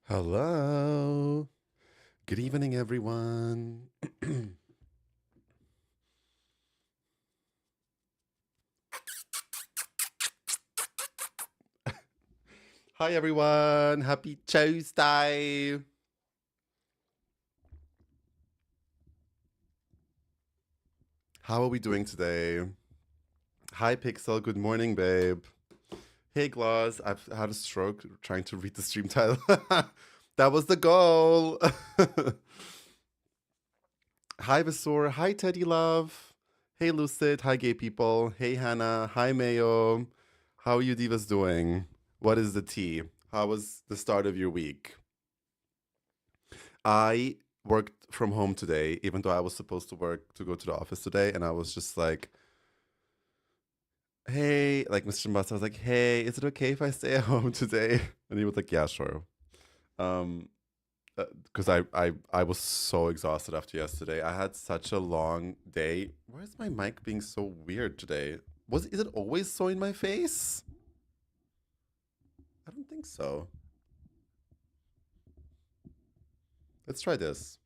Hello. Good evening, everyone. Hi, everyone. Happy Tuesday. How are we doing today? Hi, Pixel. Good morning, babe. Hey, Gloss. I've had a stroke trying to read the stream title. That was the goal. Hi, Vasor. Hi, Teddy Love. Hey, Lucid. Hi, gay people. Hey, Hannah. Hi, Mayo. How are you divas doing? What is the tea? How was the start of your week? I worked from home today, even though I was supposed to work to go to the office today, and I was just like, "Hey," like Mr. Must, I was like, "Hey, is it okay if I stay at home today?" And he was like, "Yeah, sure." Um, because I was so exhausted after yesterday. I had such a long day. Why is my mic being so weird today? Is it always so in my face? I don't think so. Let's try this.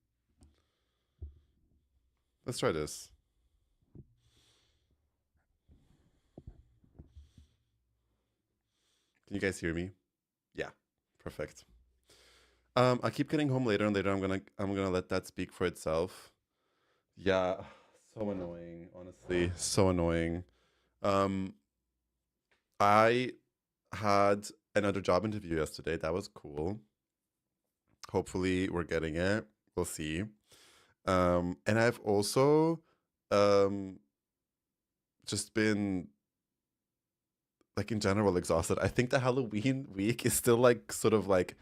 Let's try this. Can you guys hear me? Yeah, perfect. I keep getting home later and later. I'm gonna let that speak for itself. Yeah, so annoying, honestly. So annoying. Um, I had another job interview yesterday. That was cool. Hopefully we're getting it. We'll see. And I've also um just been like in general exhausted. I think the Halloween week is still like sort of like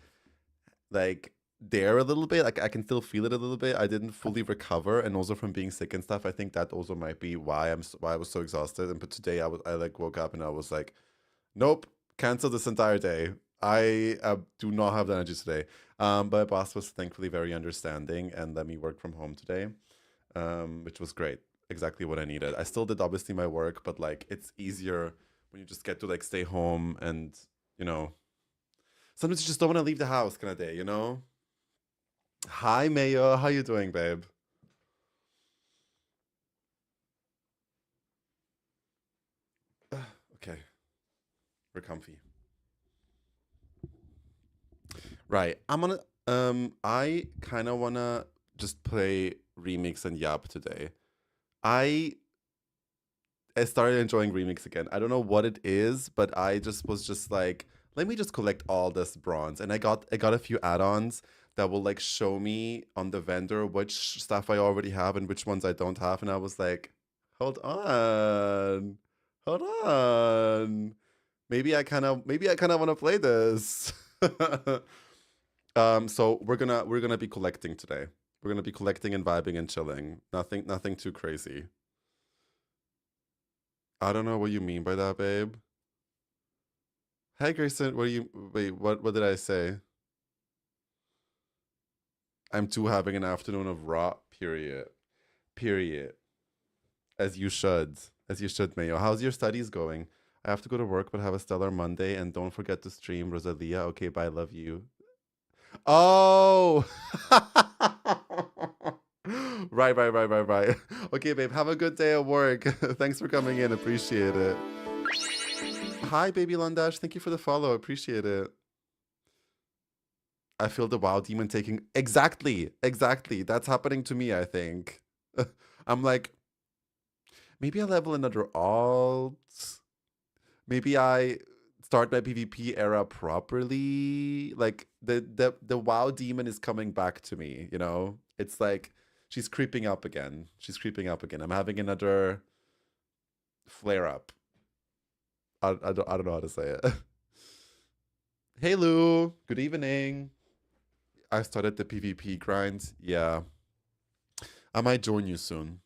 there a little bit. Like I can still feel it a little bit. I didn't fully recover, and also from being sick and stuff. I think that also might be why why I was so exhausted. And but today I like woke up and I was like, nope, cancel this entire day. I do not have the energy today. But my boss was thankfully very understanding and let me work from home today, which was great. Exactly what I needed. I still did obviously my work, but like it's easier when you just get to like stay home and you know sometimes you just don't want to leave the house kind of day, you know? Hi, Mayo. How you doing, babe? Okay, we're comfy. Right. I kind of wanna just play Remix and Yap today. I I started enjoying Remix again. I don't know what it is, but I just was just like, let me just collect all this bronze. And I got a few add-ons that will like show me on the vendor which stuff I already have and which ones I don't have. And I was like, hold on. Hold on. Maybe I kind of want to play this. So we're gonna be collecting today. We're gonna be collecting and vibing and chilling. Nothing too crazy. I don't know what you mean by that, babe. Hey, Grayson, what do you wait? What did I say? I'm too having an afternoon of raw. Period. Period. As you should. As you should, Mayo. How's your studies going? I have to go to work, but have a stellar Monday, and don't forget to stream Rosalia. Okay, bye. Love you. Oh. Right. Okay, babe. Have a good day at work. Thanks for coming in. Appreciate it. Hi, baby Lundash. Thank you for the follow. Appreciate it. I feel the WoW demon taking exactly. That's happening to me, I think. I'm like, maybe I level another alt. Maybe I start my PvP era properly. Like the WoW demon is coming back to me, you know? It's like she's creeping up again. She's creeping up again. I'm having another flare up. I don't know how to say it. Hey Lou, good evening. I started the PvP grind. Yeah. I might join you soon.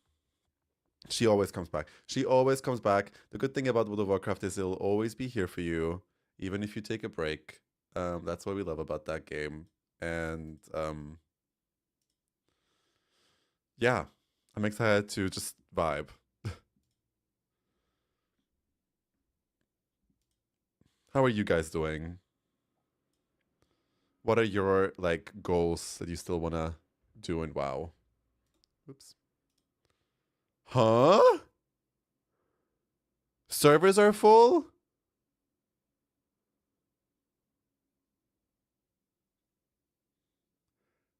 She always comes back. She always comes back. The good thing about World of Warcraft is it'll always be here for you, even if you take a break. That's what we love about that game. And yeah, I'm excited to just vibe. How are you guys doing? What are your like goals that you still wanna do in WoW? Oops. Huh? Servers are full?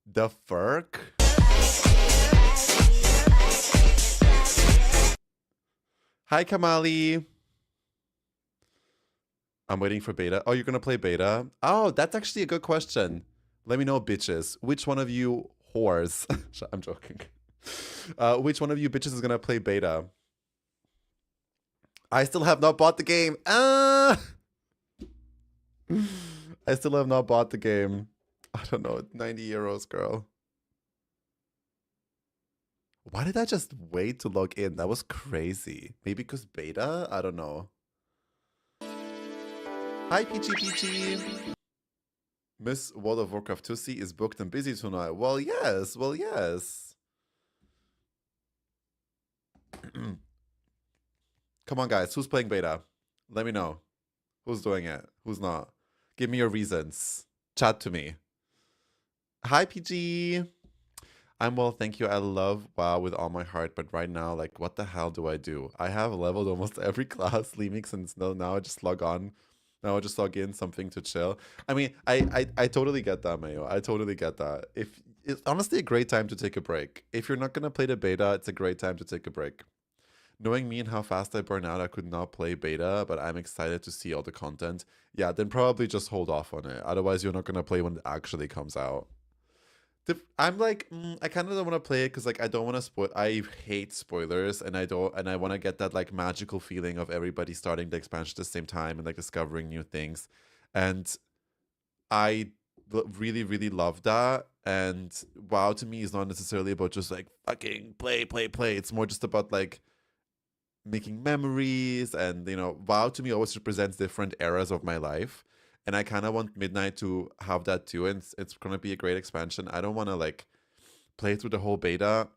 The Furk? Hi, Kamali. I'm waiting for beta. Oh, you're gonna play beta? Oh, that's actually a good question. Let me know, bitches. Which one of you whores? I'm joking. Which one of you bitches is gonna play beta? I still have not bought the game. I still have not bought the game. I don't know. 90 euros, girl. Why did I just wait to log in? That was crazy. Maybe because beta? I don't know. Hi, PGPG. Miss World of Warcraft Tussie is booked and busy tonight. Well, yes. Well, yes. Come on, guys. Who's playing beta? Let me know. Who's doing it? Who's not? Give me your reasons. Chat to me. Hi, PG. I'm well, thank you. I love WoW with all my heart, but right now, like, what the hell do I do? I have leveled almost every class, leaving since now I just log on. Now I just log in something to chill. I mean, I totally get that, Mayo. I totally get that. If it's honestly a great time to take a break. If you're not gonna play the beta, it's a great time to take a break. Knowing me and how fast I burn out, I could not play beta, but I'm excited to see all the content. Yeah, then probably just hold off on it. Otherwise, you're not gonna play when it actually comes out. I'm like, I kind of don't want to play it because like I don't want to spoil. I hate spoilers, and I want to get that like magical feeling of everybody starting the expansion at the same time and like discovering new things, and I really really love that. And WoW to me is not necessarily about just like fucking play play play. It's more just about like making memories, and WoW to me always represents different eras of my life, and I kind of want Midnight to have that too, and it's gonna be a great expansion. I don't want to like play through the whole beta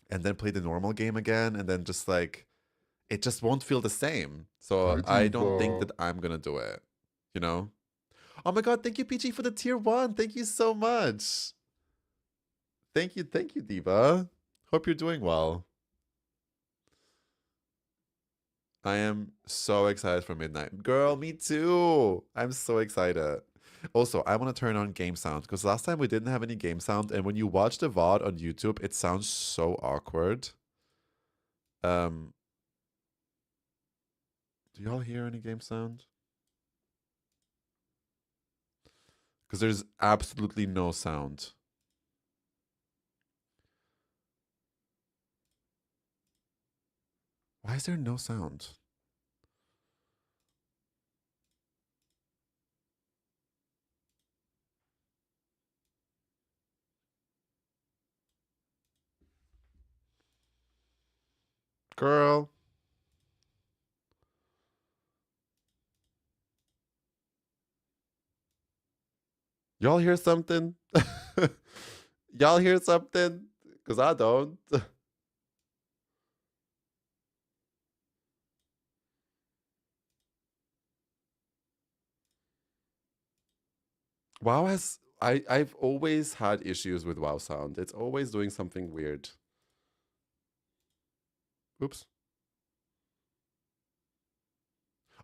and then play the normal game again, and then just like it just won't feel the same. So I don't think that I'm gonna do it. You know? Oh my god! Thank you, PG, for the tier 1. Thank you so much. Thank you, Diva. Hope you're doing well. I am so excited for Midnight. Girl, me too. I'm so excited. Also, I want to turn on game sound because last time we didn't have any game sound, and when you watch the VOD on YouTube, it sounds so awkward. Do y'all hear any game sound? Because there's absolutely no sound. Why is there no sound? Girl. Y'all hear something? Y'all hear something? Because I don't. WoW has I've always had issues with WoW sound. It's always doing something weird. Oops.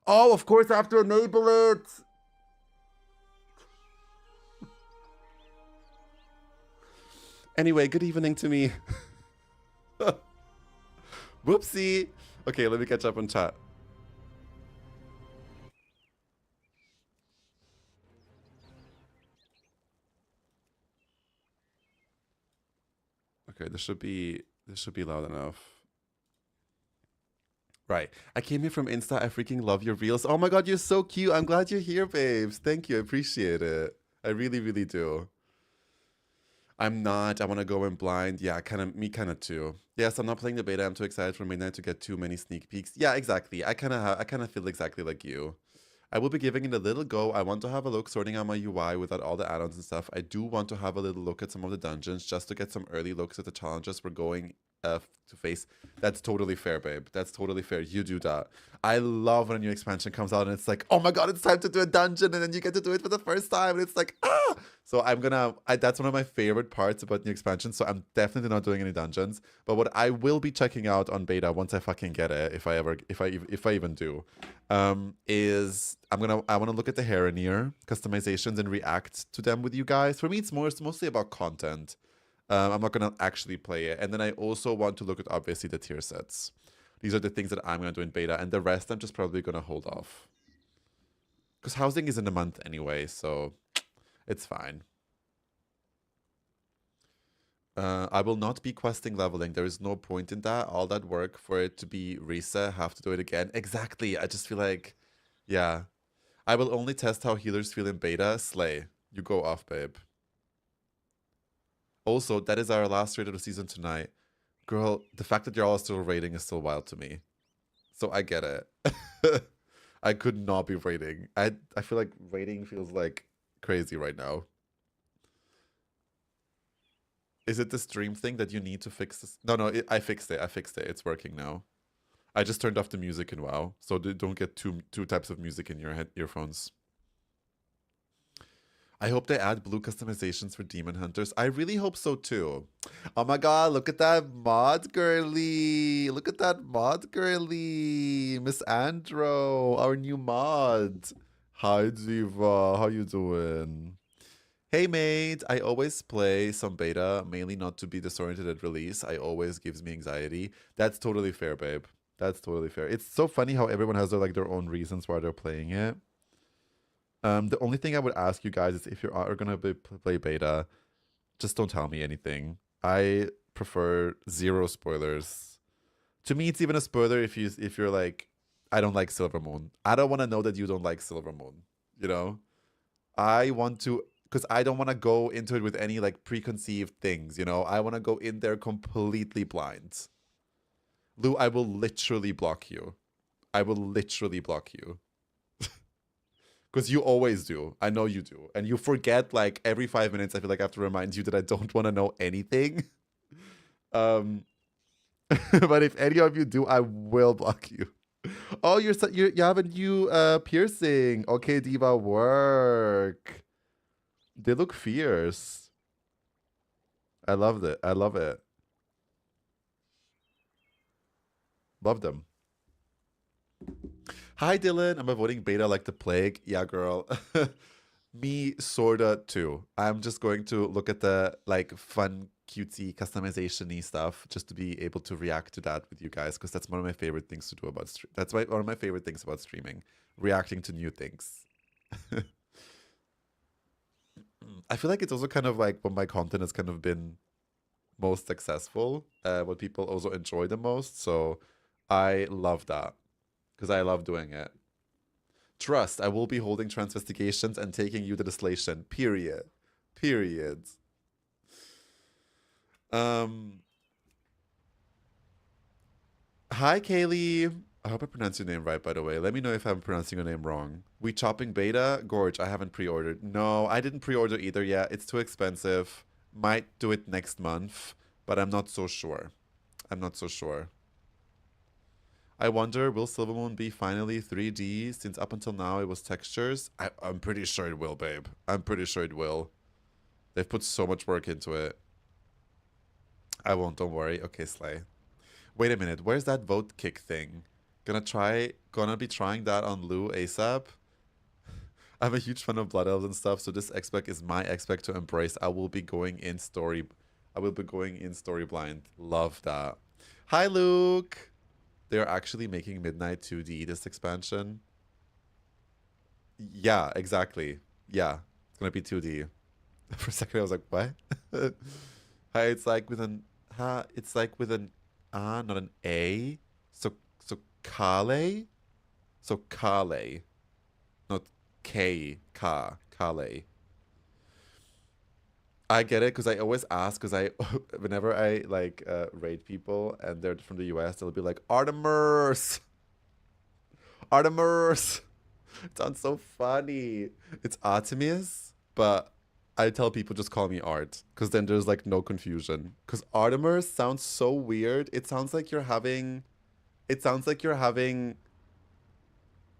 Oh, of course I have to enable it. Anyway, good evening to me. Whoopsie. Okay, let me catch up on chat. Okay, this should be loud enough. Right. I came here from Insta. I freaking love your reels. Oh my god, you're so cute. I'm glad you're here, babes. Thank you. I appreciate it. I really, really do. I'm not. I want to go in blind. Yeah, me kind of too. Yes, I'm not playing the beta. I'm too excited for Midnight to get too many sneak peeks. Yeah, exactly. I kind of feel exactly like you. I will be giving it a little go. I want to have a look, sorting out my UI without all the add-ons and stuff. I do want to have a little look at some of the dungeons just to get some early looks at the challenges we're going to face. That's totally fair, babe. That's totally fair. You do that. I love when a new expansion comes out and it's like, oh my god, it's time to do a dungeon, and then you get to do it for the first time, and it's like, ah. So that's one of my favorite parts about new expansions. So I'm definitely not doing any dungeons. But what I will be checking out on beta once I fucking get it, if I even do, is I want to look at the Heronir customizations and react to them with you guys. For me, it's mostly about content. I'm not gonna actually play it, and then I also want to look at obviously the tier sets. These are the things that I'm gonna do in beta, and the rest I'm just probably gonna hold off. Because housing is in a month anyway, so it's fine. I will not be questing leveling. There is no point in that. All that work for it to be reset, have to do it again. Exactly. I just feel like, yeah. I will only test how healers feel in beta. Slay. You go off, babe. Also, that is our last raid of the season tonight. Girl, the fact that you're all still raiding is still wild to me. So I get it. I could not be raiding. I feel like raiding feels like crazy right now. Is it the stream thing that you need to fix this? No, I fixed it. It's working now. I just turned off the music in WoW, so don't get two types of music in your earphones. I hope they add blue customizations for demon hunters. I really hope so too. Oh my god, look at that mod girly. Look at that mod girly. Miss Andro, our new mod. Hi Diva, how you doing? Hey mate, I always play some beta, mainly not to be disoriented at release. I always gives me anxiety. That's totally fair, babe. That's totally fair. It's so funny how everyone has their own reasons why they're playing it. The only thing I would ask you guys is if you're gonna play beta, just don't tell me anything. I prefer zero spoilers. To me, it's even a spoiler if you're like, I don't like Silvermoon. I don't want to know that you don't like Silvermoon. You know, I want to, because I don't want to go into it with any like preconceived things. You know, I want to go in there completely blind. Lou, I will literally block you. I will literally block you. Because you always do. I know you do. And you forget, like, every 5 minutes, I feel like I have to remind you that I don't want to know anything. But if any of you do, I will block you. Oh, you have a new piercing. Okay, Diva, work. They look fierce. I loved it. I love it. Love them. Hi, Dylan. I'm avoiding beta like the plague. Yeah, girl. Me, sorta, too. I'm just going to look at the, like, fun, cutesy, customization-y stuff just to be able to react to that with you guys, because that's one of my favorite things to do about that's one of my favorite things about streaming. Reacting to new things. I feel like it's also kind of like when my content has kind of been most successful, what people also enjoy the most. So I love that. Because I love doing it. Trust, I will be holding transvestigations and taking you to the station. Period. Period. Hi, Kaylee. I hope I pronounced your name right, by the way. Let me know if I'm pronouncing your name wrong. We chopping beta? Gorge, I haven't pre-ordered. No, I didn't pre-order either yet. It's too expensive. Might do it next month, but I'm not so sure. I'm not so sure. I wonder, will Silvermoon be finally 3D, since up until now it was textures? I'm pretty sure it will, babe. I'm pretty sure it will. They've put so much work into it. I won't, don't worry. Okay, Slay. Wait a minute, where's that vote kick thing? Gonna be trying that on Lou ASAP? I'm a huge fan of Blood Elves and stuff, so this expect is my expect to embrace. I will be going in story blind. Love that. Hi, Luke! They're actually making Midnight 2D this expansion. Yeah, exactly. Yeah, it's gonna be 2D. For a second, I was like, what? Hi, it's like with an not an A. So Kale. So Kale, not Kale. I get it because I always ask because whenever I like raid people and they're from the US, they'll be like Artemis. It sounds so funny. It's Artemis, but I tell people just call me Art, because then there's like no confusion. Because Artemer sounds so weird. It sounds like you're having. It sounds like you're having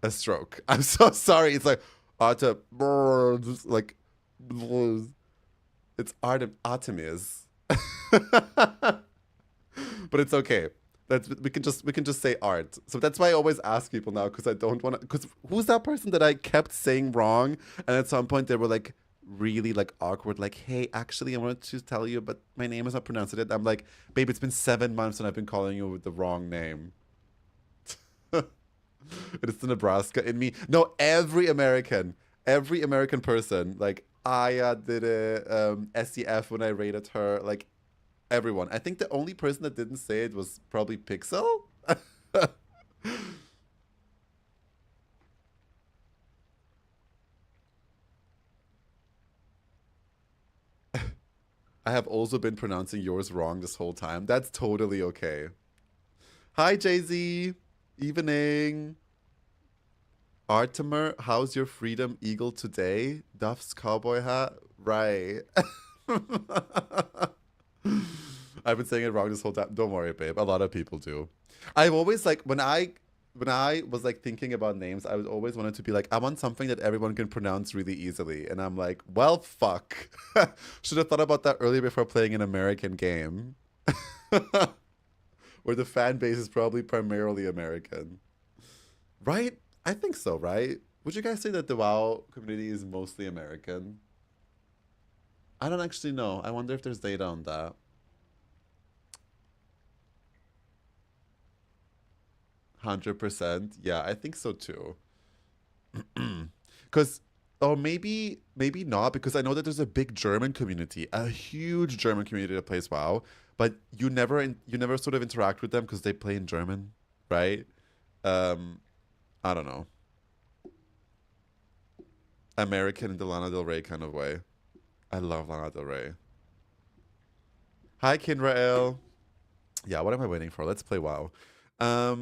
a stroke. I'm so sorry. It's like Artem, like it's Artemis, but it's okay. That's we can just say art. So that's why I always ask people now, because I don't want to. Because who's that person that I kept saying wrong, and at some point they were like really like awkward, like, "Hey, actually, I wanted to tell you, but my name is not pronounced it." I'm like, "Babe, it's been 7 months and I've been calling you with the wrong name." It's the Nebraska in me. No, every American person, like Aya did it, SEF when I rated her, like everyone. I think the only person that didn't say it was probably Pixel. I have also been pronouncing yours wrong this whole time. That's totally okay. Hi, Jay Z. Evening. Artemer, how's your Freedom Eagle today? Duff's cowboy hat? Right. I've been saying it wrong this whole time. Don't worry, babe. A lot of people do. I've always like when I was like thinking about names, I was always wanted to be like, I want something that everyone can pronounce really easily. And I'm like, well, fuck. Should have thought about that earlier before playing an American game. Where the fan base is probably primarily American. Right? I think so, right? Would you guys say that the WoW community is mostly American? I don't actually know. I wonder if there's data on that. 100%. Yeah, I think so too. Because, or maybe not, because I know that there's a big German community, a huge German community that plays WoW, but you never sort of interact with them because they play in German, right? Um, I don't know. American in the Lana Del Rey kind of way. I love Lana Del Rey. Hi, Kinrael. Yeah, what am I waiting for? Let's play WoW. Yeah,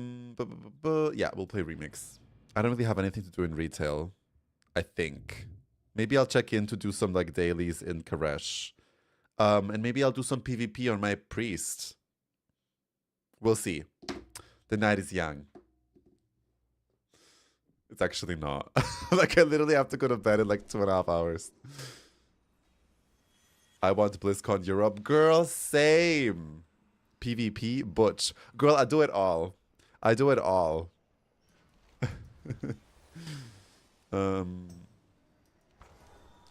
we'll play Remix. I don't really have anything to do in retail, I think. Maybe I'll check in to do some like dailies in Karesh. And maybe I'll do some PvP on my priest. We'll see. The night is young. It's actually not. Like I literally have to go to bed in like 2.5 hours. I want BlizzCon Europe. Girl, same. PvP, Butch. Girl, I do it all. I do it all. um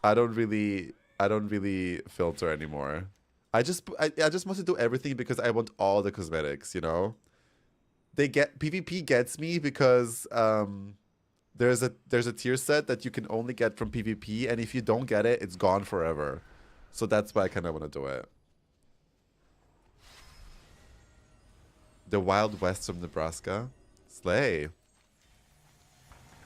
I don't really filter anymore. I just want to do everything because I want all the cosmetics, you know? They get PvP gets me because there's a tier set that you can only get from PvP, and if you don't get it, it's gone forever. So that's why I kind of want to do it. The Wild West of Nebraska. Slay.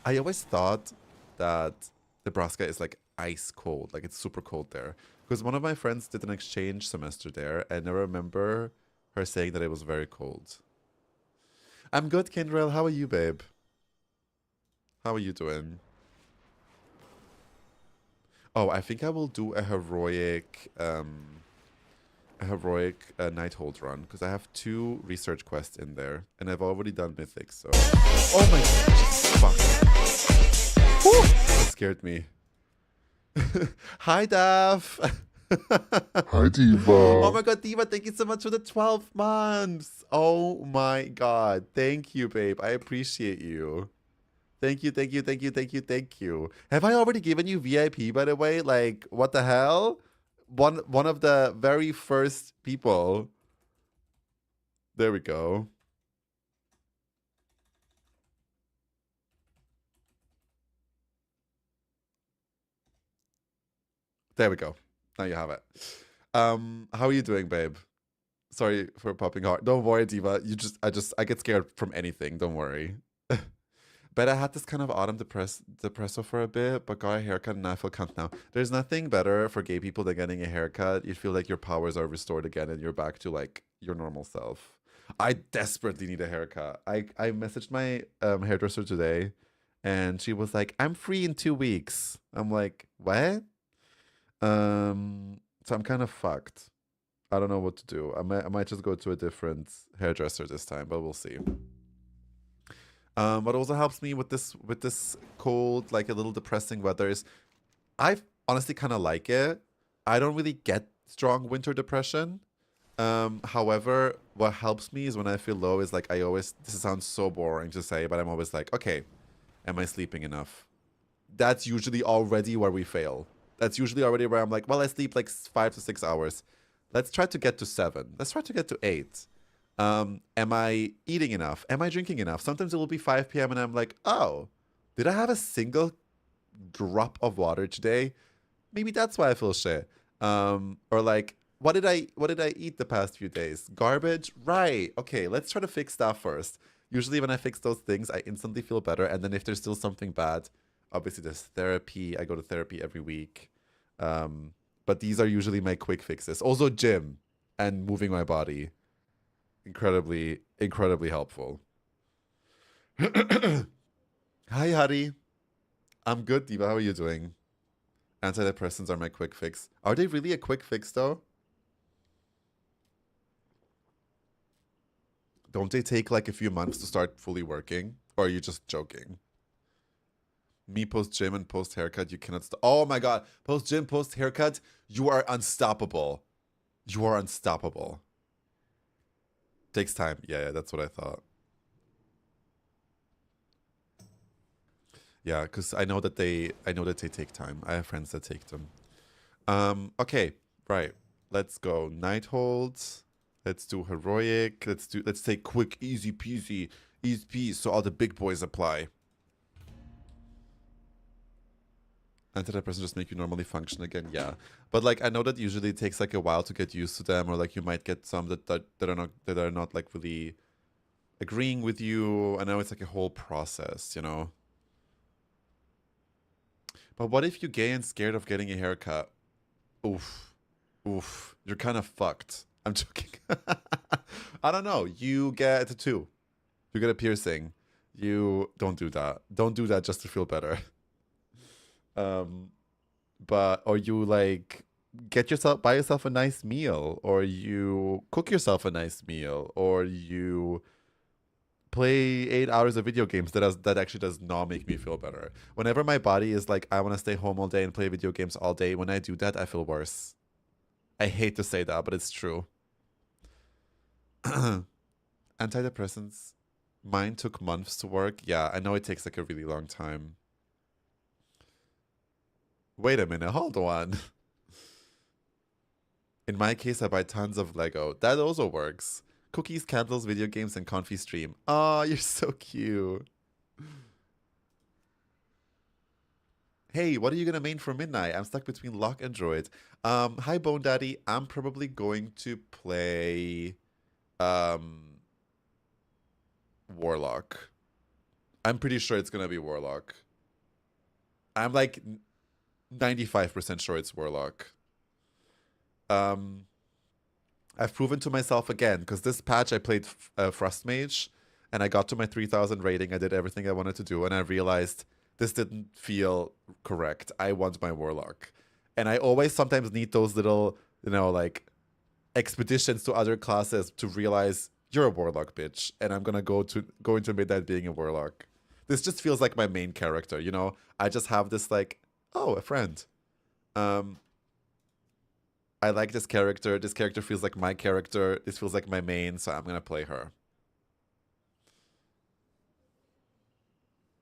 I always thought that Nebraska is like ice cold, like it's super cold there. Because one of my friends did an exchange semester there, and I remember her saying that it was very cold. I'm good, Kendrell. How are you, babe? How are you doing? Oh, I think I will do a heroic night hold run because I have 2 research quests in there, and I've already done mythics. So, oh my, fuck, whew, that scared me. Hi, Daph. Hi, Oh Diva. my God, Diva, thank you so much for the 12 months. Oh my God, thank you, babe. I appreciate you. Thank you, thank you, thank you, thank you, thank you. Have I already given you VIP, by the way? Like, what the hell? One of the very first people. There we go. There we go. Now you have it. How are you doing, babe? Sorry for popping heart. Don't worry, Diva. I get scared from anything. Don't worry. But I had this kind of autumn depresso for a bit, but got a haircut and I feel cunt now. There's nothing better for gay people than getting a haircut. You feel like your powers are restored again and you're back to like your normal self. I desperately need a haircut. I messaged my hairdresser today and she was like, I'm free in 2 weeks. I'm like, what? So I'm kind of fucked. I don't know what to do. I might just go to a different hairdresser this time, but we'll see. What also helps me with this cold, like a little depressing weather is I honestly kind of like it. I don't really get strong winter depression. However, what helps me is when I feel low is like this sounds so boring to say, but I'm always like, okay, am I sleeping enough? That's usually already where we fail. That's usually already where I'm like, well, I sleep like 5 to 6 hours. Let's try to get to 7. Let's try to get to 8. Am I eating enough? Am I drinking enough? Sometimes it will be 5 p.m. and I'm like, oh, did I have a single drop of water today? Maybe that's why I feel shit. Or like, what did I eat the past few days? Garbage? Right. Okay, let's try to fix that first. Usually when I fix those things, I instantly feel better. And then if there's still something bad, obviously there's therapy. I go to therapy every week. But these are usually my quick fixes. Also gym and moving my body. Incredibly, incredibly helpful. Hi, Hari. I'm good, Diva. How are you doing? Antidepressants are my quick fix. Are they really a quick fix, though? Don't they take like a few months to start fully working? Or are you just joking? Me post gym and post haircut, you cannot stop. Oh my god. Post gym, post haircut, you are unstoppable. You are unstoppable. Takes time. Yeah, that's what I thought. Yeah, because I know that they take time. I have friends that take them. Okay, right. Let's go. Night holds. Let's do heroic. Let's take quick, easy peasy, easy peasy, so all the big boys apply. Antidepressants just make you normally function again, yeah. But like I know that usually it takes like a while to get used to them, or like you might get some that are not like really agreeing with you. I know it's like a whole process, you know. But what if you're gay and scared of getting a haircut? Oof. Oof. You're kind of fucked. I'm joking. I don't know. You get a tattoo. You get a piercing. You don't do that. Don't do that just to feel better. Or you like buy yourself a nice meal, or you cook yourself a nice meal, or you play 8 hours of video games. That actually does not make me feel better. Whenever my body is like, I want to stay home all day and play video games all day, when I do that, I feel worse. I hate to say that, but it's true. Antidepressants. Mine took months to work. Yeah, I know it takes like a really long time. Wait a minute, hold on. In my case, I buy tons of Lego. That also works. Cookies, candles, video games, and comfy stream. Oh, you're so cute. Hey, what are you gonna main for midnight? I'm stuck between Lock and Droid. Hi Bone Daddy. I'm probably going to play Warlock. I'm pretty sure it's gonna be Warlock. I'm like 95% sure it's Warlock. I've proven to myself again, because this patch I played Frost Mage, and I got to my 3000 rating. I did everything I wanted to do, and I realized this didn't feel correct. I want my Warlock. And I always sometimes need those little, like expeditions to other classes to realize you're a Warlock, bitch, and I'm gonna go into midnight being a Warlock. This just feels like my main character, I just have this like, oh, a friend. I like this character. This character feels like my character. This feels like my main, so I'm gonna play her.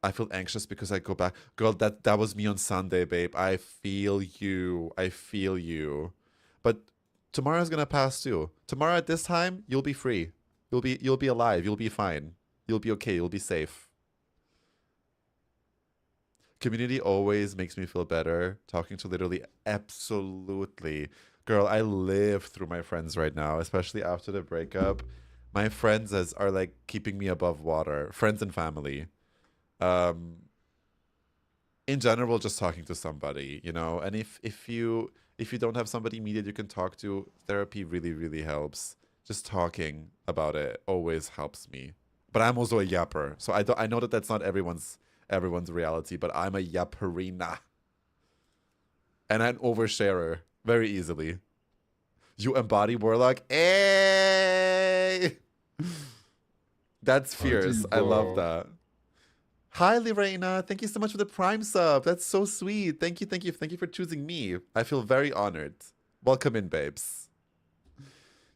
I feel anxious because I go back. Girl, that was me on Sunday, babe. I feel you. I feel you. But tomorrow's gonna pass too. Tomorrow at this time, you'll be free. You'll be alive. You'll be fine. You'll be okay. You'll be safe. Community always makes me feel better. Talking to literally absolutely. Girl, I live through my friends right now, especially after the breakup. My friends are like keeping me above water. Friends and family. In general, just talking to somebody, And if you don't have somebody immediate you can talk to, therapy really, really helps. Just talking about it always helps me. But I'm also a yapper, so I know that that's not everyone's reality, but I'm a yapperina. And an oversharer very easily. You embody Warlock. Hey! That's fierce. I love that. Hi, Lorena. Thank you so much for the Prime sub. That's so sweet. Thank you, thank you. Thank you for choosing me. I feel very honored. Welcome in, babes.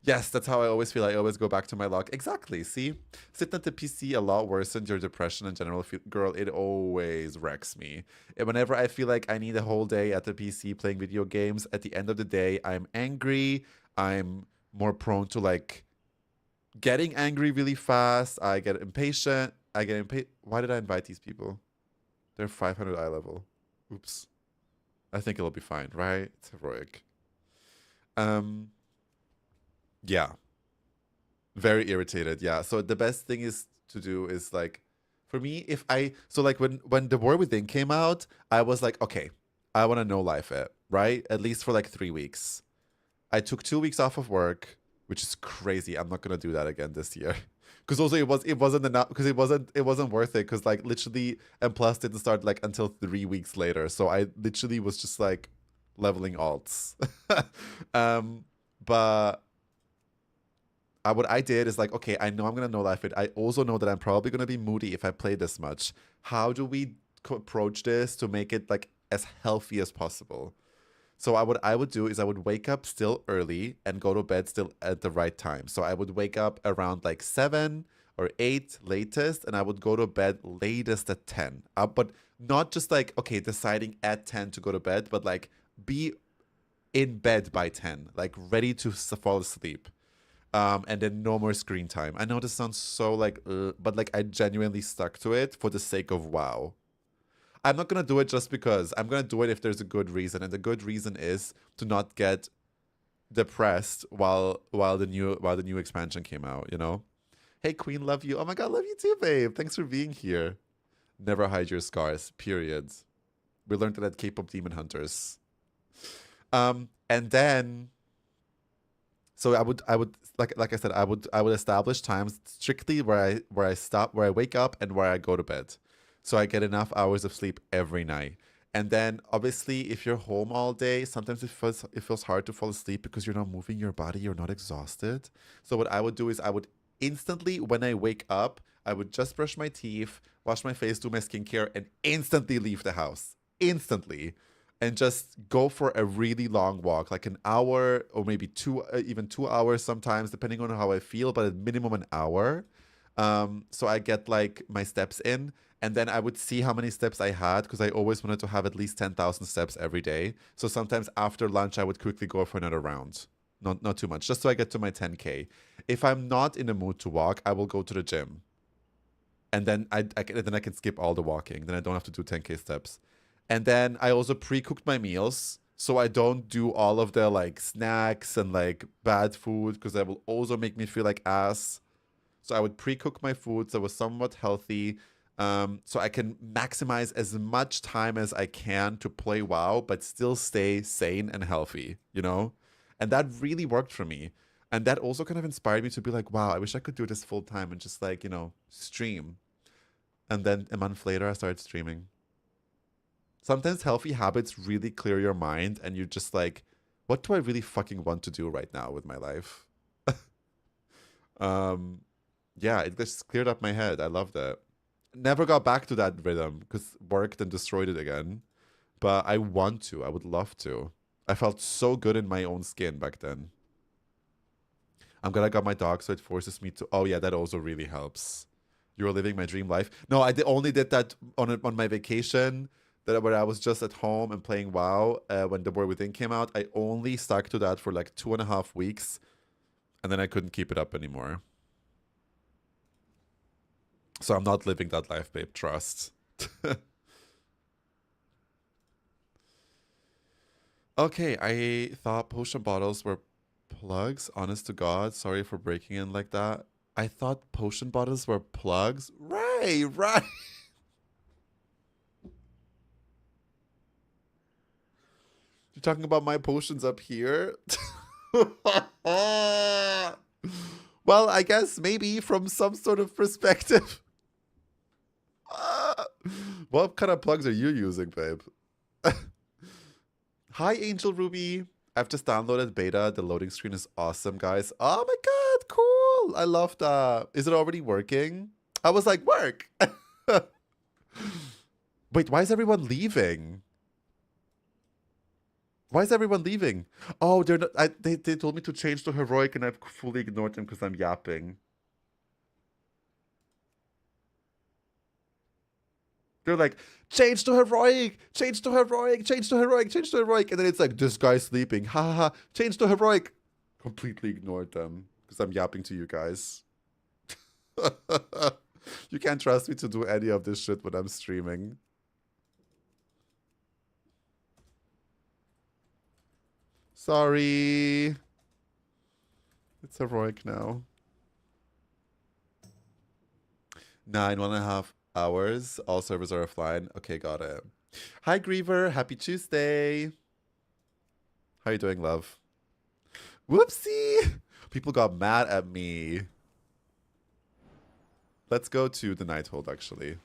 Yes, that's how I always feel. I always go back to my lock. Exactly. See? Sitting at the PC a lot worsened your depression and general feel. Girl, it always wrecks me. And whenever I feel like I need a whole day at the PC playing video games, at the end of the day, I'm angry. I'm more prone to like getting angry really fast. I get impatient. Why did I invite these people? They're 500 eye level. Oops. I think it'll be fine, right? It's heroic. Yeah. Very irritated. Yeah. So the best thing is to do is like, for me, like when The War Within came out, I was like, okay, I want to no life it, right? At least for like 3 weeks. I took 2 weeks off of work, which is crazy. I'm not gonna do that again this year. Because also it wasn't enough, because it wasn't worth it, because like literally, and plus didn't start like until 3 weeks later. So I literally was just like leveling alts. But what I did is like, okay, I know I'm gonna no life it. I also know that I'm probably gonna be moody if I play this much. How do we approach this to make it like as healthy as possible? So what I would do is I would wake up still early and go to bed still at the right time. So I would wake up around like 7 or 8 latest, and I would go to bed latest at 10. But not just like, okay, deciding at 10 to go to bed, but like be in bed by 10, like ready to fall asleep. And then no more screen time. I know this sounds so like, but like I genuinely stuck to it for the sake of WoW. I'm not gonna do it just because. I'm gonna do it if there's a good reason, and the good reason is to not get depressed while the new expansion came out. You know. Hey Queen, love you. Oh my god, love you too, babe. Thanks for being here. Never hide your scars. Period. We learned that at K-pop Demon Hunters. And then. So I would like I said, I would establish times strictly where I wake up and where I go to bed. So I get enough hours of sleep every night. And then obviously if you're home all day, sometimes it feels hard to fall asleep because you're not moving your body, you're not exhausted. So what I would do is I would instantly, when I wake up, I would just brush my teeth, wash my face, do my skincare, and instantly leave the house. Instantly. And just go for a really long walk, like an hour or maybe even 2 hours sometimes, depending on how I feel, but at minimum an hour. So I get like my steps in, and then I would see how many steps I had, because I always wanted to have at least 10,000 steps every day. So sometimes after lunch, I would quickly go for another round. Not too much, just so I get to my 10K. If I'm not in the mood to walk, I will go to the gym. And then I can skip all the walking. Then I don't have to do 10K steps. And then I also pre-cooked my meals, so I don't do all of the like snacks and like bad food, because that will also make me feel like ass. So I would pre-cook my food so it was somewhat healthy, so I can maximize as much time as I can to play WoW, but still stay sane and healthy, you know? And that really worked for me. And that also kind of inspired me to be like, wow, I wish I could do this full time and just like, you know, stream. And then a month later, I started streaming. Sometimes healthy habits really clear your mind, and you're just like, what do I really fucking want to do right now with my life? Yeah, it just cleared up my head. I love that. Never got back to that rhythm because worked and destroyed it again. But I want to. I would love to. I felt so good in my own skin back then. I'm glad I got my dog, so it forces me to. Oh yeah, that also really helps. You're living my dream life. No, only did that on my vacation. Where I was just at home and playing WoW when The War Within came out. I only stuck to that for like 2.5 weeks, and then I couldn't keep it up anymore. So I'm not living that life, babe. Trust. Okay, I thought potion bottles were plugs. Honest to God, sorry for breaking in like that. I thought potion bottles were plugs. Right. You're talking about my potions up here? Well, I guess maybe from some sort of perspective. What kind of plugs are you using, babe? Hi, Angel Ruby. I've just downloaded beta. The loading screen is awesome, guys. Oh my god, cool. I love that. Is it already working? I was like, work. Wait, why is everyone leaving? Why is everyone leaving? Oh, they're not. They told me to change to heroic, and I've fully ignored them because I'm yapping. They're like, change to heroic, change to heroic, change to heroic, change to heroic, and then it's like, this guy's sleeping. Ha ha ha. Change to heroic. Completely ignored them because I'm yapping to you guys. You can't trust me to do any of this shit when I'm streaming. Sorry. It's heroic now. 9.5 hours. All servers are offline. Okay, got it. Hi, Griever. Happy Tuesday. How you doing, love? Whoopsie. People got mad at me. Let's go to the Nighthold, actually.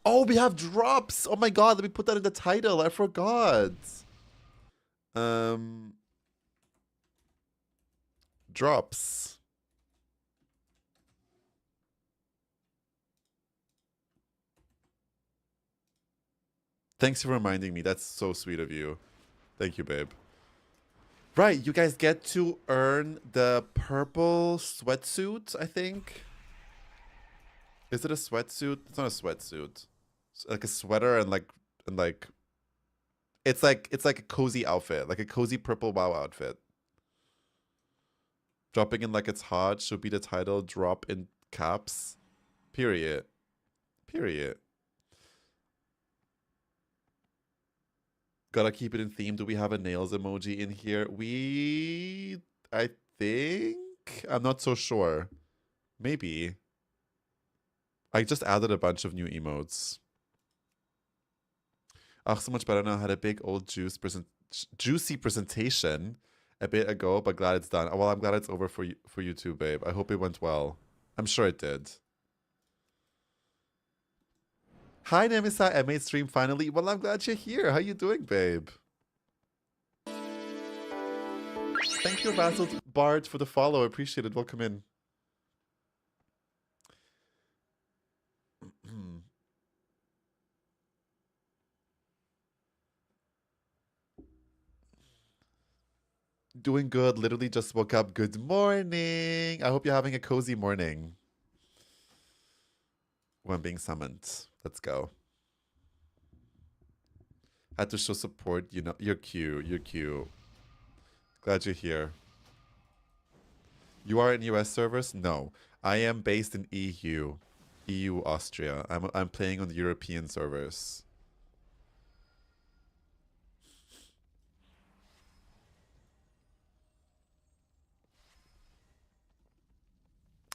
Oh, we have drops. Oh my god, let me put that in the title. I forgot. Drops. Thanks for reminding me. That's so sweet of you. Thank you, babe. Right, you guys get to earn the purple sweatsuit, I think. Is it a sweatsuit? It's not a sweatsuit. It's like a sweater and like it's like a cozy outfit, like a cozy purple WoW outfit. Dropping in like it's hot should be the title. Drop in caps. Period. Period. Gotta keep it in theme. Do we have a nails emoji in here? I think. I'm not so sure. Maybe. I just added a bunch of new emotes. Oh, so much better now. Had a big old juicy presentation a bit ago, but glad it's done. Well, I'm glad it's over for you too, babe. I hope it went well. I'm sure it did. Hi, Nemisa. I made stream finally. Well, I'm glad you're here. How you doing, babe? Thank you, Basil Bard, for the follow. I appreciate it. Welcome in. Doing good. Literally just woke up. Good morning. I hope you're having a cozy morning. When being summoned. Let's go. Had to show support. You know, you're cute. You're cute. Glad you're here. You are in US servers? No. I am based in EU. EU Austria. I'm playing on the European servers.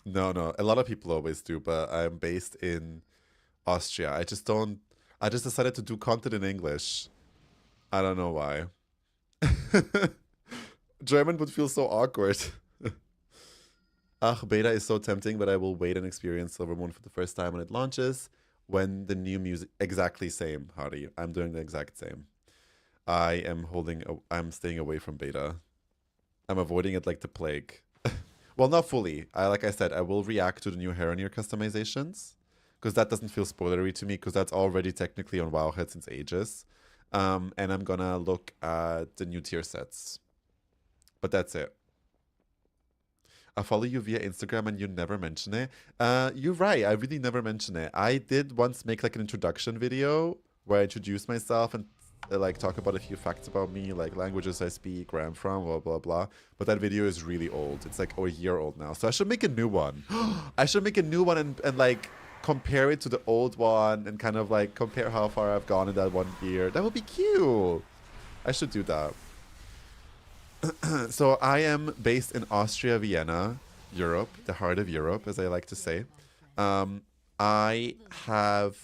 No, no. A lot of people always do, but I'm based in Austria. I just decided to do content in English. I don't know why. German would feel so awkward. Ach, beta is so tempting, but I will wait and experience Silvermoon for the first time when it launches. When the new music... Exactly same, Hardy. I'm doing the exact same. I'm staying away from beta. I'm avoiding it like the plague. Well, not fully. Like I said, I will react to the new Heronir customizations. Because that doesn't feel spoilery to me, because that's already technically on Wowhead since ages. And I'm gonna look at the new tier sets. But that's it. I follow you via Instagram and you never mention it. You're right. I really never mention it. I did once make like an introduction video where I introduce myself and like talk about a few facts about me, like languages I speak, where I'm from, blah, blah, blah. But that video is really old. It's like a year old now. So I should make a new one. I should make a new one and like compare it to the old one and kind of like compare how far I've gone in that 1 year. That would be cute. I should do that. So I am based in Austria, Vienna, Europe, the heart of Europe, as I like to say. I have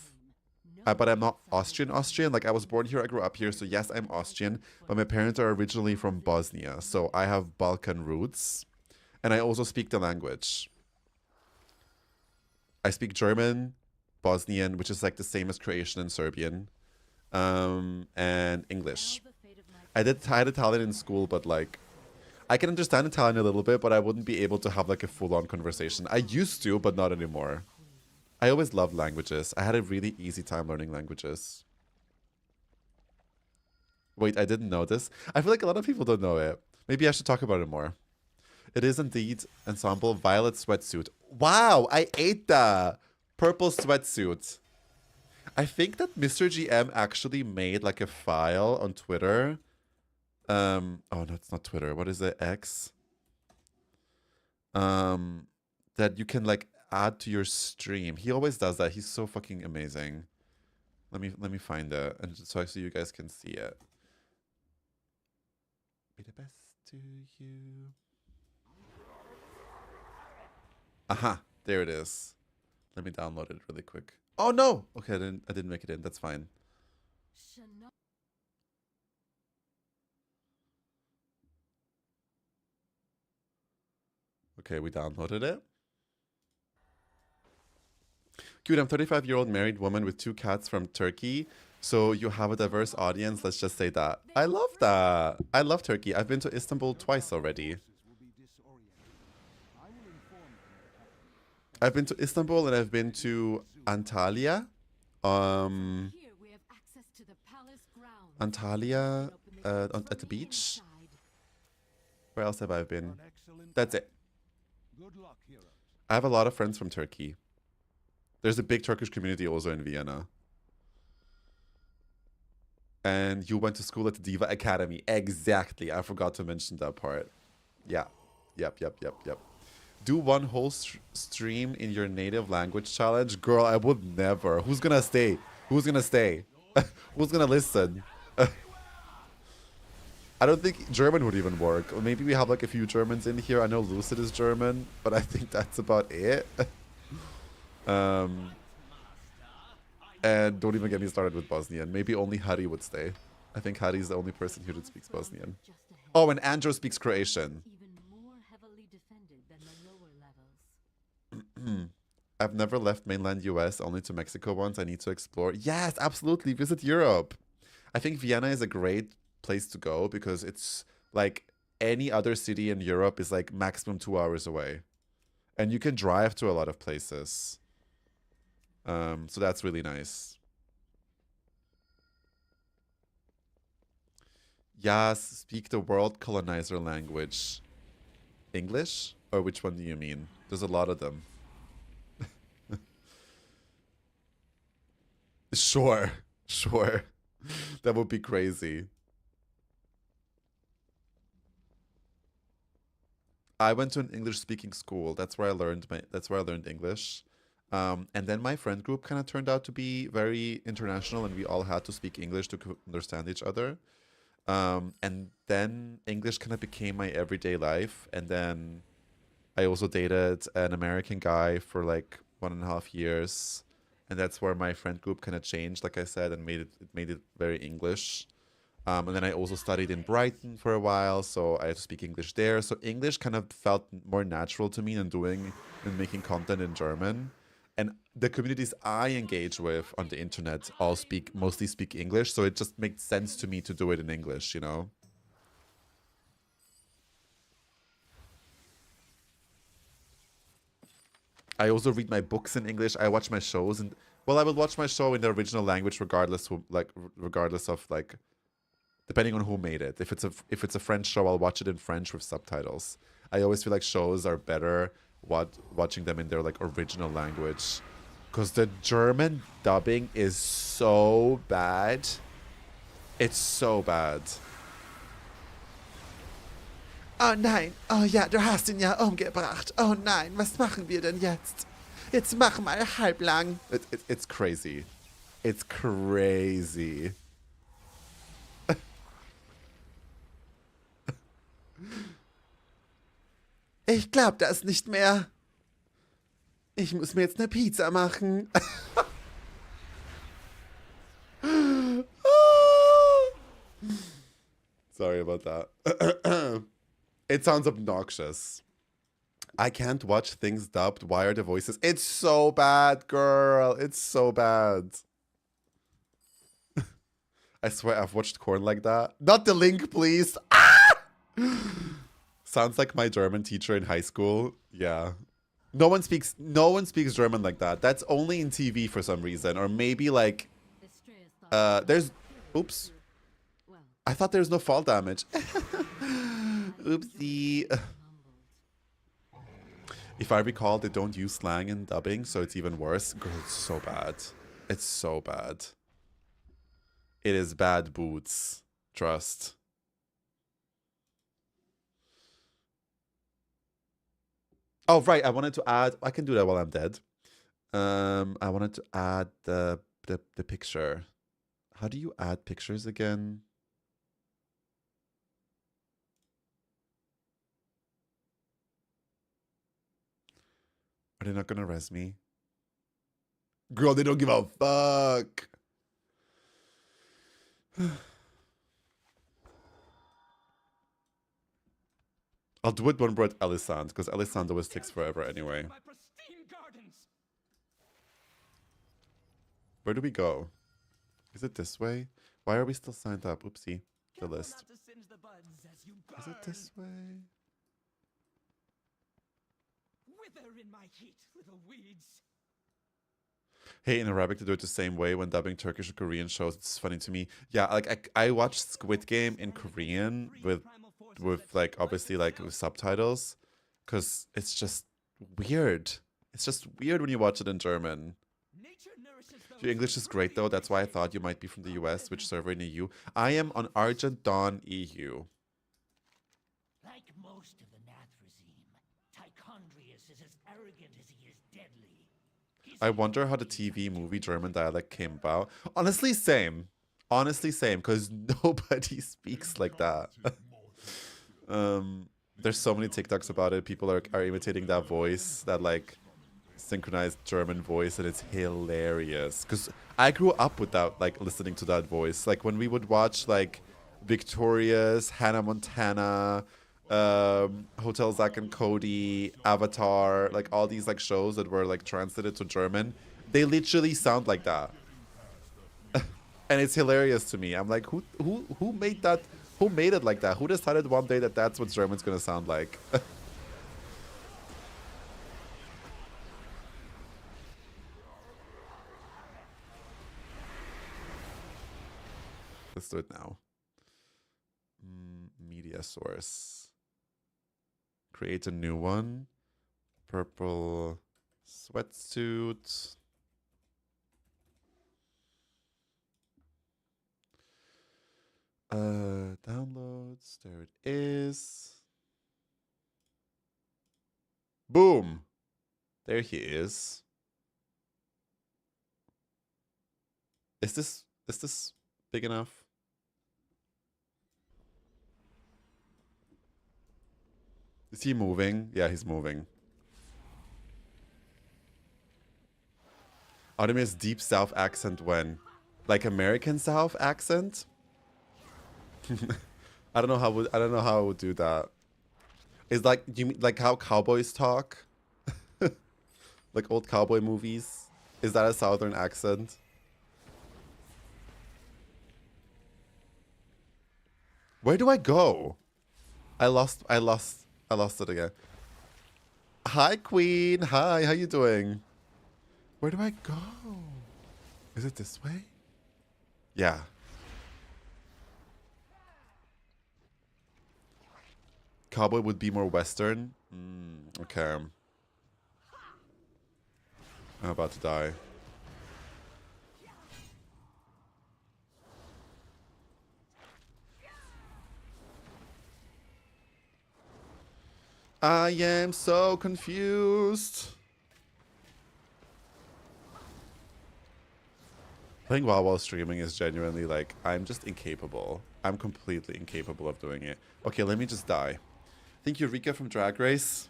but I'm not Austrian. Like, I was born here, I grew up here, so yes, I'm Austrian, but my parents are originally from Bosnia, so I have Balkan roots, and I also speak the language. I speak German, Bosnian, which is like the same as Croatian and Serbian, and English. I had Italian in school, but like, I can understand Italian a little bit, but I wouldn't be able to have like a full-on conversation. I used to, but not anymore. I always loved languages. I had a really easy time learning languages. Wait, I didn't know this. I feel like a lot of people don't know it. Maybe I should talk about it more. It is indeed ensemble violet sweatsuit. Wow, I ate that. Purple sweatsuit. I think that Mr. GM actually made like a file on Twitter. Oh no, it's not Twitter. What is it? X. That you can like add to your stream. He always does that. He's so fucking amazing. Let me find it, and so you guys can see it. Be the best to you. Aha, there it is. Let me download it really quick. Oh no! Okay, I didn't make it in. That's fine. Okay, we downloaded it. Cute, I'm 35-year-old married woman with 2 cats from Turkey. So you have a diverse audience, let's just say that. I love that. I love Turkey. I've been to Istanbul twice already. I've been to Istanbul and I've been to Antalya. Antalya at the beach. Where else have I been? That's it. I have a lot of friends from Turkey. There's a big Turkish community also in Vienna. And you went to school at the Diva Academy. Exactly. I forgot to mention that part. Yeah. Yep. Do one whole stream in your native language challenge? Girl, I would never. Who's gonna stay? Who's gonna stay? Who's gonna listen? I don't think German would even work. Or maybe we have like a few Germans in here. I know Lucid is German, but I think that's about it. And don't even get me started with Bosnian. Maybe only Hari would stay. I think Hari is the only person here that speaks Bosnian. Oh, and Andrew speaks Croatian. I've never left mainland US, only to Mexico once. I need to explore. Yes, absolutely. Visit Europe. I think Vienna is a great place to go because it's like any other city in Europe is like maximum 2 hours away. And you can drive to a lot of places. So that's really nice. Yes, speak the world colonizer language. English? Or which one do you mean? There's a lot of them. Sure. That would be crazy. I went to an English-speaking school. That's where I learned English. And then my friend group kind of turned out to be very international, and we all had to speak English to understand each other. And then English kind of became my everyday life. And then I also dated an American guy for like 1.5 years. And that's where my friend group kind of changed, like I said, and made it very English. And then I also studied in Brighton for a while, so I had to speak English there. So English kind of felt more natural to me than making content in German. And the communities I engage with on the internet all mostly speak English, so it just makes sense to me to do it in English, you know? I also read my books in English. I watch my shows, and well, I will watch my show in the original language regardless of like depending on who made it. If it's a French show, I'll watch it in French with subtitles. I always feel like shows are better watching them in their like original language, because the German dubbing is so bad. It's so bad. Oh nein, oh ja, du hast ihn ja umgebracht. Oh nein, was machen wir denn jetzt? Jetzt mach mal halblang. It's crazy. It's crazy. Ich glaub das nicht mehr. Ich muss mir jetzt eine Pizza machen. Sorry about that. It sounds obnoxious. I can't watch things dubbed. Why are the voices? It's so bad, girl. It's so bad. I swear I've watched Corn like that. Not the link, please. Ah! Sounds like my German teacher in high school. Yeah. No one speaks German like that. That's only in TV for some reason. Or maybe like there's oops. I thought there's no fall damage. Oopsie. If I recall, they don't use slang in dubbing, so it's even worse. Girl, it's so bad. It's so bad. It is bad boots. Trust. Oh, right. I wanted to add... I can do that while I'm dead. I wanted to add the picture. How do you add pictures again? Are they not gonna res me? Girl, they don't give a fuck. I'll do it when we're at Elisand, because Elisand always takes forever anyway. Where do we go? Is it this way? Why are we still signed up? Oopsie. The list. Is it this way? Wither in my heat, little weeds. Hey, in Arabic they do it the same way when dubbing Turkish or Korean shows. It's funny to me. Yeah, like I watched Squid Game in Korean with like obviously like with subtitles, because it's just weird. It's just weird when you watch it in German. Your English is great though. That's why I thought you might be from the US. Which server in EU? I am on Argent Dawn EU. Like most of the Nath regime, Tichondrius is as arrogant as he is deadly. I wonder how the TV movie German dialect came about. Honestly, same. Honestly, same, because nobody speaks like that. There's so many TikToks about it. People are imitating that voice, that like synchronized German voice, and it's hilarious. Because I grew up with that, like listening to that voice. Like when we would watch like Victorious, Hannah Montana, Hotel Zack and Cody, Avatar, like all these like shows that were like translated to German, they literally sound like that. And it's hilarious to me. I'm like, who made that? Who made it like that? Who decided one day that that's what German's gonna sound like? Let's do it now. Media source. Create a new one. Purple sweatsuit. Downloads. There it is. Boom. There he is. Is this big enough? Is he moving? Yeah, he's moving. Artemis deep South accent when? Like American South accent? I don't know how I would do that. It's like, you mean like how cowboys talk? Like old cowboy movies? Is that a southern accent? Where do I go? I lost it again. Hi, Queen. Hi, how you doing? Where do I go? Is it this way? Yeah. Cowboy would be more Western. Okay. I'm about to die. I am so confused. Playing WoW while streaming is genuinely like, I'm just incapable. I'm completely incapable of doing it. Okay, let me just die. Thank you, Rika from Drag Race.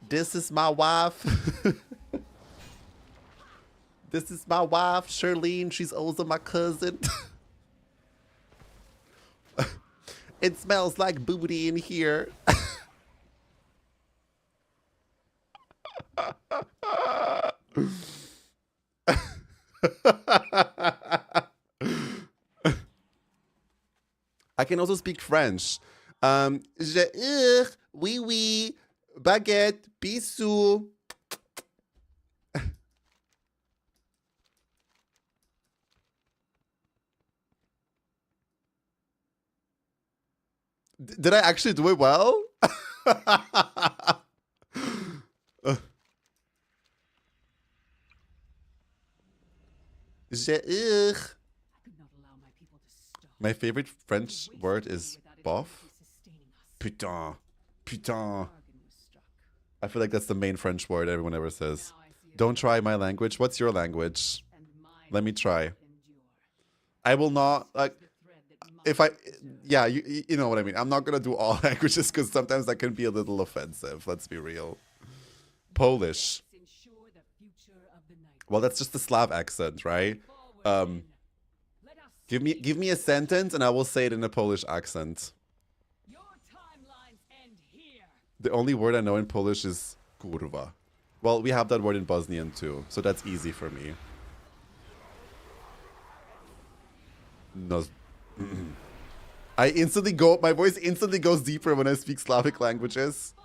This is my wife. This is my wife, Charlene. She's also my cousin. It smells like booty in here. I can also speak French. Oui, oui, baguette, bisous. Did I actually do it well? My favorite French word is bof. Putain. Putain. I feel like that's the main French word everyone ever says. Don't try my language. What's your language? Let me try. I will not, like, if I, yeah, you know what I mean. I'm not going to do all languages because sometimes that can be a little offensive. Let's be real. Polish. Well, that's just the Slav accent, right? Give me a sentence and I will say it in a Polish accent. The only word I know in Polish is kurwa. Well, we have that word in Bosnian too, so that's easy for me. No. My voice instantly goes deeper when I speak Slavic languages.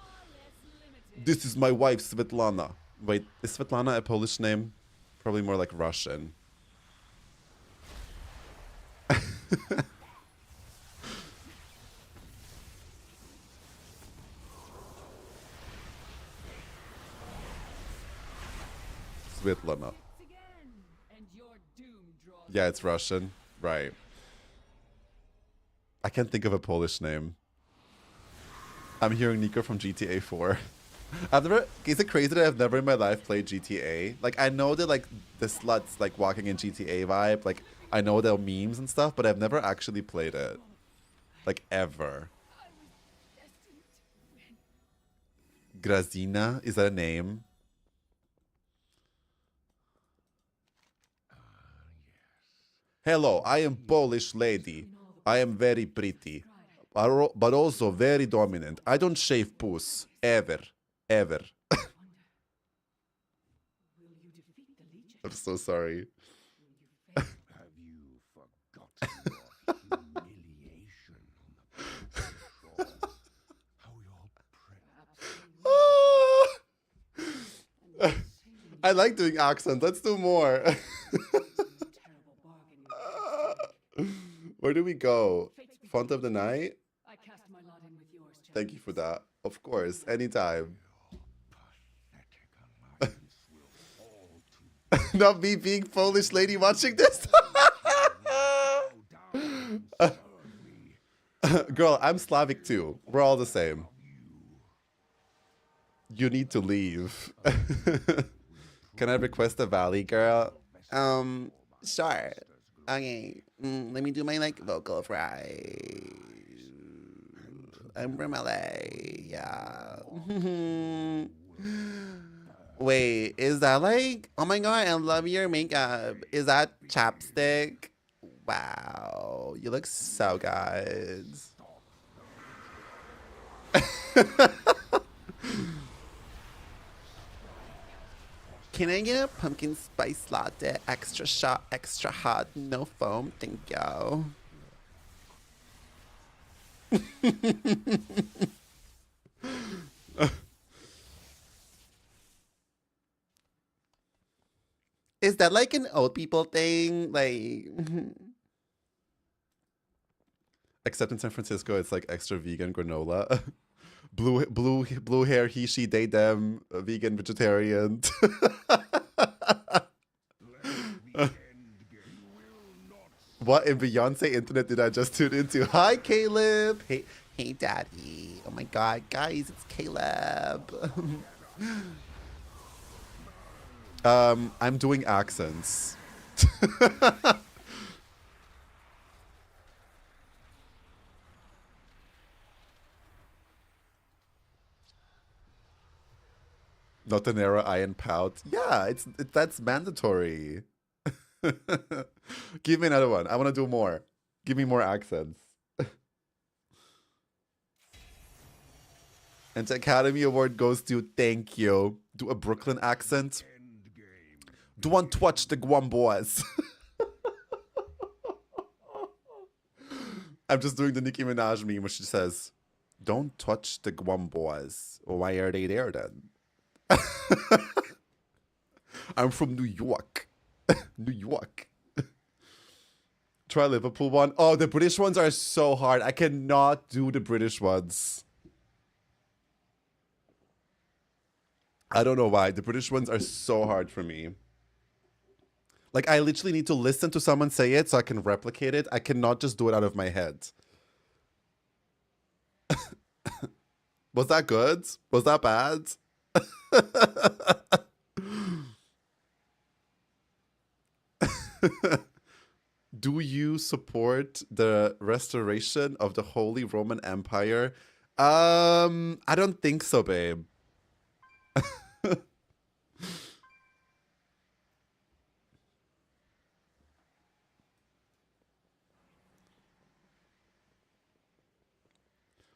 This is my wife, Svetlana. Wait, is Svetlana a Polish name? Probably more like Russian. Svetlana. Yeah, it's Russian. Right. I can't think of a Polish name. I'm hearing Nico from GTA 4. Is it crazy that I've never in my life played GTA? Like, I know that, like, the sluts, like, walking in GTA vibe. Like, I know there are memes and stuff, but I've never actually played it. Like, ever. Grazina? Is that a name? Hello, I am Polish lady. I am very pretty, but also very dominant. I don't shave puss. Ever. Ever. I'm so sorry. Have you forgotten your humiliation on the shore? How your I like doing accents. Let's do more. Where do we go? Font of the night? Thank you for that. Of course, anytime. Not me being Polish lady watching this. Girl, I'm Slavic too. We're all the same. You need to leave. Can I request a valley, girl? Sure. Okay. Let me do my, like, vocal fry. I'm from LA. Yeah. Wait, is that like... Oh my god, I love your makeup. Is that chapstick? Wow. You look so good. Can I get a pumpkin spice latte, extra shot, extra hot, no foam? Thank you. Is that like an old people thing? Like, except in San Francisco, it's like extra vegan granola. blue hair, he, she, they, them, vegan, vegetarian. What in Beyonce internet did I just tune into? Hi, Caleb. Hey, daddy. Oh my god, guys, it's Caleb. I'm doing accents. Not an era iron pout. Yeah, that's mandatory. Give me another one. I want to do more. Give me more accents. And the Academy Award goes to thank you. Do a Brooklyn accent. Don't touch the Guam boys. I'm just doing the Nicki Minaj meme where she says, don't touch the Guam boys. Why are they there then? I'm from New York. New York. Try Liverpool one. Oh, the British ones are so hard. I cannot do the British ones. I don't know why. The British ones are so hard for me. Like, I literally need to listen to someone say it so I can replicate it. I cannot just do it out of my head. Was that good? Was that bad? Do you support the restoration of the Holy Roman Empire? I don't think so, babe.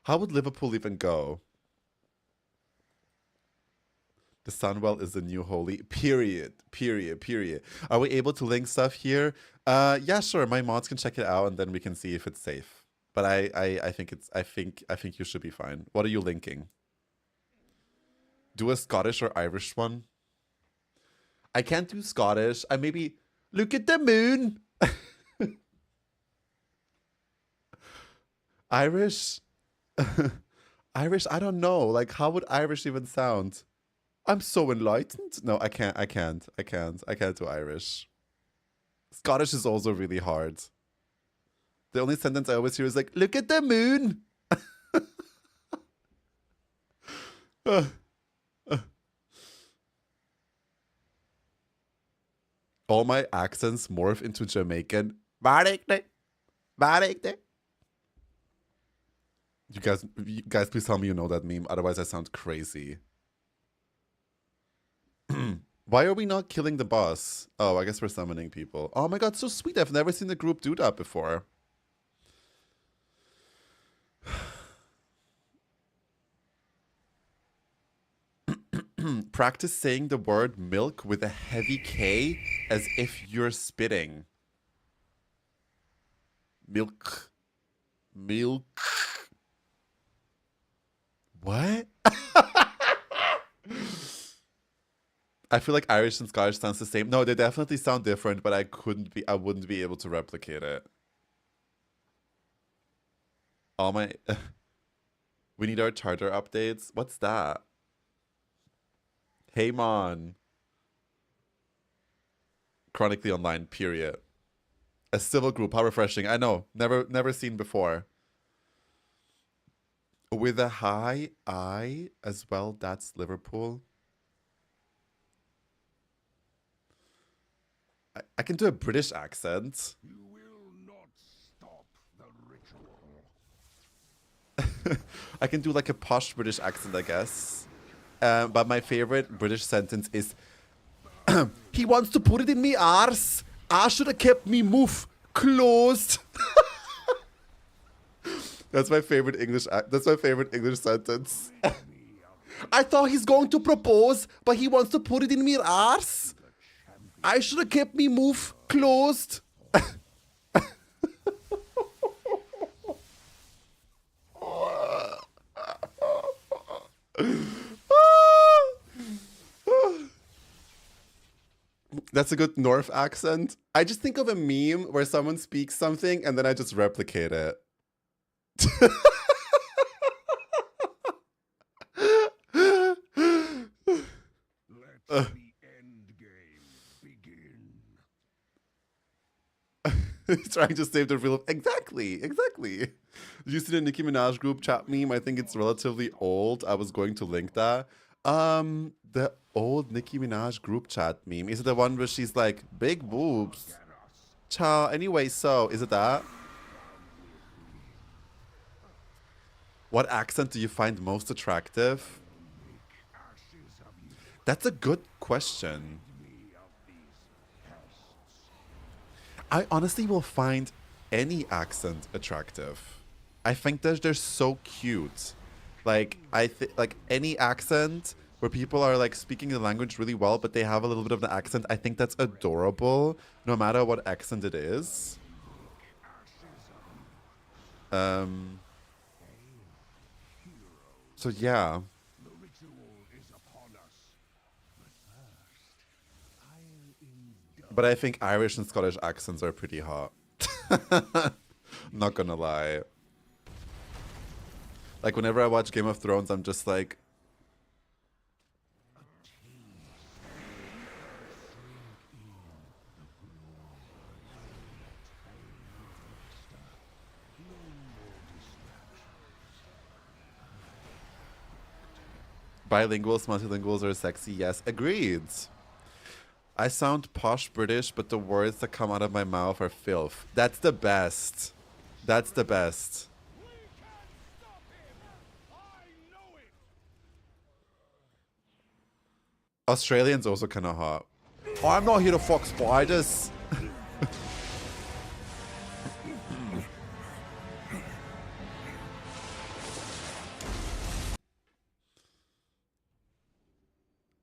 How would Liverpool even go? The Sunwell is the new holy. Period. Period. Period. Are we able to link stuff here? Yeah, sure. My mods can check it out and then we can see if it's safe. But I think it's I think you should be fine. What are you linking? Do a Scottish or Irish one? I can't do Scottish. I maybe look at the moon. Irish. Irish, I don't know. Like, how would Irish even sound? I'm so enlightened. No, I can't do Irish. Scottish is also really hard. The only sentence I always hear is like, look at the moon. All my accents morph into Jamaican. You guys, please tell me you know that meme. Otherwise, I sound crazy. Why are we not killing the boss? Oh, I guess we're summoning people. Oh my god, so sweet. I've never seen the group do that before. Practice saying the word milk with a heavy K as if you're spitting. Milk. Milk. What? I feel like Irish and Scottish sounds the same. No, they definitely sound different, but I wouldn't be able to replicate it. All my we need our charter updates. What's that? Hey Mon. Chronically Online, period. A civil group, how refreshing. I know. Never seen before. With a high I as well, that's Liverpool. I can do a British accent. You will not stop the ritual. I can do like a posh British accent, I guess. But my favorite British sentence is, he wants to put it in me arse. I should have kept me mouth closed. That's my favorite English. That's my favorite English sentence. I thought he's going to propose, but he wants to put it in me arse. I should have kept me mouth closed. That's a good North accent. I just think of a meme where someone speaks something and then I just replicate it. Let the end game begin. He's trying to save the real. Exactly. Did you see the Nicki Minaj group chat meme? I think it's relatively old. I was going to link that. The old Nicki Minaj group chat meme. Is it the one where she's like, big boobs? Ciao. Anyway, so is it that? What accent do you find most attractive? That's a good question. I honestly will find any accent attractive. I think that they're so cute. Like I think like any accent where people are like speaking the language really well, but they have a little bit of an accent. I think that's adorable, no matter what accent it is. So yeah. The ritual is upon us. But first, I'll indulge. But I think Irish and Scottish accents are pretty hot. Not gonna lie. Like whenever I watch Game of Thrones, I'm just like, bilinguals, multilinguals are sexy. Yes, agreed. I sound posh British, but the words that come out of my mouth are filth. That's the best. That's the best. We can't stop him! I know it! Australian's also kind of hot. Oh, I'm not here to fuck spiders.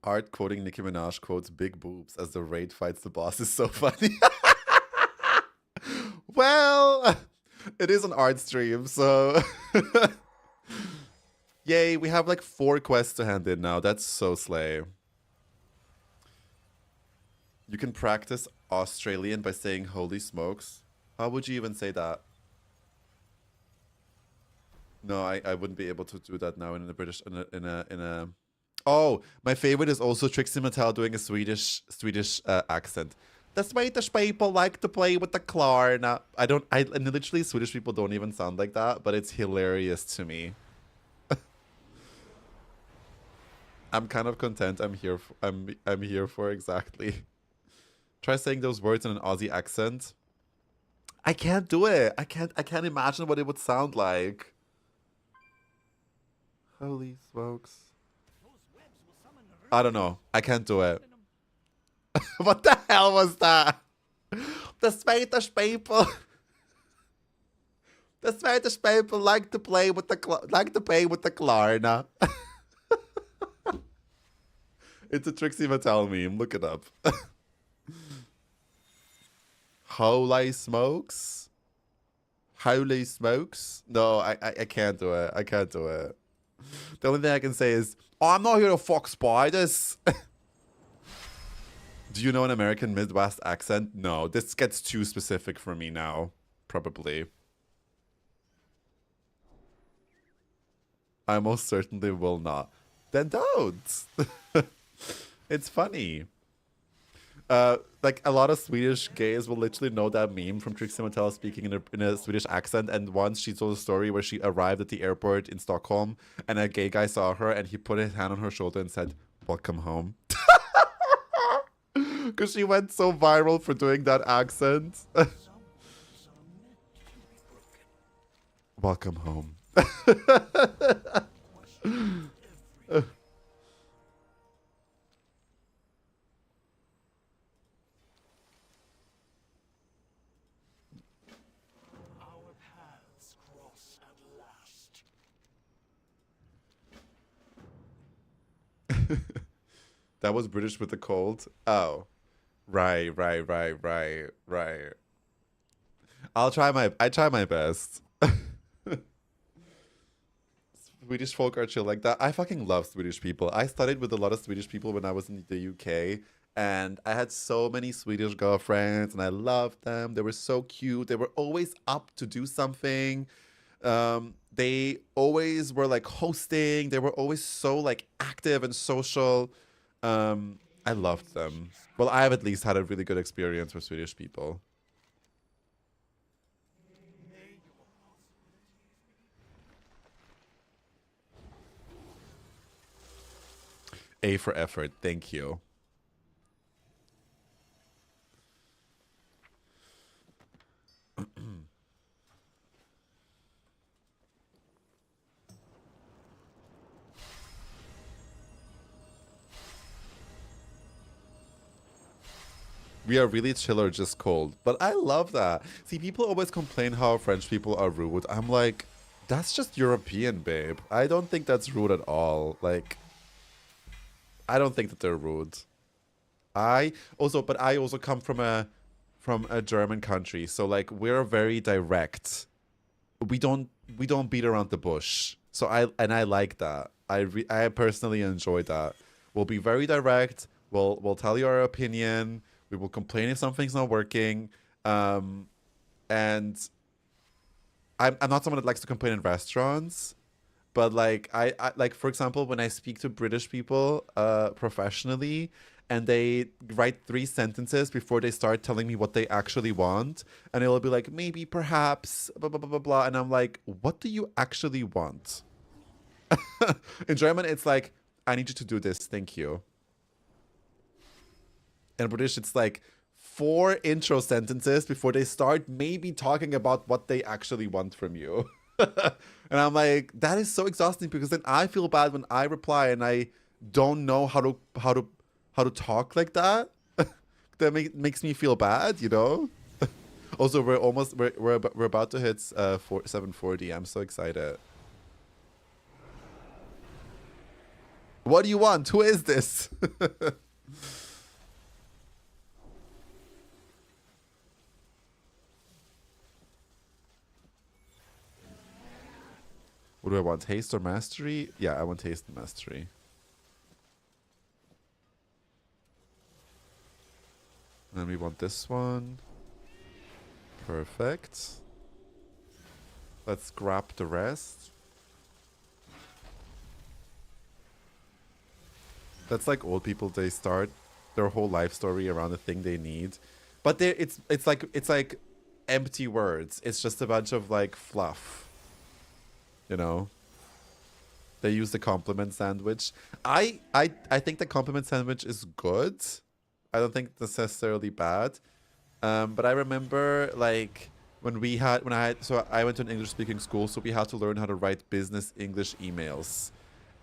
Art quoting Nicki Minaj quotes big boobs as the raid fights the boss is so funny. Well, it is an art stream, so yay, we have like 4 quests to hand in now. That's so slay. You can practice Australian by saying holy smokes. How would you even say that? No, I wouldn't be able to do that now in a British in a Oh, my favorite is also Trixie Mattel doing a Swedish accent. The Swedish people like to play with the klarna. And literally Swedish people don't even sound like that, but it's hilarious to me. I'm kind of content. I'm here for exactly. Try saying those words in an Aussie accent. I can't do it. I can't imagine what it would sound like. Holy smokes. I don't know. I can't do it. What the hell was that? The Swedish people. The Swedish people like to play with the klarna. It's a Trixie Mattel meme. Look it up. Holy smokes. Holy smokes. No, I can't do it. I can't do it. The only thing I can say is, oh, I'm not here to fuck spiders. Do you know an American Midwest accent? No, this gets too specific for me now. Probably. I most certainly will not. Then don't. It's funny. Like a lot of Swedish gays will literally know that meme from Trixie Mattel speaking in a Swedish accent. And once she told a story where she arrived at the airport in Stockholm and a gay guy saw her and he put his hand on her shoulder and said, "Welcome home." Because she went so viral for doing that accent. Welcome home. That was British with the cold. Oh, right. I try my best. Swedish folk are chill like that. I fucking love Swedish people. I studied with a lot of Swedish people when I was in the UK, and I had so many Swedish girlfriends, and I loved them. They were so cute. They were always up to do something. They always were like hosting. They were always so like active and social. I loved them. Well, I have at least had a really good experience with Swedish people. A for effort. Thank you. We are really chill or just cold. But I love that. See, people always complain how French people are rude. I'm like, That's just European, babe. I don't think that's rude at all. Like, I don't think that they're rude. But I also come from a German country, so like we're very direct. We don't beat around the bush. So I like that. I personally enjoy that. We'll be very direct. We'll tell you our opinion. We will complain if something's not working. And I'm not someone that likes to complain in restaurants, but like I like, for example, when I speak to British people professionally, and they write 3 sentences before they start telling me what they actually want, and it'll be like, maybe, perhaps, blah blah blah blah blah, and I'm like, what do you actually want? In German it's like, I need you to do this, thank you. In British it's like 4 intro sentences before they start maybe talking about what they actually want from you. And I'm like, that is so exhausting, because then I feel bad when I reply and I don't know how to talk like that. That makes me feel bad, you know. Also, we're about to hit 740. I'm so excited. What do you want? Who is this? What do I want? Haste or mastery? Yeah, I want haste and mastery. And then we want this one. Perfect. Let's grab the rest. That's like old people. They start their whole life story around the thing they need, but it's like empty words. It's just a bunch of like fluff. You know. They use the compliment sandwich. I think the compliment sandwich is good. I don't think it's necessarily bad. But I remember like so I went to an English speaking school, so we had to learn how to write business English emails.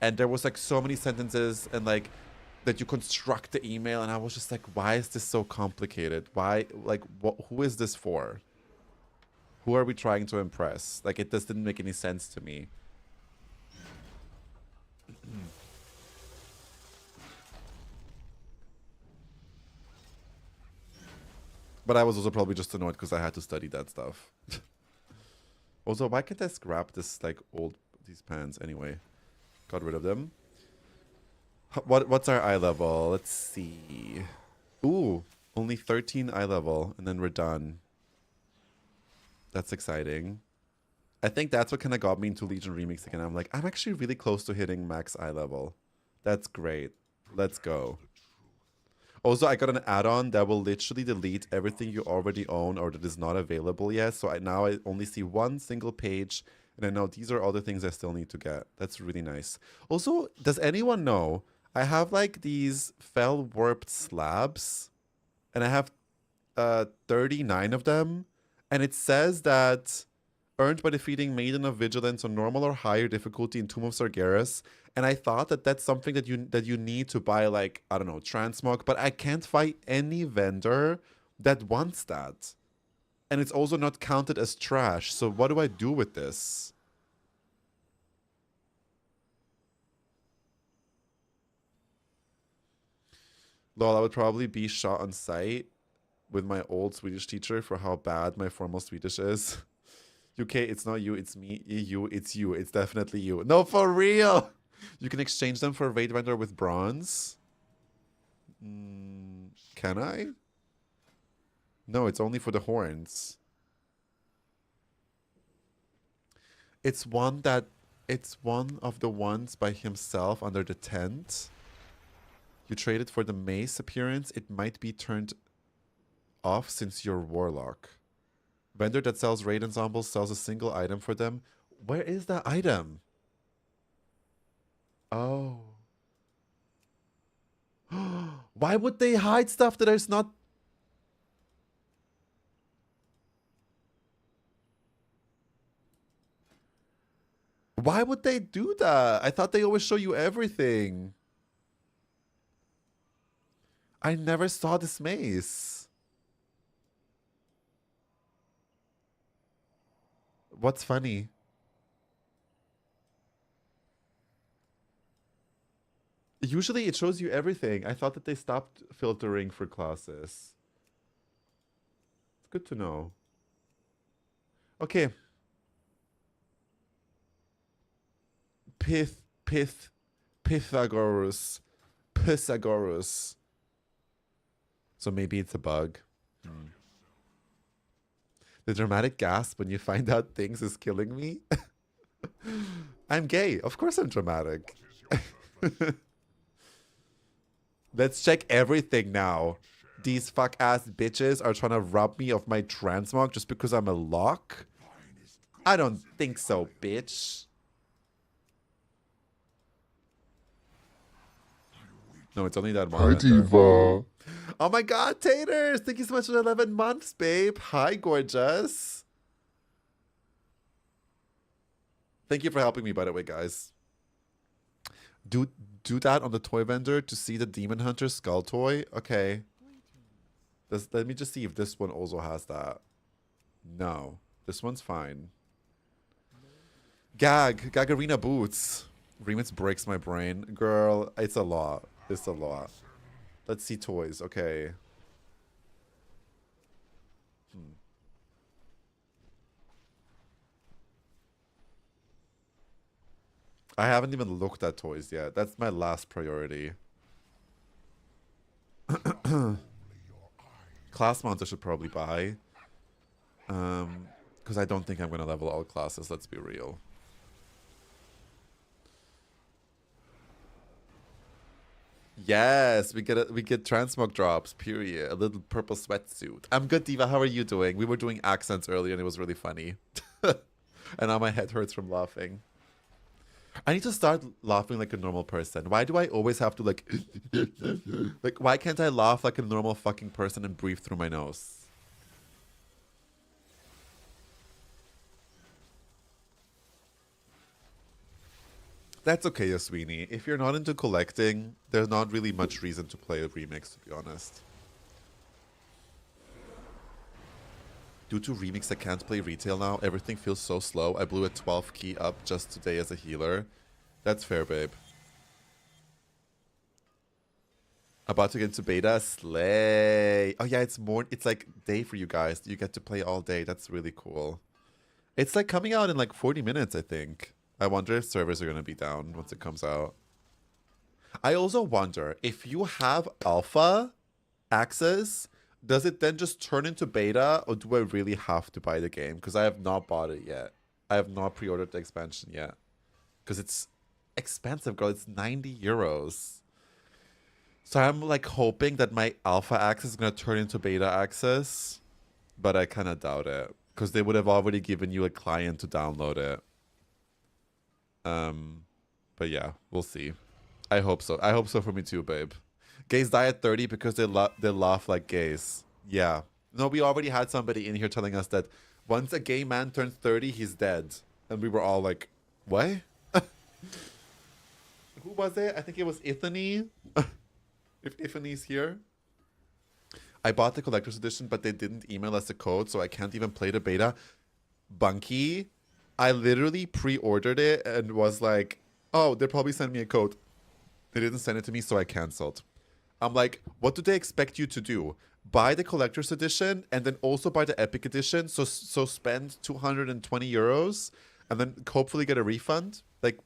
And there was like so many sentences and like that you construct the email, and I was just like, why is this so complicated? Why, like, who is this for? Who are we trying to impress? Like, it just didn't make any sense to me. But I was also probably just annoyed because I had to study that stuff. Also, why can't I scrap these pants anyway? Got rid of them. What's our eye level? Let's see. Ooh, only 13 eye level, and then we're done. That's exciting. I think that's what kind of got me into Legion Remix again. I'm like, I'm actually really close to hitting max eye level. That's great. Let's go. Also, I got an add-on that will literally delete everything you already own or that is not available yet. So now I only see one single page, and I know these are all the things I still need to get. That's really nice. Also, does anyone know, I have like these fell warped slabs, and I have 39 of them, and it says that earned by defeating Maiden of Vigilance on normal or higher difficulty in Tomb of Sargeras. And I thought that that's something that you need to buy, like, I don't know, transmog, but I can't find any vendor that wants that. And it's also not counted as trash. So what do I do with this? Lol, I would probably be shot on sight with my old Swedish teacher for how bad my formal Swedish is. UK, it's not you, it's me. EU, it's you. It's definitely you. No, for real! You can exchange them for Raid Vendor with bronze. Can I? No, it's only for the horns. It's one of the ones by himself under the tent. You trade it for the mace appearance. It might be turned off since you're warlock. Vendor that sells raid ensembles sells a single item for them. Where is that item? Oh. Why would they hide stuff that is not... Why would they do that? I thought they always show you everything. I never saw this mace. What's funny? Usually it shows you everything. I thought that they stopped filtering for classes. It's good to know. Okay. Pythagoras. Pythagoras. So maybe it's a bug. The dramatic gasp when you find out things is killing me. I'm gay. Of course I'm dramatic. Let's check everything now. These fuck-ass bitches are trying to rob me of my transmog just because I'm a lock? I don't think so, bitch. No, it's only that one. Hi, Diva. Oh my god, Taters! Thank you so much for 11 months, babe. Hi, gorgeous. Thank you for helping me, by the way, guys. Do that on the toy vendor to see the Demon Hunter skull toy? Okay. Let me just see if this one also has that. No. This one's fine. Gagarina boots. Remix breaks my brain. Girl, it's a lot. It's a lot. Let's see toys. Okay. I haven't even looked at toys yet. That's my last priority. Class mounts I should probably buy. Because I don't think I'm going to level all classes, let's be real. Yes, we get transmog drops, period. A little purple sweatsuit. I'm good, Diva. How are you doing? We were doing accents earlier and it was really funny. And now my head hurts from laughing. I need to start laughing like a normal person. Why do I always have to like... like, why can't I laugh like a normal fucking person and breathe through my nose? That's okay, Yaswini. If you're not into collecting, there's not really much reason to play a remix, to be honest. Due to remix, I can't play retail now. Everything feels so slow. I blew a 12 key up just today as a healer. That's fair, babe. About to get into beta. Slay. Oh yeah, it's like day for you guys. You get to play all day. That's really cool. It's like coming out in like 40 minutes, I think. I wonder if servers are going to be down once it comes out. I also wonder, if you have alpha access, does it then just turn into beta, or do I really have to buy the game? Because I have not bought it yet. I have not pre-ordered the expansion yet. Because it's expensive, girl. It's 90 euros. So I'm like hoping that my alpha access is going to turn into beta access. But I kind of doubt it. Because they would have already given you a client to download it. But yeah, we'll see. I hope so. I hope so for me too, babe. Gays die at 30 because they laugh like gays. Yeah. No, we already had somebody in here telling us that once a gay man turns 30, he's dead. And we were all like, what? Who was it? I think it was Ithany. If Ithany's here. I bought the collector's edition, but they didn't email us the code, so I can't even play the beta. Bunky, I literally pre-ordered it and was like, oh, they'll probably send me a code. They didn't send it to me, so I canceled. I'm like, what do they expect you to do? Buy the collector's edition and then also buy the epic edition, so spend 220 euros and then hopefully get a refund? Like,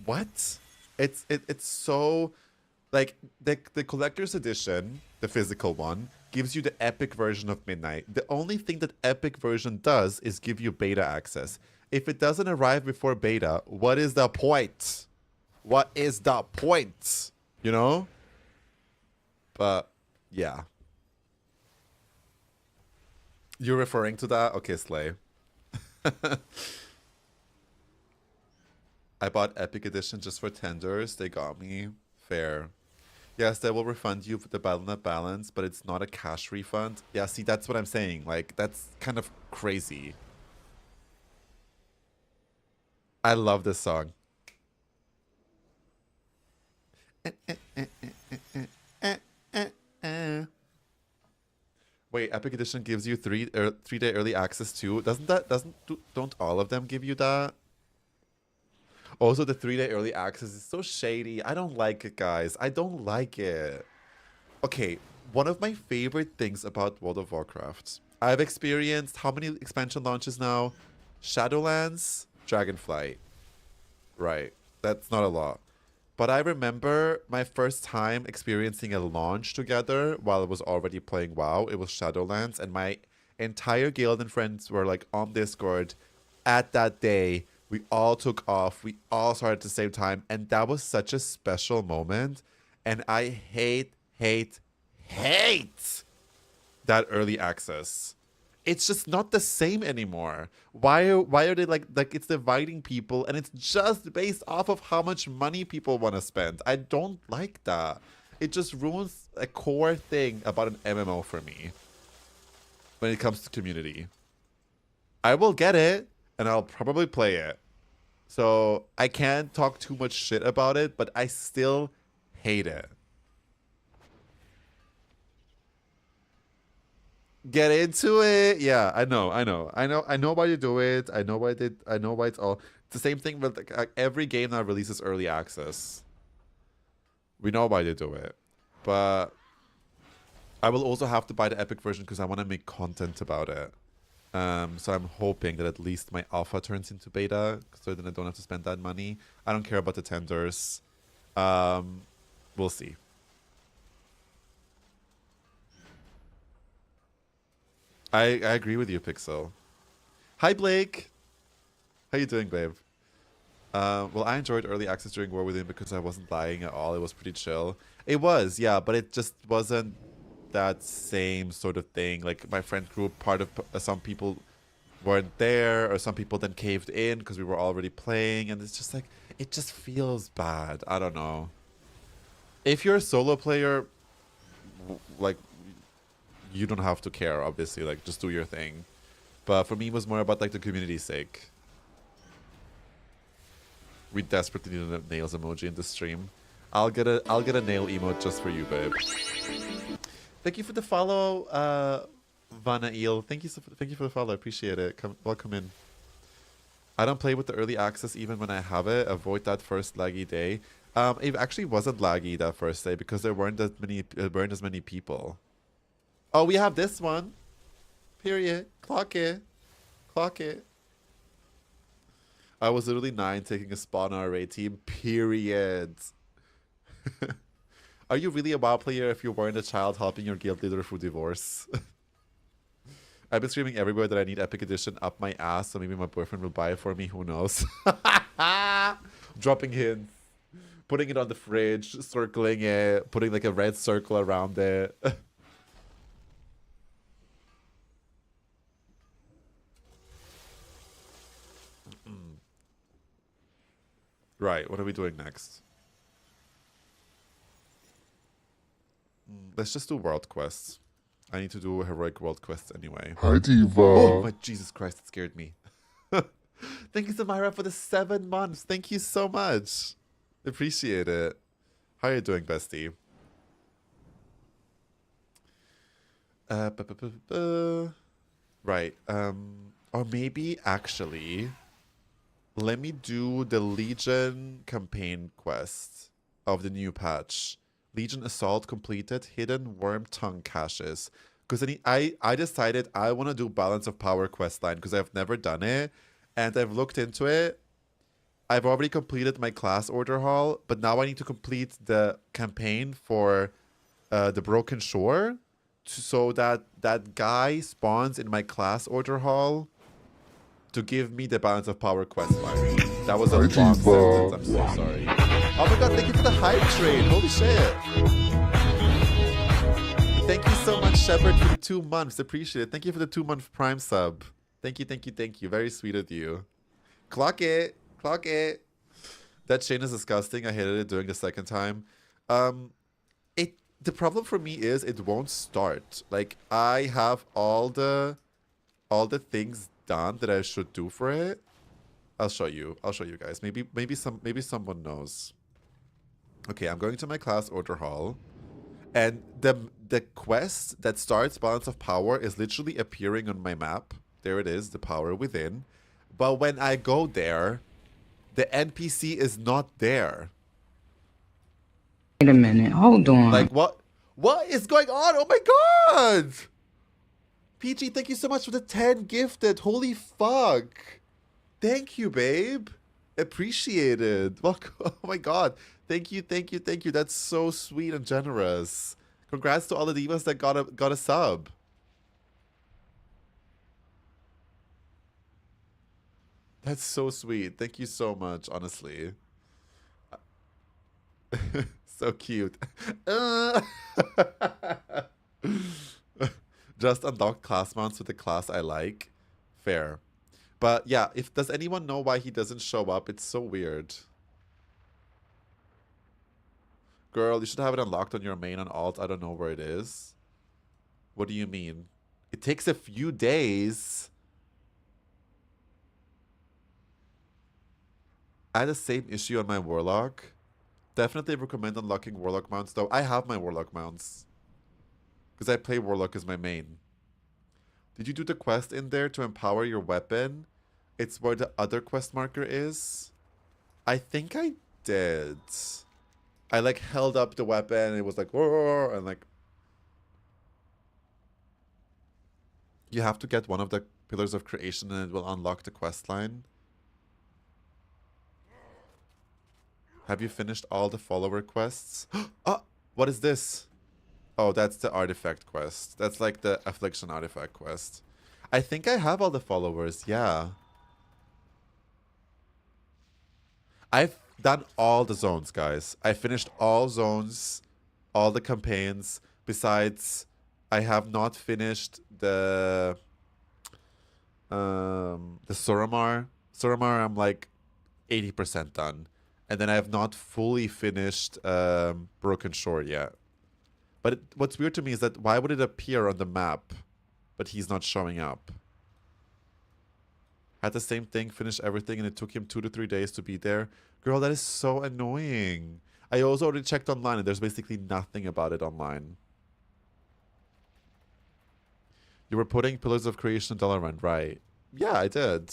what? It's so... Like, the collector's edition, the physical one, gives you the epic version of Midnight. The only thing that epic version does is give you beta access. If it doesn't arrive before beta, what is the point? What is the point? You know? But, yeah. You're referring to that? Okay, Slay. I bought Epic Edition just for tenders. They got me. Fair. Yes, they will refund you for the Battle.net balance, but it's not a cash refund. Yeah, see, that's what I'm saying. Like, that's kind of crazy. I love this song. Wait, Epic Edition gives you 3-day early access too. Don't all of them give you that? Also, the 3-day early access is so shady. I don't like it, guys. I don't like it. Okay, one of my favorite things about World of Warcraft. I've experienced how many expansion launches now? Shadowlands, Dragonflight. Right. That's not a lot. But I remember my first time experiencing a launch together while I was already playing WoW. It was Shadowlands, and my entire guild and friends were like on Discord at that day. We all took off. We all started at the same time. And that was such a special moment. And I hate that early access. It's just not the same anymore. Why are they like it's dividing people, and it's just based off of how much money people want to spend? I don't like that. It just ruins a core thing about an MMO for me when it comes to community. I will get it, and I'll probably play it. So I can't talk too much shit about it, but I still hate it. Get into it. Yeah, I know why you do it. I know why it's all it's the same thing with like every game that releases early access. We know why they do it. But I will also have to buy the Epic version because I want to make content about it. So I'm hoping that at least my alpha turns into beta, so then I don't have to spend that money. I don't care about the tenders. We'll see. I agree with you, Pixel. Hi, Blake. How you doing, babe? Well, I enjoyed early access during War Within because I wasn't lying at all. It was pretty chill. It was, yeah, but it just wasn't that same sort of thing. Like, my friend group, part of some people weren't there, or some people then caved in because we were already playing, and it's just like, it just feels bad. I don't know. If you're a solo player, like, you don't have to care, obviously. Like, just do your thing. But for me, it was more about, like, the community's sake. We desperately need a nails emoji in the stream. I'll get a nail emote just for you, babe. Thank you for the follow, Vanna Eel. Thank you for the follow. I appreciate it. Welcome in. I don't play with the early access even when I have it. Avoid that first laggy day. It actually wasn't laggy that first day because there weren't as many people. Oh, we have this one. Period. Clock it. Clock it. I was literally 9 taking a spot on our raid team. Period. Are you really a WoW player if you weren't a child helping your guild leader through divorce? I've been screaming everywhere that I need Epic Edition up my ass, so maybe my boyfriend will buy it for me. Who knows? Dropping hints. Putting it on the fridge. Circling it. Putting like a red circle around it. Right, what are we doing next? Let's just do world quests. I need to do heroic world quests anyway. Hi, Diva. Oh my Jesus Christ, it scared me. Thank you, Samira, for the 7 months. Thank you so much. Appreciate it. How are you doing, bestie? Right. Or maybe actually, let me do the Legion campaign quest of the new patch. Legion Assault completed, hidden worm tongue caches. Because I decided I want to do Balance of Power questline because I've never done it. And I've looked into it. I've already completed my class order haul, but now I need to complete the campaign for the Broken Shore so that that guy spawns in my class order haul to give me the Balance of Power questline. That was a long sentence. I'm so sorry. Oh my god, thank you for the hype train. Holy shit. Thank you so much, Shepard, for the 2 months. Appreciate it. Thank you for the 2-month Prime sub. Thank you, thank you, thank you. Very sweet of you. Clock it. Clock it. That chain is disgusting. I hated it doing the second time. The problem for me is it won't start. Like, I have all the things done that I should do for it. I'll show you guys. Maybe someone knows. Okay, I'm going to my class order hall, and the quest that starts Balance of Power is literally appearing on my map. There it is, the power within. But when I go there, The NPC is not there. Wait a minute. Hold on. Like, what is going on? Oh my god! PG, thank you so much for the 10 gifted. Holy fuck. Thank you, babe. Appreciated. Welcome. Oh my god. Thank you, thank you, thank you. That's so sweet and generous. Congrats to all the divas that got a sub. That's so sweet. Thank you so much, honestly. So cute. Just unlock class mounts with the class I like. Fair. But yeah, does anyone know why he doesn't show up? It's so weird. Girl, you should have it unlocked on your main on alt. I don't know where it is. What do you mean? It takes a few days. I had the same issue on my Warlock. Definitely recommend unlocking Warlock mounts though. I have my Warlock mounts. Because I play Warlock as my main. Did you do the quest in there to empower your weapon? It's where the other quest marker is. I think I did. I like held up the weapon and it was like, whoa, and like. You have to get one of the pillars of creation and it will unlock the quest line. Have you finished all the follower quests? Oh, what is this? Oh, that's the artifact quest. That's like the affliction artifact quest. I think I have all the followers, yeah. I've done all the zones, guys. I finished all zones, all the campaigns. Besides, I have not finished the Suramar. Suramar, I'm like 80% done. And then I have not fully finished Broken Shore yet. But what's weird to me is that why would it appear on the map, but he's not showing up? Had the same thing, finished everything, and it took him 2 to 3 days to be there. Girl, that is so annoying. I also already checked online, and there's basically nothing about it online. You were putting Pillars of Creation in Dalaran, right? Yeah, I did.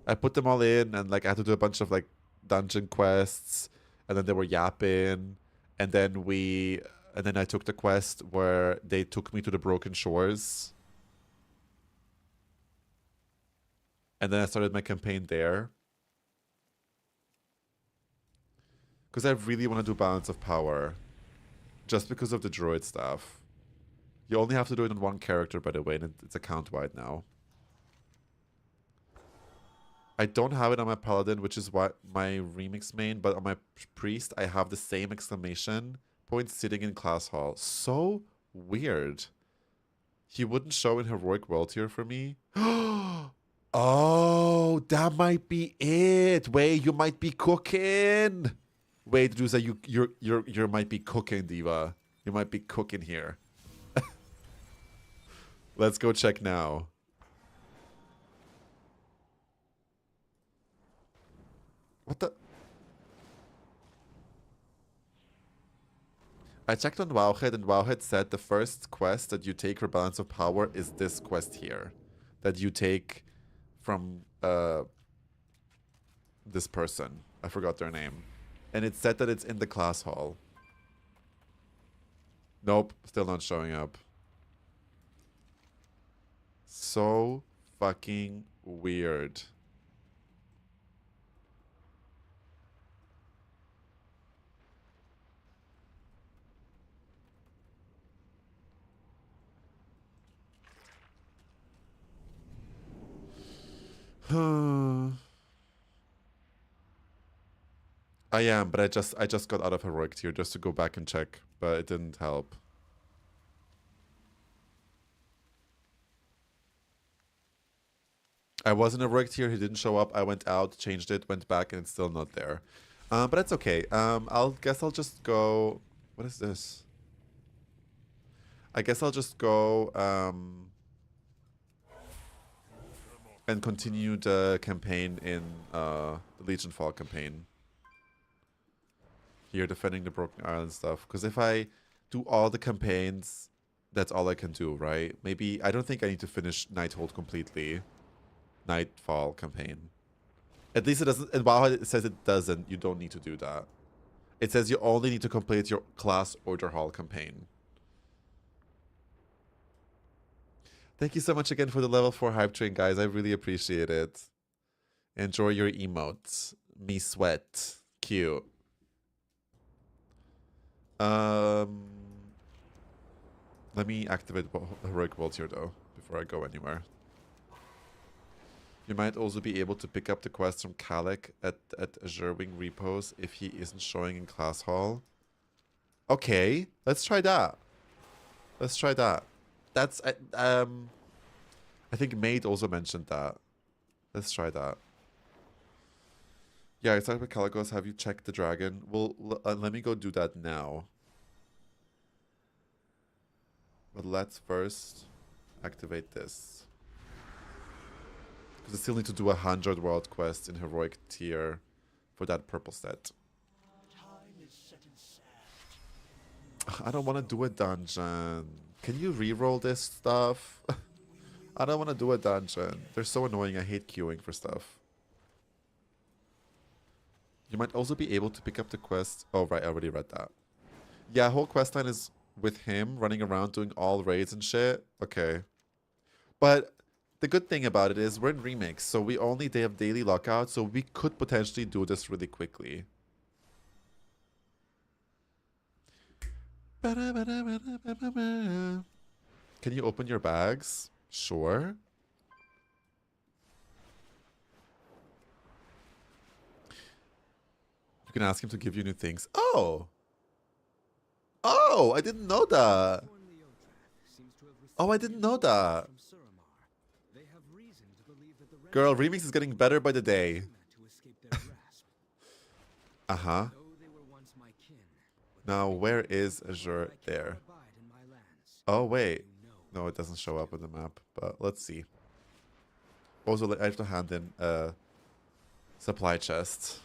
I put them all in, and like I had to do a bunch of like dungeon quests, and then they were yapping, and then I took the quest where they took me to the Broken Shores, and then I started my campaign there, because I really want to do Balance of Power, just because of the droid stuff. You only have to do it on one character, by the way, and it's account wide now. I don't have it on my Paladin, which is what my remix main, but on my Priest, I have the same exclamation point sitting in class hall. So weird. He wouldn't show in Heroic World Tier for me. Oh, that might be it. Wait, you might be cooking. Wait, Druza, you might be cooking, Diva. You might be cooking here. Let's go check now. What the? I checked on Wowhead, and Wowhead said the first quest that you take for Balance of Power is this quest here. That you take from this person. I forgot their name. And it said that it's in the class hall. Nope, still not showing up. So fucking weird. I am, but I just got out of Heroic Tier just to go back and check, but it didn't help. I was in Heroic Tier, he didn't show up. I went out, changed it, went back, and it's still not there. But that's okay. I'll just go. What is this? I guess I'll just go and continue the campaign in the Legion Fall campaign. Here, defending the Broken Island stuff. Because if I do all the campaigns, that's all I can do, right? Maybe, I don't think I need to finish Nighthold completely. Nightfall campaign. At least it doesn't. And while it says it doesn't, you don't need to do that. It says you only need to complete your class order hall campaign. Thank you so much again for the level 4 hype train, guys. I really appreciate it. Enjoy your emotes. Me sweat. Cute. Let me activate Heroic Volunteer though, before I go anywhere. You might also be able to pick up the quest from Kalik at Azure Wing repos if he isn't showing in class hall. Okay, let's try that. Let's try that. That's I think Maid also mentioned that. Let's try that. Yeah, I talked with Calicos. Have you checked the dragon? Well, let me go do that now. But let's first activate this. Because I still need to do 100 world quests in heroic tier for that purple set. I don't want to do a dungeon. Can you reroll this stuff? I don't want to do a dungeon. They're so annoying. I hate queuing for stuff. You might also be able to pick up the quest. Oh, right. I already read that. Yeah, whole quest line is with him running around doing all raids and shit. Okay. But the good thing about it is we're in Remix, so we only have daily lockout, so we could potentially do this really quickly. Can you open your bags? Sure. You can ask him to give you new things. Oh! Oh, I didn't know that. Oh, I didn't know that. Girl, Remix is getting better by the day. Uh-huh. Now, where is Azure? There. Oh, wait. No, it doesn't show up on the map, but let's see. Also, I have to hand in a supply chest.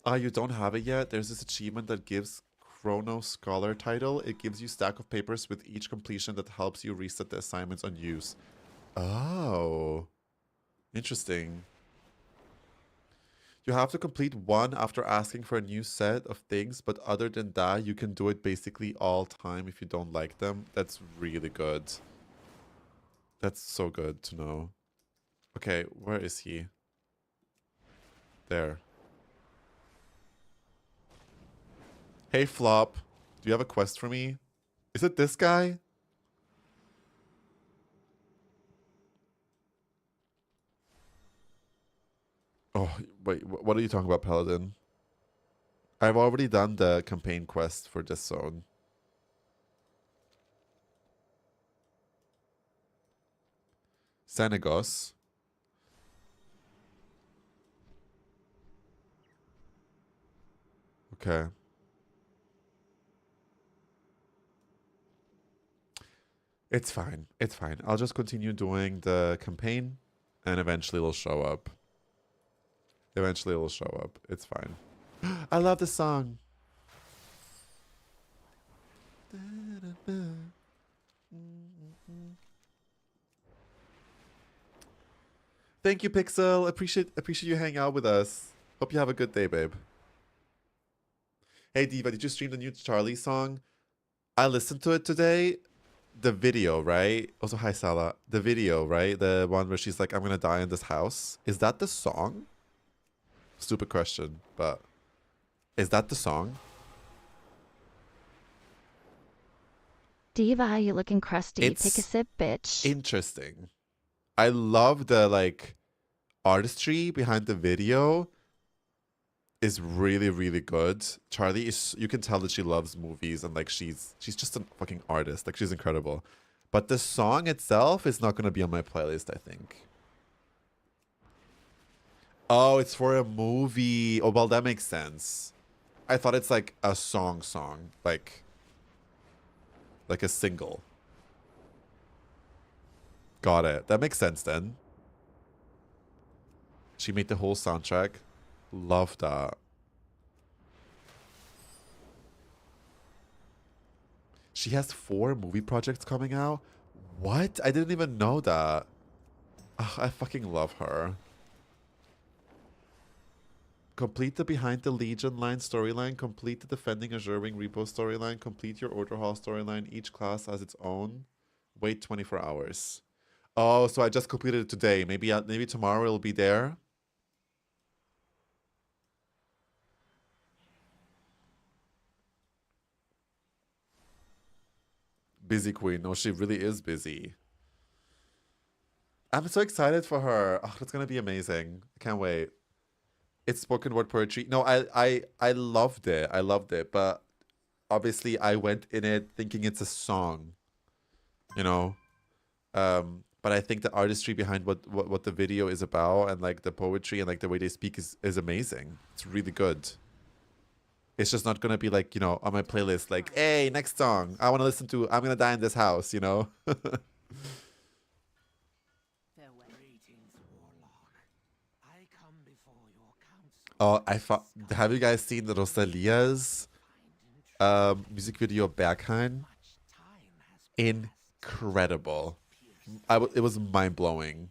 Ah, you don't have it yet? There's this achievement that gives Chrono Scholar title. It gives you stack of papers with each completion that helps you reset the assignments on use. Oh. Interesting. You have to complete one after asking for a new set of things, but other than that, you can do it basically all time if you don't like them. That's really good. That's so good to know. Okay, where is he? There. Hey, Flop. Do you have a quest for me? Is it this guy? Oh, wait. What are you talking about, Paladin? I've already done the campaign quest for this zone. Senegos. Okay. It's fine. It's fine. I'll just continue doing the campaign and eventually it'll show up. Eventually it'll show up. It's fine. I love this song. Thank you, Pixel. Appreciate you hanging out with us. Hope you have a good day, babe. Hey, Diva, did you stream the new Charlie song? I listened to it today. The video, right? Also, hi, Salah. The video, right? The one where she's like, I'm gonna die in this house. Is that the song? Stupid question, but is that the song? Diva, you looking crusty. It's Take a sip, bitch. Interesting. I love the like artistry behind the video. Is really, really good. Charlie is, you can tell that she loves movies and like she's just a fucking artist. Like she's incredible. But the song itself is not gonna be on my playlist, I think. Oh, it's for a movie. Oh, well, that makes sense. I thought it's like a song, like a single. Got it. That makes sense then. She made the whole soundtrack. Love that. She has 4 movie projects coming out. What? I didn't even know that. Ugh, I fucking love her. Complete the Behind the Legion line storyline. Complete the Defending Azure Wing Repo storyline. Complete your Order Hall storyline. Each class has its own. Wait 24 hours. Oh, so I just completed it today. Maybe tomorrow it'll be there. Busy queen. No, she really is busy. I'm so excited for her. Oh, that's gonna be amazing. I can't wait. It's spoken word poetry. No, I loved it. I loved it, but obviously I went in it thinking it's a song. You know? But I think the artistry behind what the video is about and like the poetry and like the way they speak is amazing. It's really good. It's just not gonna be like, you know, on my playlist, like, hey, next song. I wanna listen to I'm Gonna Die in This House, you know? Oh, have you guys seen the Rosalia's music video Berghain? Incredible. It was mind-blowing.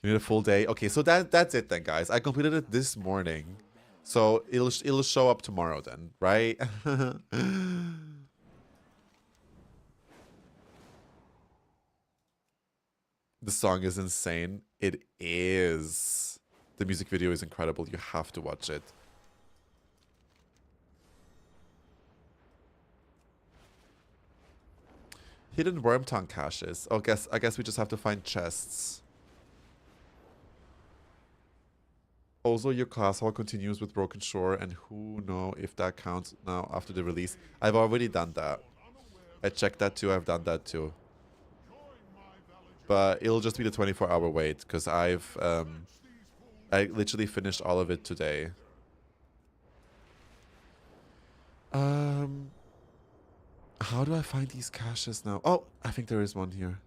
You need a full day? Okay, so that's it then, guys. I completed it this morning. So it'll show up tomorrow then, right? The song is insane. It is. The music video is incredible. You have to watch it. Hidden Wormtongue caches. Oh, I guess we just have to find chests. Also, your class hall continues with Broken Shore, and who know if that counts now after the release. I've already done that. I checked that too. I've done that too. But it'll just be the 24-hour wait because I literally finished all of it today. How do I find these caches now? Oh, I think there is one here.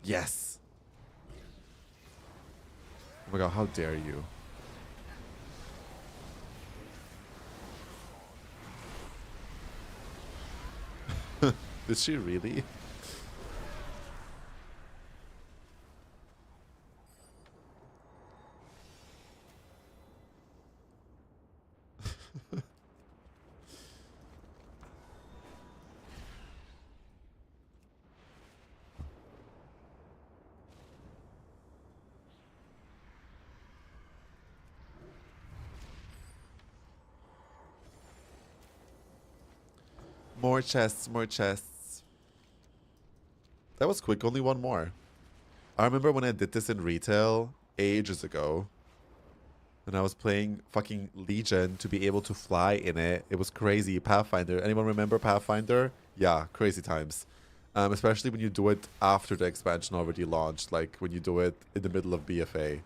Yes. Oh my god, how dare you? Did she really? More chests, more chests. That was quick, only one more. I remember when I did this in retail ages ago. And I was playing fucking Legion to be able to fly in it. It was crazy. Pathfinder. Anyone remember Pathfinder? Yeah, crazy times. Especially when you do it after the expansion already launched. Like when you do it in the middle of BFA.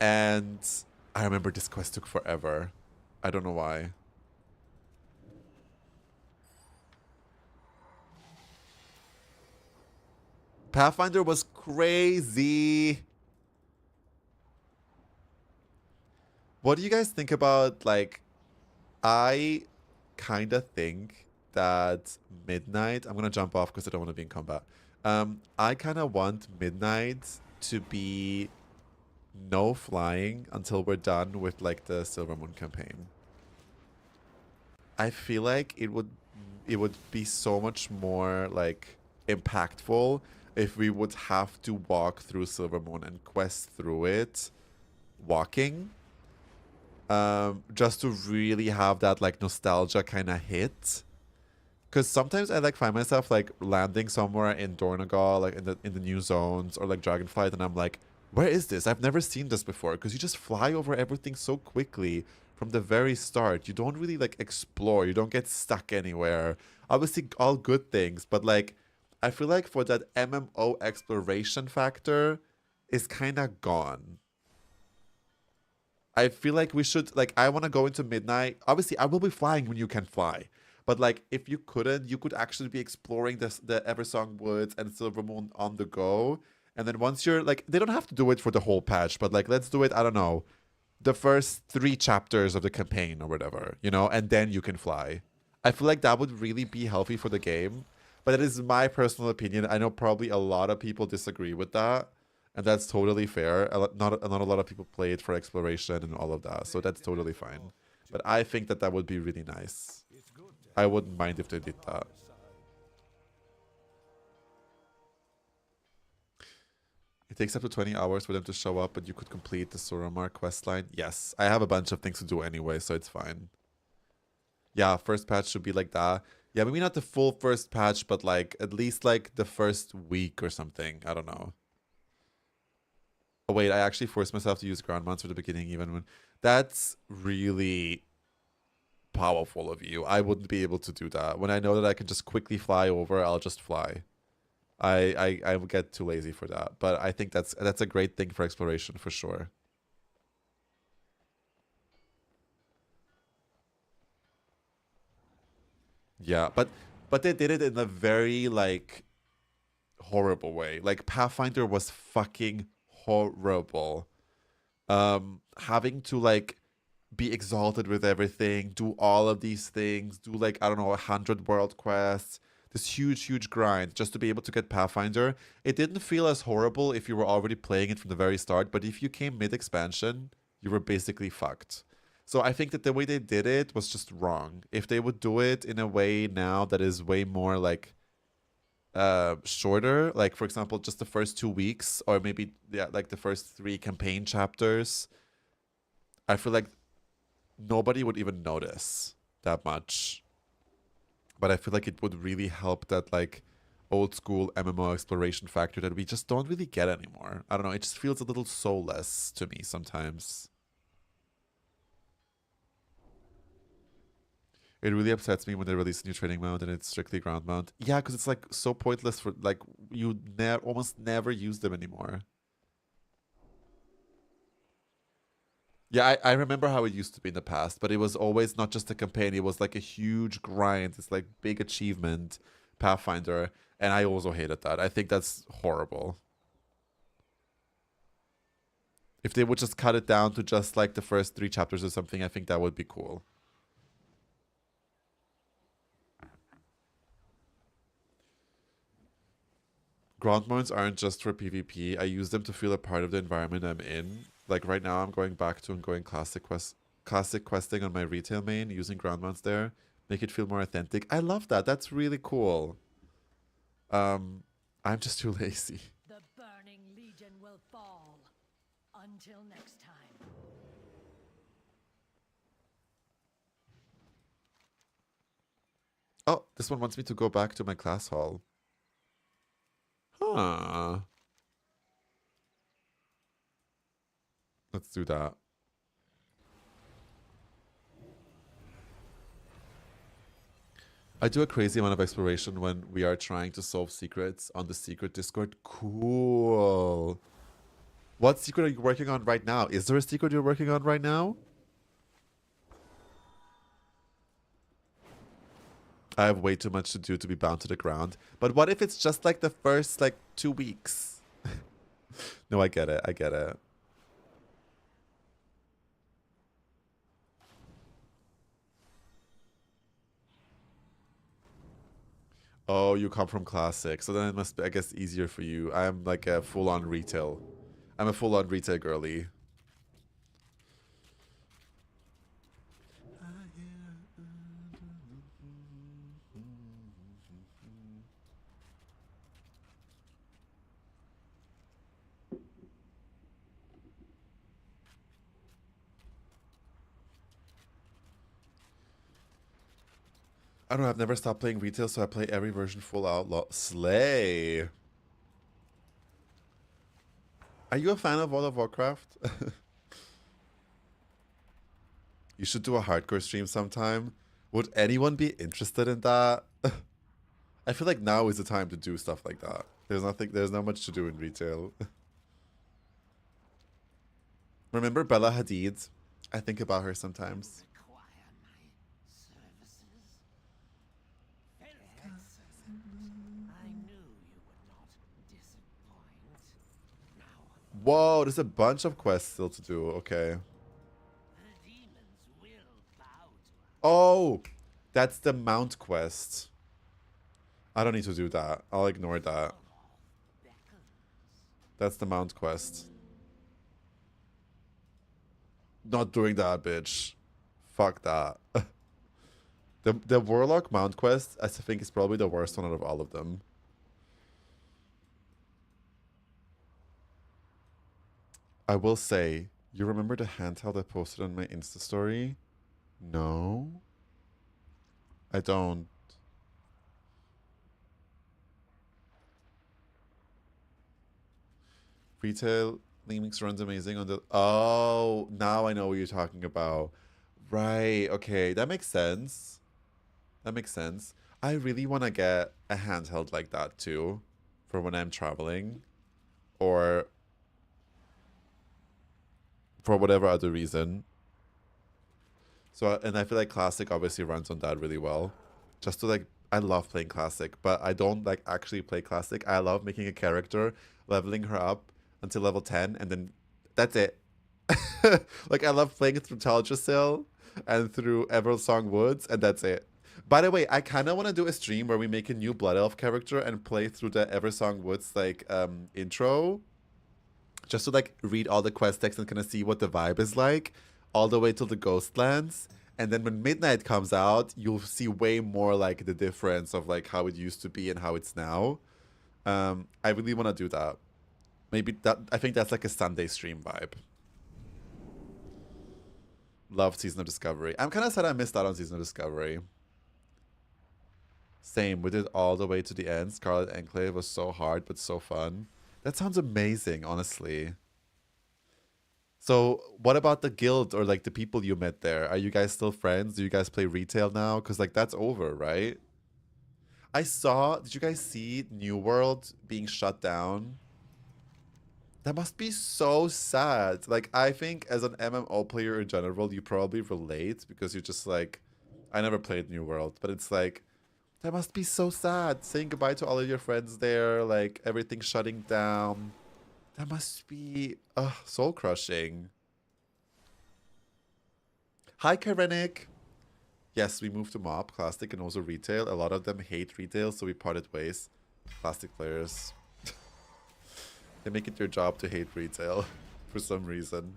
And I remember this quest took forever. I don't know why. Pathfinder was crazy. What do you guys think about, like, I kind of think that Midnight, I'm going to jump off because I don't want to be in combat. I kind of want Midnight to be no flying until we're done with, like, the Silvermoon campaign. I feel like it would be so much more, like, impactful if we would have to walk through Silvermoon and quest through it walking. Just to really have that like nostalgia kind of hit, because sometimes I like find myself like landing somewhere in Dornogal, like in the new zones, or like Dragonflight, and I'm like, where is this? I've never seen this before. Because you just fly over everything so quickly from the very start. You don't really like explore. You don't get stuck anywhere. Obviously, all good things, but like I feel like for that MMO exploration factor is kind of gone. I feel like we should, like, I want to go into Midnight. Obviously, I will be flying when you can fly. But like, if you couldn't, you could actually be exploring the Eversong Woods and Silvermoon on the go. And then once you're like, they don't have to do it for the whole patch, but like, let's do it, I don't know, the first 3 chapters of the campaign or whatever, you know, and then you can fly. I feel like that would really be healthy for the game. But it is my personal opinion. I know probably a lot of people disagree with that. And that's totally fair. Not a lot of people play it for exploration and all of that. So that's totally fine. But I think that that would be really nice. I wouldn't mind if they did that. It takes up to 20 hours for them to show up, but you could complete the Suramar questline. Yes, I have a bunch of things to do anyway, so it's fine. Yeah, first patch should be like that. Yeah, maybe not the full first patch, but like at least like the first week or something. I don't know. Oh wait, I actually forced myself to use ground mounts for the beginning even when... That's really powerful of you. I wouldn't be able to do that. When I know that I can just quickly fly over, I'll just fly. I would get too lazy for that. But I think that's a great thing for exploration for sure. Yeah, but they did it in a very like horrible way. Like Pathfinder was fucking horrible. Having to like be exalted with everything, do all of these things, do like, I don't know, 100 world quests, this huge grind just to be able to get Pathfinder. It didn't feel as horrible if you were already playing it from the very start, but if you came mid-expansion, you were basically fucked. So I think that the way they did it was just wrong. If they would do it in a way now that is way more like shorter, like for example just the first 2 weeks, or maybe like the first 3 campaign chapters, I feel like nobody would even notice that much. But I feel like it would really help that like old school MMO exploration factor that we just don't really get anymore. I don't know, it just feels a little soulless to me sometimes. It really upsets me when they release a new training mount and it's strictly ground mount. Yeah, because it's like so pointless for like you almost never use them anymore. Yeah, I remember how it used to be in the past, but it was always not just a campaign. It was like a huge grind. It's like big achievement, Pathfinder, and I also hated that. I think that's horrible. If they would just cut it down to just like the first 3 chapters or something, I think that would be cool. Ground mounts aren't just for PvP. I use them to feel a part of the environment I'm in. Like right now, I'm going back to and going classic questing on my retail main, using ground mounts there, make it feel more authentic. I love that. That's really cool. I'm just too lazy. The Burning Legion will fall. Until next time. Oh, this one wants me to go back to my class hall. Huh. Let's do that. I do a crazy amount of exploration when we are trying to solve secrets on the secret Discord. Cool. What secret are you working on right now? Is there a secret you're working on right now? I have way too much to do to be bound to the ground. But what if it's just like the first like 2 weeks? No, I get it. I get it. Oh, you come from classic. So then it must be, I guess, easier for you. I'm like a full-on retail. I'm a full-on retail girly. I don't know, I've never stopped playing retail, so I play every version full out. Slay! Are you a fan of World of Warcraft? You should do a hardcore stream sometime. Would anyone be interested in that? I feel like now is the time to do stuff like that. There's not much to do in retail. Remember Bella Hadid? I think about her sometimes. Require my services. Whoa, there's a bunch of quests still to do. Okay. The demons will bow to us. Oh, that's the mount quest. I don't need to do that. I'll ignore that. That's the mount quest. Not doing that, bitch. Fuck that. The Warlock mount quest, I think, is probably the worst one out of all of them. I will say, you remember the handheld I posted on my Insta story? No? I don't. Retail Linux runs amazing on the... Oh, now I know what you're talking about. Right, okay, that makes sense. That makes sense. I really want to get a handheld like that too, for when I'm traveling, or for whatever other reason. So, and I feel like Classic obviously runs on that really well. Just to like, I love playing Classic, but I don't like actually play Classic. I love making a character, leveling her up until level 10, and then that's it. Like, I love playing it through Teldrassil and through Eversong Woods, and that's it. By the way, I kind of want to do a stream where we make a new Blood Elf character and play through the Eversong Woods, like, intro. Just to, like, read all the quest text and kind of see what the vibe is like, all the way till the Ghostlands. And then when Midnight comes out, you'll see way more, like, the difference of, like, how it used to be and how it's now. I really want to do that. Maybe that, I think that's, like, a Sunday stream vibe. Love Season of Discovery. I'm kind of sad I missed out on Season of Discovery. Same, we did all the way to the end. Scarlet Enclave was so hard, but so fun. That sounds amazing, honestly. So, what about the guild or, like, the people you met there? Are you guys still friends? Do you guys play retail now? Because, like, that's over, right? I saw... Did you guys see New World being shut down? That must be so sad. Like, I think as an MMO player in general, you probably relate because you're just like... I never played New World, but it's like... That must be so sad. Saying goodbye to all of your friends there, like, everything shutting down. That must be soul-crushing. Hi, Karenik. Yes, we moved to Mob, Classic, and also Retail. A lot of them hate Retail, so we parted ways. Classic players. They make it their job to hate Retail for some reason.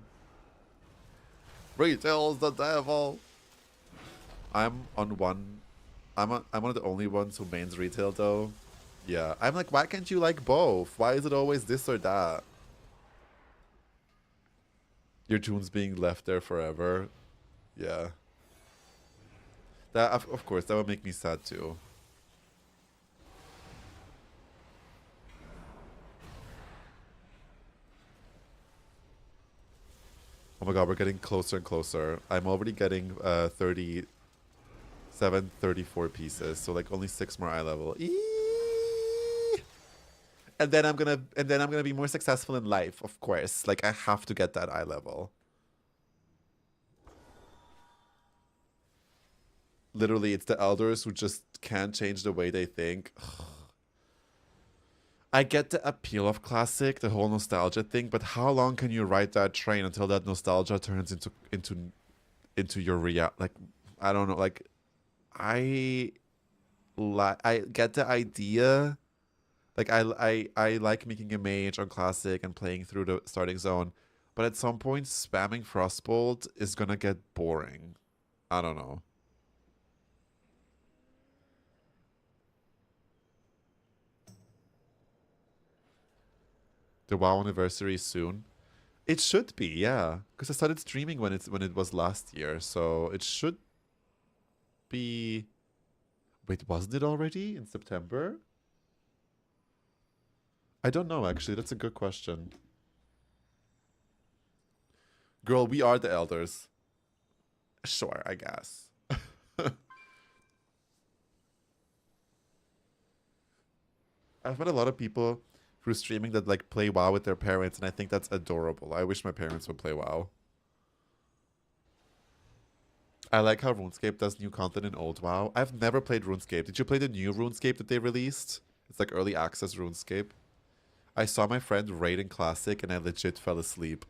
Retail's the devil. I'm one of the only ones who mains Retail, though. Yeah, I'm like, why can't you like both? Why is it always this or that? Your tunes being left there forever. Yeah. That, of course, that would make me sad too. Oh my god, we're getting closer and closer. I'm already getting 37, 34 pieces, so like only 6 more eye level. And then I'm gonna be more successful in life, of course. Like, I have to get that eye level. Literally, it's the elders who just can't change the way they think. I get the appeal of Classic, the whole nostalgia thing, but how long can you ride that train until that nostalgia turns into your reality? Like, I don't know. Like, I get the idea. Like, I like making a mage on Classic and playing through the starting zone, but at some point, spamming Frostbolt is gonna get boring. I don't know. The WoW anniversary is soon. It should be, yeah, because I started streaming when it was last year, so it should be. Wait, wasn't it already in September? I don't know, actually. That's a good question. Girl, we are the elders. Sure, I guess. I've met a lot of people through streaming that like play WoW with their parents, and I think that's adorable. I wish my parents would play WoW. I like how RuneScape does new content in old WoW. I've never played RuneScape. Did you play the new RuneScape that they released? It's like early access RuneScape. I saw my friend raiding Classic and I legit fell asleep.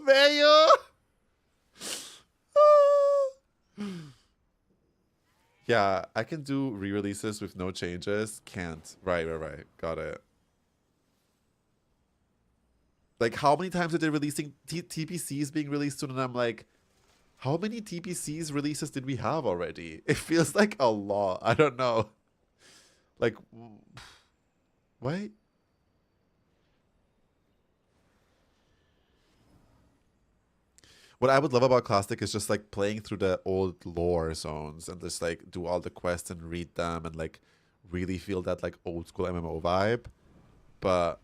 Mayo! Yeah, I can do re-releases with no changes. Can't. Right. Got it. Like, how many times are they releasing TPCs being released soon? And I'm like, how many TPCs releases did we have already? It feels like a lot. I don't know. Like, wait. What I would love about Classic is just like playing through the old lore zones and just like do all the quests and read them and like really feel that like old school MMO vibe. But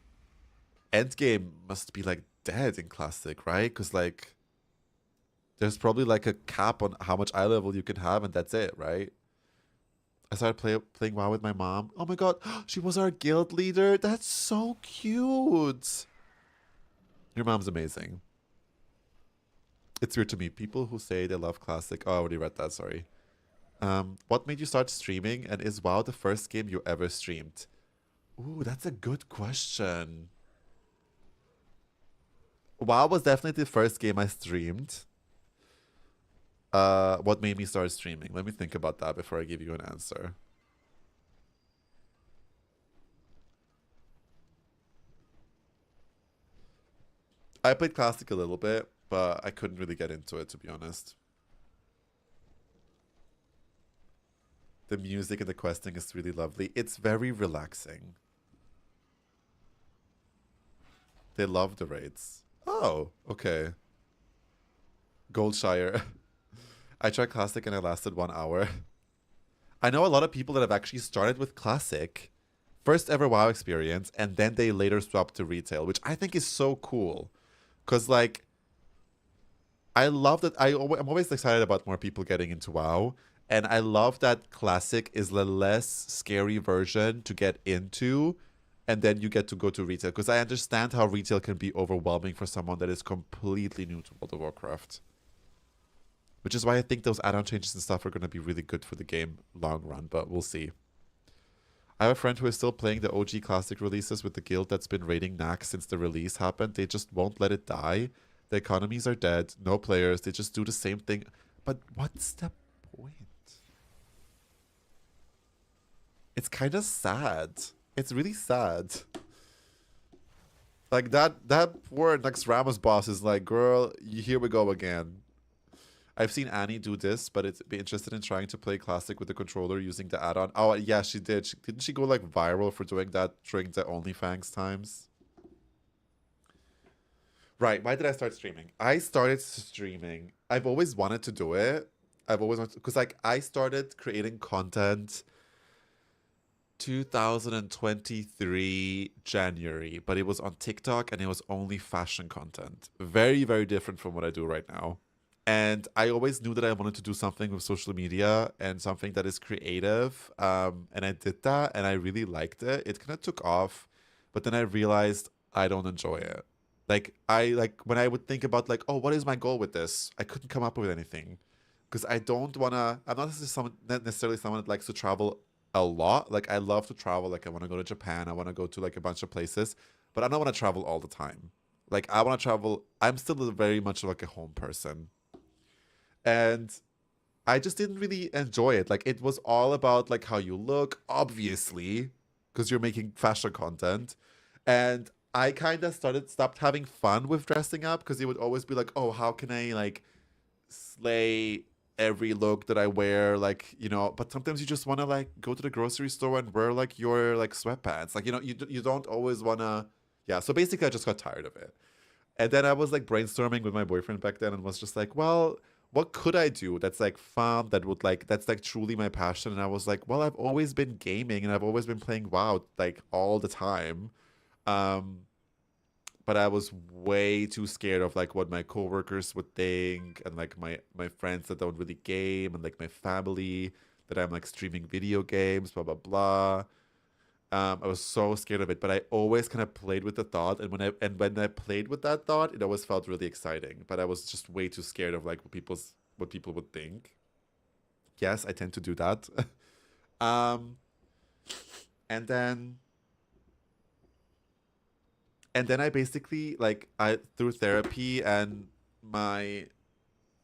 Endgame must be like dead in Classic, right? Because like there's probably like a cap on how much eye level you can have and that's it, right? I started playing WoW with my mom. Oh my god, she was our guild leader. That's so cute. Your mom's amazing. It's weird to me. People who say they love Classic. Oh, I already read that, sorry. What made you start streaming? And is WoW the first game you ever streamed? Ooh, that's a good question. WoW was definitely the first game I streamed. What made me start streaming? Let me think about that before I give you an answer. I played Classic a little bit, but I couldn't really get into it, to be honest. The music and the questing is really lovely. It's very relaxing. They love the raids. Oh, okay. Goldshire. I tried Classic and I lasted 1 hour. I know a lot of people that have actually started with Classic, first ever WoW experience, and then they later swapped to retail, which I think is so cool. Because, like, I love that. I'm always excited about more people getting into WoW. And I love that Classic is the less scary version to get into. And then you get to go to retail. Because I understand how retail can be overwhelming for someone that is completely new to World of Warcraft. Which is why I think those add-on changes and stuff are going to be really good for the game long run. But we'll see. I have a friend who is still playing the OG Classic releases with the guild that's been raiding Naxx since the release happened. They just won't let it die. The economies are dead. No players. They just do the same thing. But what's the point? It's kind of sad. It's really sad. Like that poor Naxxramas boss is like, girl, here we go again. I've seen Annie do this, but it's be interested in trying to play Classic with the controller using the add-on. Oh, yeah, she did. Didn't she go like viral for doing that during the OnlyFans times? Right. Why did I start streaming? I started streaming. I've always wanted to do it. I've always wanted to, because like I started creating content 2023 January, but it was on TikTok and it was only fashion content. Very, very different from what I do right now. And I always knew that I wanted to do something with social media and something that is creative. And I did that and I really liked it. It kind of took off, but then I realized I don't enjoy it. Like when I would think about like, oh, what is my goal with this? I couldn't come up with anything because I don't want to, I'm not necessarily someone that likes to travel a lot. Like I love to travel. Like I want to go to Japan. I want to go to like a bunch of places, but I don't want to travel all the time. Like I want to travel. I'm still very much like a home person. And I just didn't really enjoy it. Like it was all about like how you look, obviously, because you're making fashion content. And I kind of stopped having fun with dressing up because it would always be like, oh, how can I like slay every look that I wear? Like, you know, but sometimes you just want to like go to the grocery store and wear like your like sweatpants. Like, you know, you don't always want to. Yeah. So basically I just got tired of it. And then I was like brainstorming with my boyfriend back then and was just like, well, what could I do that's like fun, that would like, that's like truly my passion? And I was like, well, I've always been gaming and I've always been playing WoW like all the time. But I was way too scared of like what my coworkers would think and like my friends that don't really game and like my family that I'm like streaming video games, blah, blah, blah. I was so scared of it, but I always kind of played with the thought, and when I played with that thought, it always felt really exciting. But I was just way too scared of like what people would think. Yes, I tend to do that. Um, and then I basically like I through therapy and my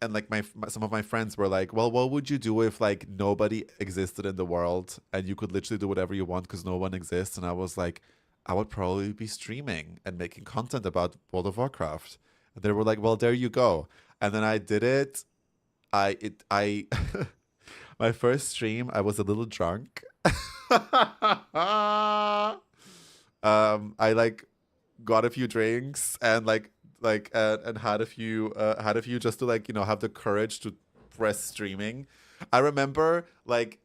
like some of my friends were like, well, what would you do if like nobody existed in the world and you could literally do whatever you want because no one exists? And I was like, I would probably be streaming and making content about World of Warcraft. And they were like, well, there you go. And then I did it. I my first stream, I was a little drunk. I like got a few drinks and and had a few just to like, you know, have the courage to press streaming. I remember like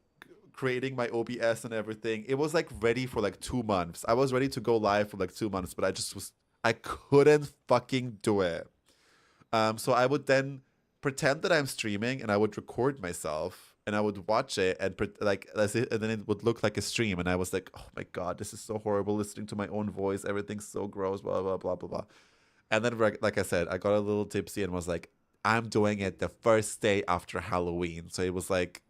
creating my OBS and everything. It was like ready for like 2 months. I was ready to go live for like 2 months, but I couldn't fucking do it. So I would then pretend that I'm streaming and I would record myself and I would watch it and and then it would look like a stream. And I was like, oh my God, this is so horrible listening to my own voice. Everything's so gross, blah, blah, blah, blah, blah. And then, like I said, I got a little tipsy and was like, I'm doing it the first day after Halloween. So it was like,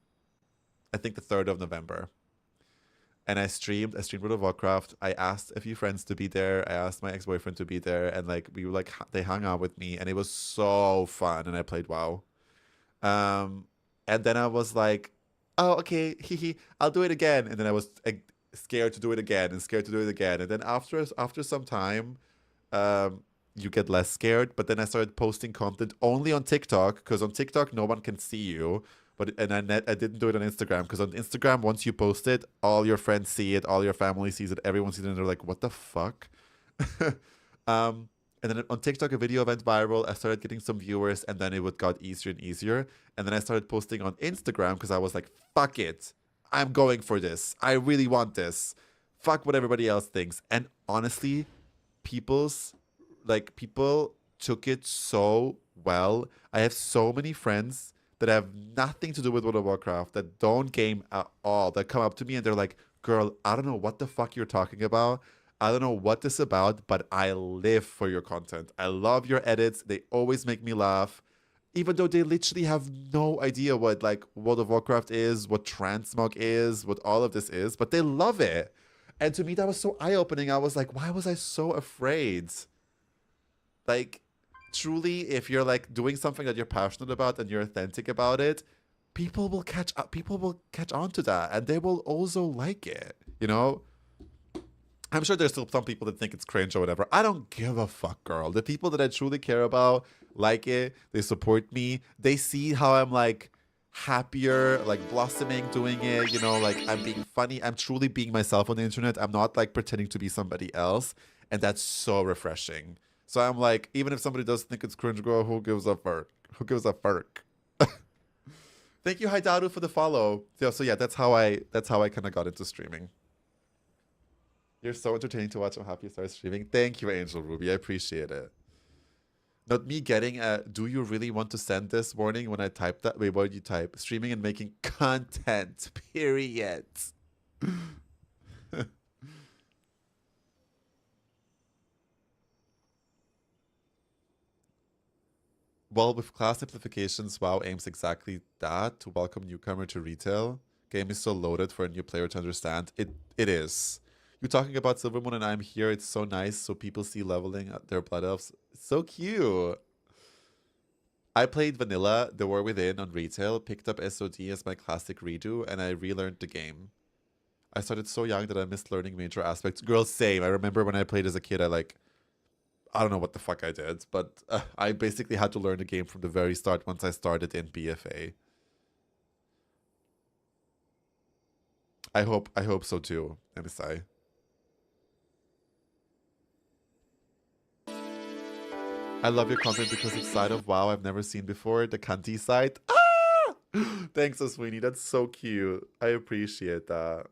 I think the 3rd of November. And I streamed World of Warcraft. I asked a few friends to be there. I asked my ex-boyfriend to be there. And like, we were like, they hung out with me and it was so fun. And I played WoW. And then I was like, oh, okay, I'll do it again. And then I was scared to do it again and scared to do it again. And then after some time, you get less scared. But then I started posting content only on TikTok because on TikTok, no one can see you. I didn't do it on Instagram because on Instagram, once you post it, all your friends see it, all your family sees it, everyone sees it, and they're like, what the fuck? And then on TikTok, a video went viral. I started getting some viewers, and then it got easier and easier. And then I started posting on Instagram because I was like, fuck it. I'm going for this. I really want this. Fuck what everybody else thinks. And honestly, people took it so well. I have so many friends that have nothing to do with World of Warcraft, that don't game at all, that come up to me and they're like, girl, I don't know what the fuck you're talking about. I don't know what this is about, but I live for your content. I love your edits. They always make me laugh. Even though they literally have no idea what like World of Warcraft is, what transmog is, what all of this is, but they love it. And to me, that was so eye-opening. I was like, why was I so afraid? Like, truly, if you're like doing something that you're passionate about and you're authentic about it, people will catch up. People will catch on to that, and they will also like it. You know, I'm sure there's still some people that think it's cringe or whatever. I don't give a fuck, girl. The people that I truly care about like it. They support me. They see how I'm like happier, like blossoming, doing it. You know, like I'm being funny. I'm truly being myself on the internet. I'm not like pretending to be somebody else, and that's so refreshing. So I'm like, even if somebody does think it's cringe, girl, who gives a fuck? Who gives a fuck? Thank you, Haidaru, for the follow. So yeah, that's how I kind of got into streaming. You're so entertaining to watch. I'm happy you started streaming. Thank you, Angel Ruby. I appreciate it. Not me getting a, do you really want to send this warning when I type that? Wait, what did you type? Streaming and making content, period. Well, with class simplifications, WoW aims exactly that, to welcome newcomer to retail. Game is so loaded for a new player to understand. It is. You're talking about Silvermoon and I'm here. It's so nice, so people see leveling at their blood elves. So cute. I played Vanilla, The War Within on retail, picked up SOD as my classic redo, and I relearned the game. I started so young that I missed learning major aspects. Girl, same. I remember when I played as a kid, I don't know what the fuck I did, but I basically had to learn the game from the very start once I started in BFA. I hope so too, MSI. I love your content because it's side of WoW I've never seen before, the Kanti side. Ah! Thanks, Sweeney. That's so cute. I appreciate that.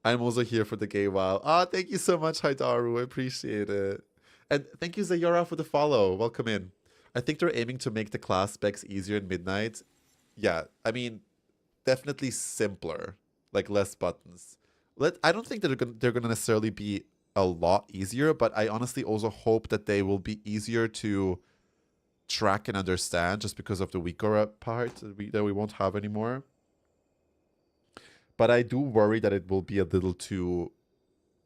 I'm also here for the gay WoW. Ah, thank you so much, Haidaru. I appreciate it. And thank you, Zayora, for the follow. Welcome in. I think they're aiming to make the class specs easier in Midnight. Yeah, I mean, definitely simpler, like less buttons. I don't think that they're gonna necessarily be a lot easier, but I honestly also hope that they will be easier to track and understand, just because of the weaker part that we won't have anymore. but I do worry that it will be a little too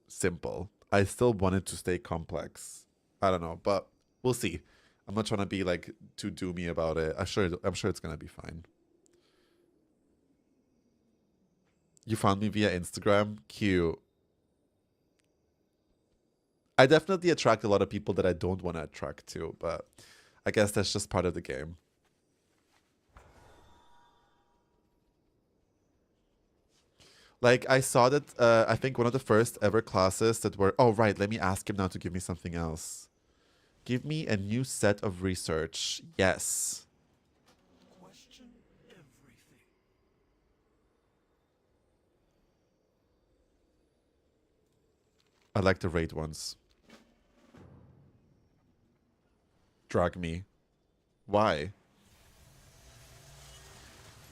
simple. I still want it to stay complex. I don't know, but we'll see. I'm not trying to be like too doomy about it. I'm sure it's gonna be fine. You found me via Instagram? Cute. I definitely attract a lot of people that I don't want to attract to, but I guess that's just part of the game. Like, I saw that, I think one of the first ever classes that were... Oh, right, let me ask him now to give me something else. Give me a new set of research. Yes. Question everything. I like the raid ones. Drag me. Why?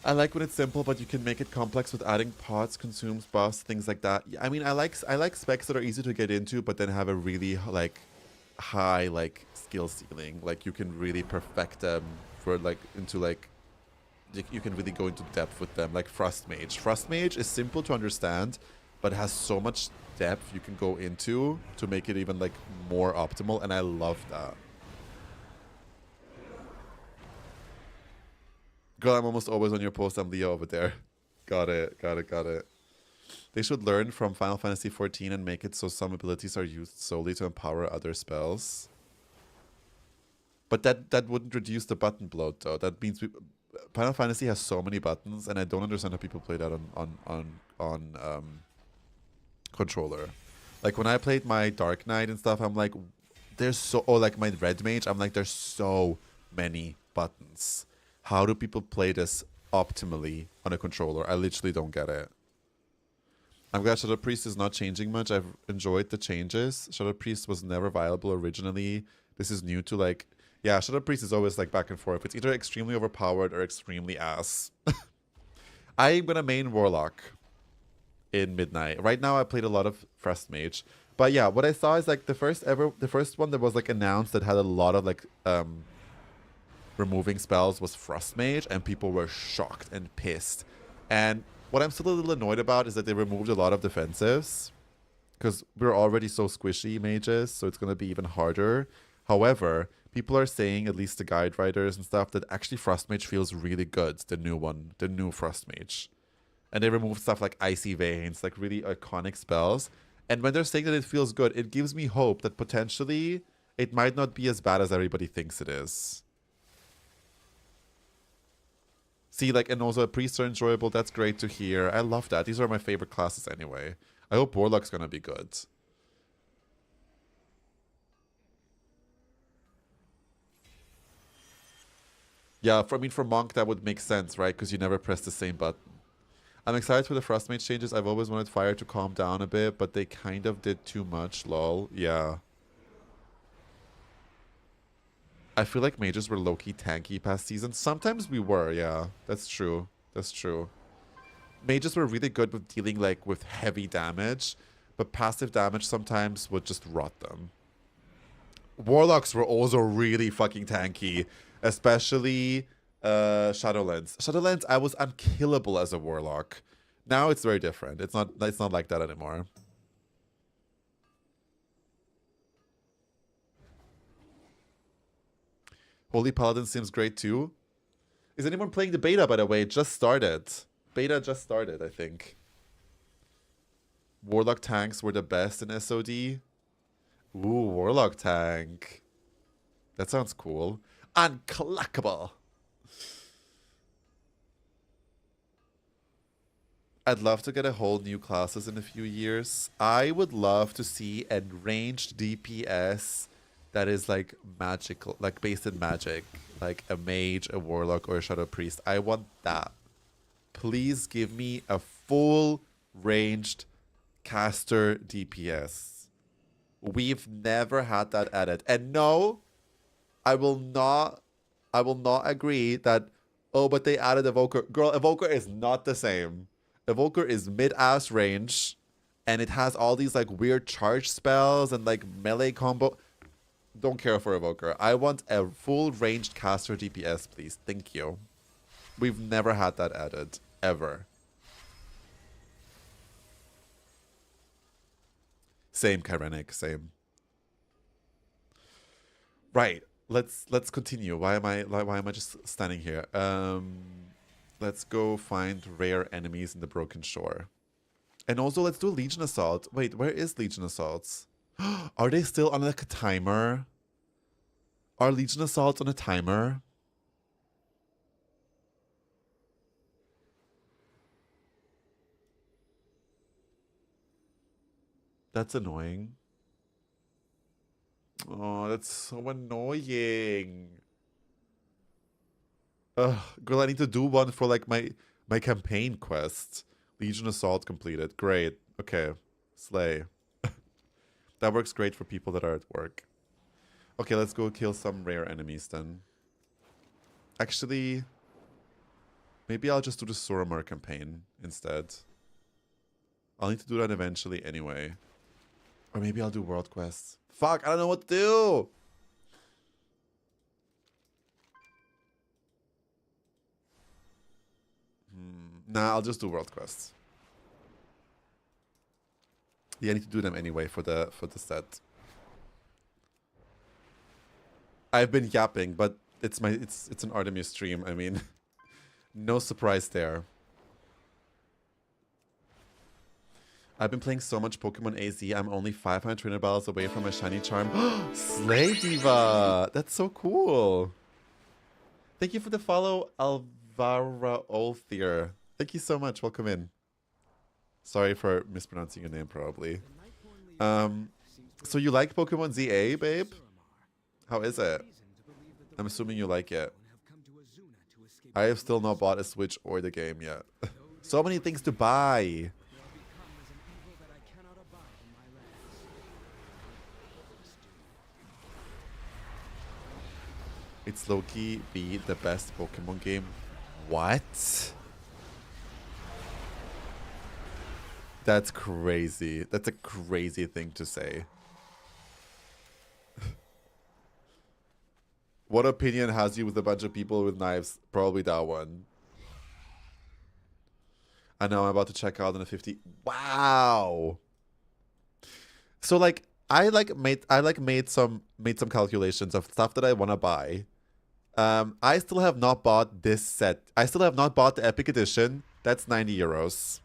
I like when it's simple, but you can make it complex with adding pots, consumes, buffs, things like that. Yeah, I mean, I like specs that are easy to get into, but then have a really like high like skill ceiling. Like you can really perfect them for like into like you can really go into depth with them. Like Frost Mage. Frost Mage is simple to understand, but has so much depth you can go into to make it even like more optimal, and I love that. Girl, I'm almost always on your post. I'm Leo over there. Got it. They should learn from Final Fantasy XIV and make it so some abilities are used solely to empower other spells. But that wouldn't reduce the button bloat, though. That means Final Fantasy has so many buttons, and I don't understand how people play that on controller. Like when I played my Dark Knight and stuff, I'm like, there's so... Oh, like my Red Mage, I'm like, there's so many buttons. How do people play this optimally on a controller? I literally don't get it. I'm glad Shadow Priest is not changing much. I've enjoyed the changes. Shadow Priest was never viable originally. This is new to like... Yeah, Shadow Priest is always like back and forth. It's either extremely overpowered or extremely ass. I'm gonna main Warlock in Midnight. Right now I played a lot of Frost Mage. But yeah, what I saw is like the first one that was like announced that had a lot of like... removing spells was Frost Mage, and people were shocked and pissed. And what I'm still a little annoyed about is that they removed a lot of defensives, because we're already so squishy mages, so it's going to be even harder. However, people are saying, at least the guide writers and stuff, that actually Frost Mage feels really good, the new one, the new Frost Mage. And they removed stuff like Icy Veins, like really iconic spells. And when they're saying that it feels good, it gives me hope that potentially it might not be as bad as everybody thinks it is. See, like, and also priests are enjoyable. That's great to hear. I love that. These are my favorite classes anyway. I hope Warlock's gonna be good. Yeah, for Monk, that would make sense, right? Because you never press the same button. I'm excited for the Frost Mage changes. I've always wanted Fire to calm down a bit, but they kind of did too much, lol. Yeah. I feel like mages were low-key tanky past season. Sometimes we were, yeah. That's true. That's true. Mages were really good with dealing like with heavy damage, but passive damage sometimes would just rot them. Warlocks were also really fucking tanky, especially Shadowlands. Shadowlands, I was unkillable as a warlock. Now it's very different. It's not like that anymore. Holy Paladin seems great too. Is anyone playing the beta, by the way? It just started. Beta just started, I think. Warlock tanks were the best in SOD. Ooh, Warlock tank. That sounds cool. Unclockable. I'd love to get a whole new classes in a few years. I would love to see a ranged DPS that is like magical, like based in magic, like a mage, a warlock, or a shadow priest. I want that. Please give me a full ranged caster DPS. We've never had that added. And no, I will not agree that, oh, but they added Evoker. Girl, Evoker is not the same. Evoker is mid-ass range, and it has all these like weird charge spells and like melee combo. Don't care for Evoker. I want a full ranged caster DPS, please. Thank you. We've never had that added. Ever. Same, Kyrenic, same. Right. Let's continue. Why am I just standing here? Let's go find rare enemies in the Broken Shore. And also let's do Legion Assault. Wait, where is Legion Assaults? Are they still on like a timer? Are Legion Assaults on a timer? That's annoying. Oh, that's so annoying. Ugh, girl, I need to do one for like my campaign quest. Legion Assault completed. Great. Okay. Slay. That works great for people that are at work. Okay, let's go kill some rare enemies then. Actually, maybe I'll just do the Suramar campaign instead. I'll need to do that eventually anyway. Or maybe I'll do world quests. Fuck, I don't know what to do! Nah, I'll just do world quests. Yeah, I need to do them anyway for the set. I've been yapping, but it's an Artemis stream. I mean, no surprise there. I've been playing so much Pokemon AZ, I'm only 500 trainer battles away from a shiny charm. Slay Diva! That's so cool. Thank you for the follow, Alvara Olthier. Thank you so much. Welcome in. Sorry for mispronouncing your name, probably. So you like Pokemon ZA, babe? How is it? I'm assuming you like it. I have still not bought a Switch or the game yet. So many things to buy. It's low-key be the best Pokemon game. What? That's crazy. That's a crazy thing to say. What opinion has you with a bunch of people with knives? Probably that one. I know I'm about to check out on a 50. Wow. So like I made some calculations of stuff that I want to buy. I still have not bought this set. I still have not bought the Epic Edition. That's 90 euros.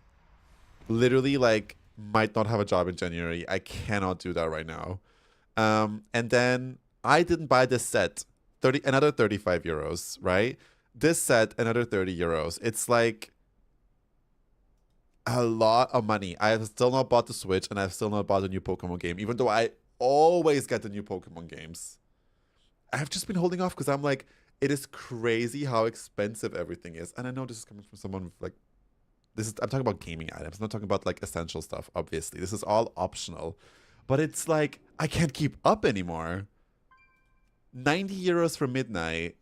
Literally, like, might not have a job in January. I cannot do that right now. And then I didn't buy this set. Another 35 euros, right? This set, another 30 euros. It's like a lot of money. I have still not bought the Switch, and I've still not bought a new Pokemon game, even though I always get the new Pokemon games. I've just been holding off because I'm like, it is crazy how expensive everything is. And I know this is coming from someone with like, I'm talking about gaming items. I'm not talking about like essential stuff, obviously. This is all optional. But it's like, I can't keep up anymore. 90 euros for Midnight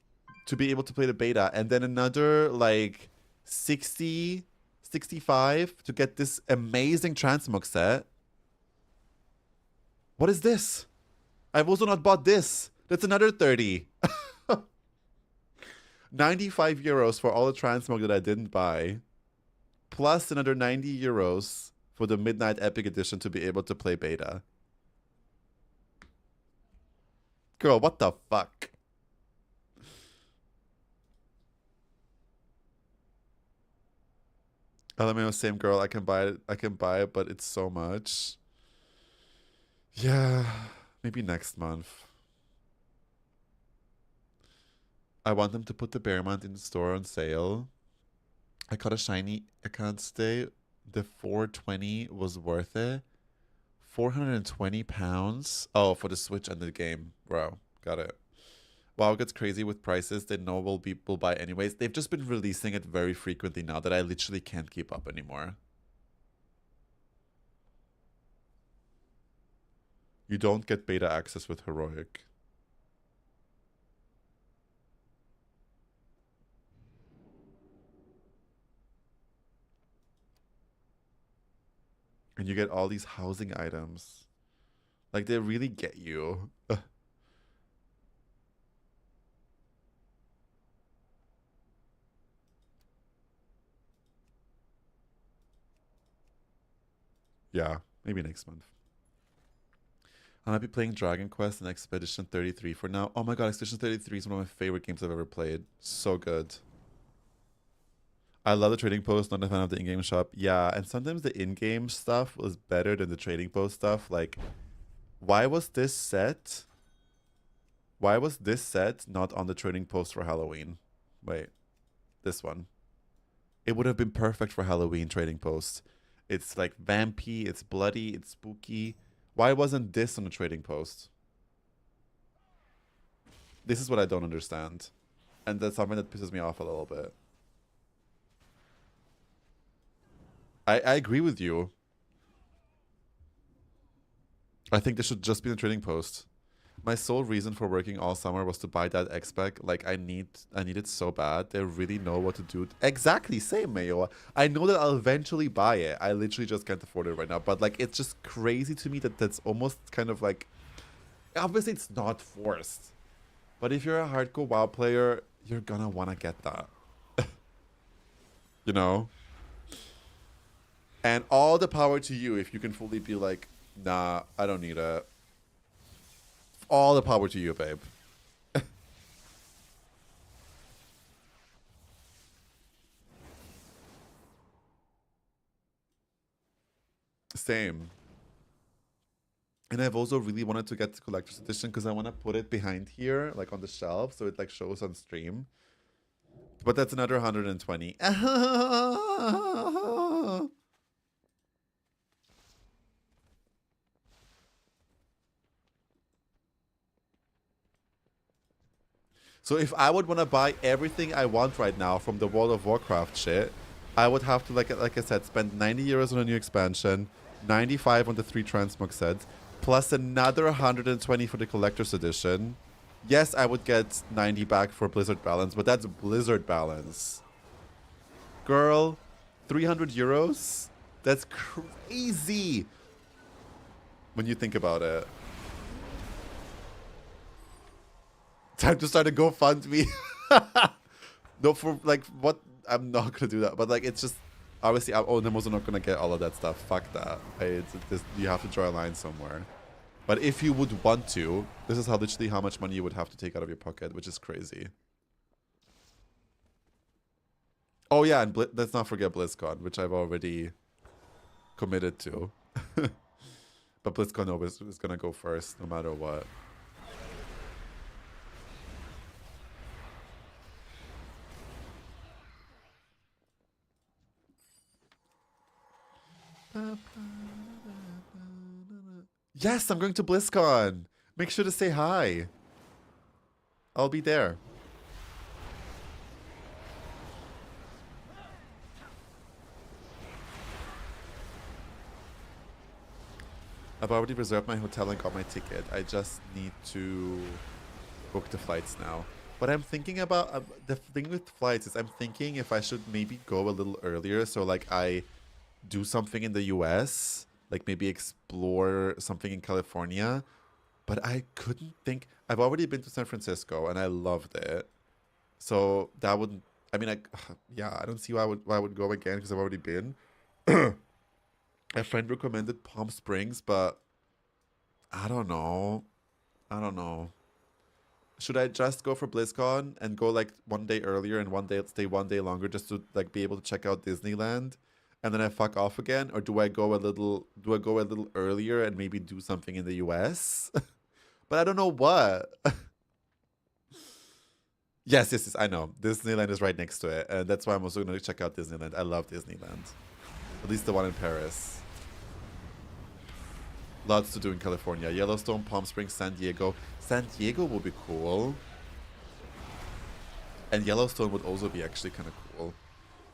to be able to play the beta, and then another like 60, 65 to get this amazing Transmog set. What is this? I've also not bought this. That's another 30. 95 euros for all the Transmog that I didn't buy. Plus another 90 euros for the Midnight Epic Edition to be able to play beta. Girl, what the fuck? LMAO, same girl. I can buy it, but it's so much. Yeah, maybe next month. I want them to put the Bearmont in the store on sale. I caught a shiny account today. The 420 was worth it. 420 pounds. Oh, for the Switch and the game. Bro, got it. WoW gets crazy with prices they know will buy anyways. They've just been releasing it very frequently now that I literally can't keep up anymore. You don't get beta access with Heroic. And you get all these housing items. Like, they really get you. Yeah, maybe next month. I might be playing Dragon Quest and Expedition 33 for now. Oh my god, Expedition 33 is one of my favorite games I've ever played. So good. I love the trading post, not a fan of the in-game shop. Yeah, and sometimes the in-game stuff was better than the trading post stuff. Like, why was this set not on the trading post for Halloween? Wait, this one. It would have been perfect for Halloween trading post. It's like vampy, it's bloody, it's spooky. Why wasn't this on the trading post? This is what I don't understand. And that's something that pisses me off a little bit. I agree with you. I think this should just be the trading post. My sole reason for working all summer was to buy that X-Spec. Like, I need it so bad. They really know what to do. Exactly, same, Mayo. I know that I'll eventually buy it. I literally just can't afford it right now. But, like, it's just crazy to me that that's almost kind of like... Obviously, it's not forced. But if you're a hardcore WoW player, you're gonna want to get that. You know? And all the power to you if you can fully be like, nah, I don't need it. All the power to you, babe. Same. And I've also really wanted to get the collector's edition because I want to put it behind here, like on the shelf, so it like shows on stream. But that's another 120. So if I would want to buy everything I want right now from the World of Warcraft shit, I would have to, like I said, spend 90 euros on a new expansion, 95 on the 3 transmog sets, plus another 120 for the collector's edition. Yes, I would get 90 back for Blizzard balance, but that's Blizzard balance. Girl, 300 euros? That's crazy when you think about it. Time to start a GoFundMe. No, for like what? I'm not gonna do that. But like, it's just obviously I'm also not gonna get all of that stuff. Fuck that. You have to draw a line somewhere. But if you would want to, this is how literally how much money you would have to take out of your pocket, which is crazy. Oh yeah, and let's not forget BlizzCon, which I've already committed to. But BlizzCon always is gonna go first, no matter what. Yes, I'm going to BlizzCon. Make sure to say hi. I'll be there. I've already reserved my hotel and got my ticket. I just need to book the flights now. What I'm thinking about, the thing with flights is I'm thinking if I should maybe go a little earlier. So like I do something in the US, like maybe explore something in California. But I couldn't think, I've already been to San Francisco and I loved it. So that wouldn't, I mean, yeah, I don't see why I would go again because I've already been. A friend recommended Palm Springs, but I don't know. Should I just go for BlizzCon and go like one day earlier and stay one day longer just to like be able to check out Disneyland, and then I fuck off again, or do I go a little earlier and maybe do something in the US? But I don't know what. Yes, I know. Disneyland is right next to it, and that's why I'm also going to check out Disneyland. I love Disneyland. At least the one in Paris. Lots to do in California. Yellowstone, Palm Springs, San Diego. San Diego would be cool. And Yellowstone would also be actually kind of cool.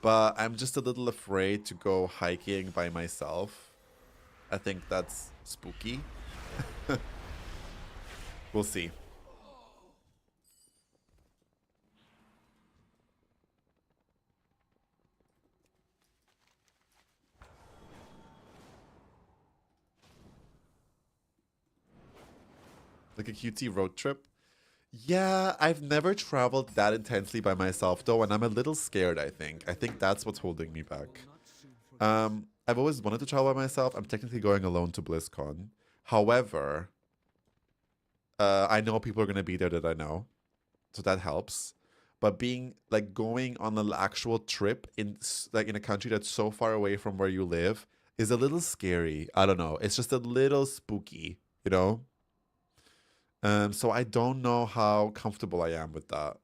But I'm just a little afraid to go hiking by myself. I think that's spooky. We'll see. Like a QT road trip? Yeah, I've never traveled that intensely by myself though, and I'm a little scared, I think. I think that's what's holding me back. I've always wanted to travel by myself. I'm technically going alone to BlizzCon. However, I know people are gonna be there that I know, so that helps. But being like going on an actual trip in like in a country that's so far away from where you live is a little scary. I don't know. It's just a little spooky, you know. So I don't know how comfortable I am with that.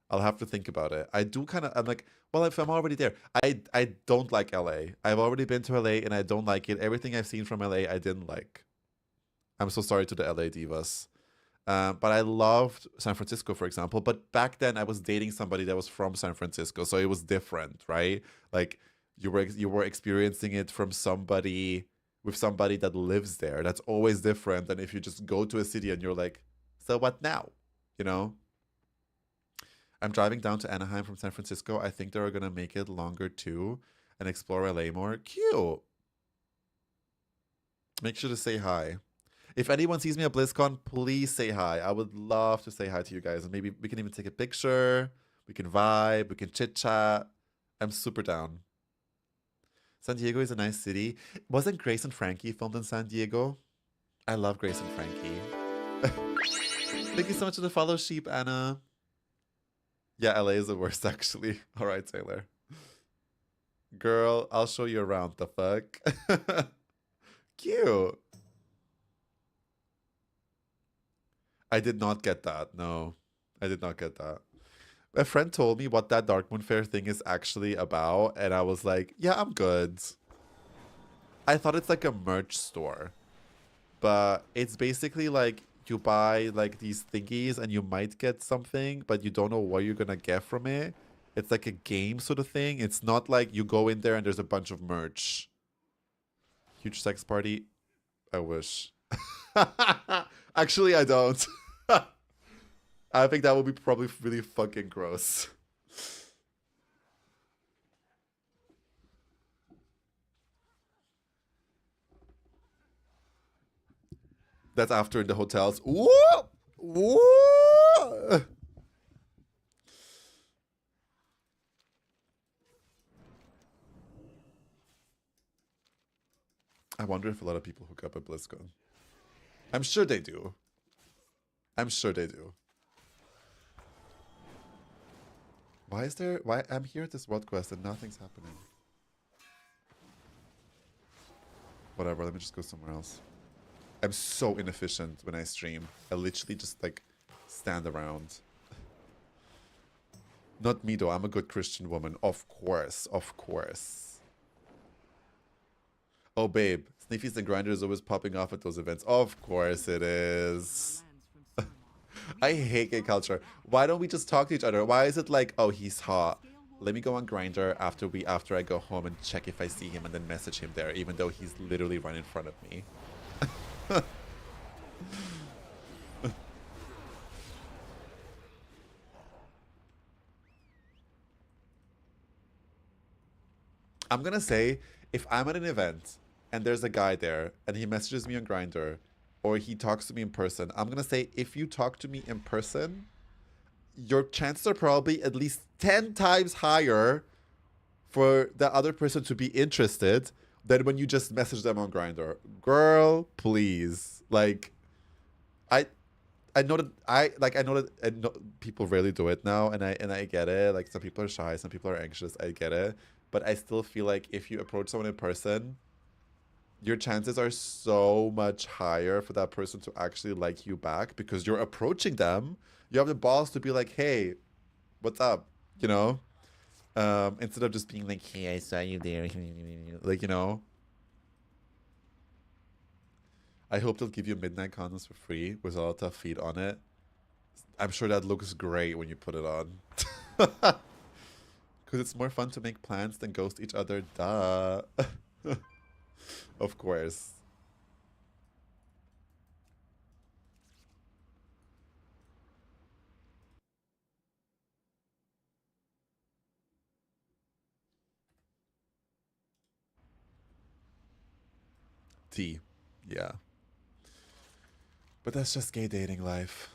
I'll have to think about it. I do kind of. I'm like, well, if I'm already there, I don't like LA. I've already been to LA and I don't like it. Everything I've seen from LA, I didn't like. I'm so sorry to the LA divas. But I loved San Francisco, for example. But back then, I was dating somebody that was from San Francisco, so it was different, right? Like you were experiencing it from somebody with somebody that lives there. That's always different than if you just go to a city and you're like, so what now? You know. I'm driving down to Anaheim from San Francisco. I think they're gonna make it longer too and explore LA more. Cute. Make sure to say hi. If anyone sees me at BlizzCon, please say hi. I would love to say hi to you guys. And maybe we can even take a picture. We can vibe. We can chit chat. I'm super down. San Diego is a nice city. Wasn't Grace and Frankie filmed in San Diego? I love Grace and Frankie. Thank you so much for the follow, Sheep, Anna. Yeah, LA is the worst, actually. All right, Taylor. Girl, I'll show you around. The fuck? Cute. I did not get that. No, I did not get that. A friend told me what that Darkmoon Fair thing is actually about, and I was like, yeah, I'm good. I thought it's like a merch store, but it's basically like you buy like these thingies and you might get something, but you don't know what you're gonna get from it. It's like a game sort of thing. It's not like you go in there and there's a bunch of merch. Huge sex party? I wish. Actually, I don't. I think that would be probably really fucking gross. That's after in the hotels. Woo! Woo! I wonder if a lot of people hook up at BlizzCon. I'm sure they do. I'm sure they do. Why I'm here at this world quest and nothing's happening? Whatever, let me just go somewhere else. I'm so inefficient when I stream. I literally just like stand around. Not me though, I'm a good Christian woman. Of course, of course. Oh babe, Sniffy's and Grindr is always popping off at those events. Of course it is. I hate gay culture. Why don't we just talk to each other? Why is it like, oh, he's hot. Let me go on Grindr after I go home and check if I see him and then message him there, even though he's literally right in front of me. I'm gonna say, if I'm at an event and there's a guy there and he messages me on Grindr or he talks to me in person, I'm gonna say, if you talk to me in person, your chances are probably at least 10 times higher for the other person to be interested than when you just message them on Grindr. Girl, please. Like, I know that people rarely do it now, and I get it. Like, some people are shy, some people are anxious. I get it, but I still feel like if you approach someone in person, your chances are so much higher for that person to actually like you back because you're approaching them. You have the balls to be like, hey, what's up? You know? Instead of just being like, hey, I saw you there. Like, you know? I hope they'll give you midnight condoms for free with a lot of feet on it. I'm sure that looks great when you put it on. Because it's more fun to make plans than ghost each other. Duh. Of course. T. Yeah. But that's just gay dating life.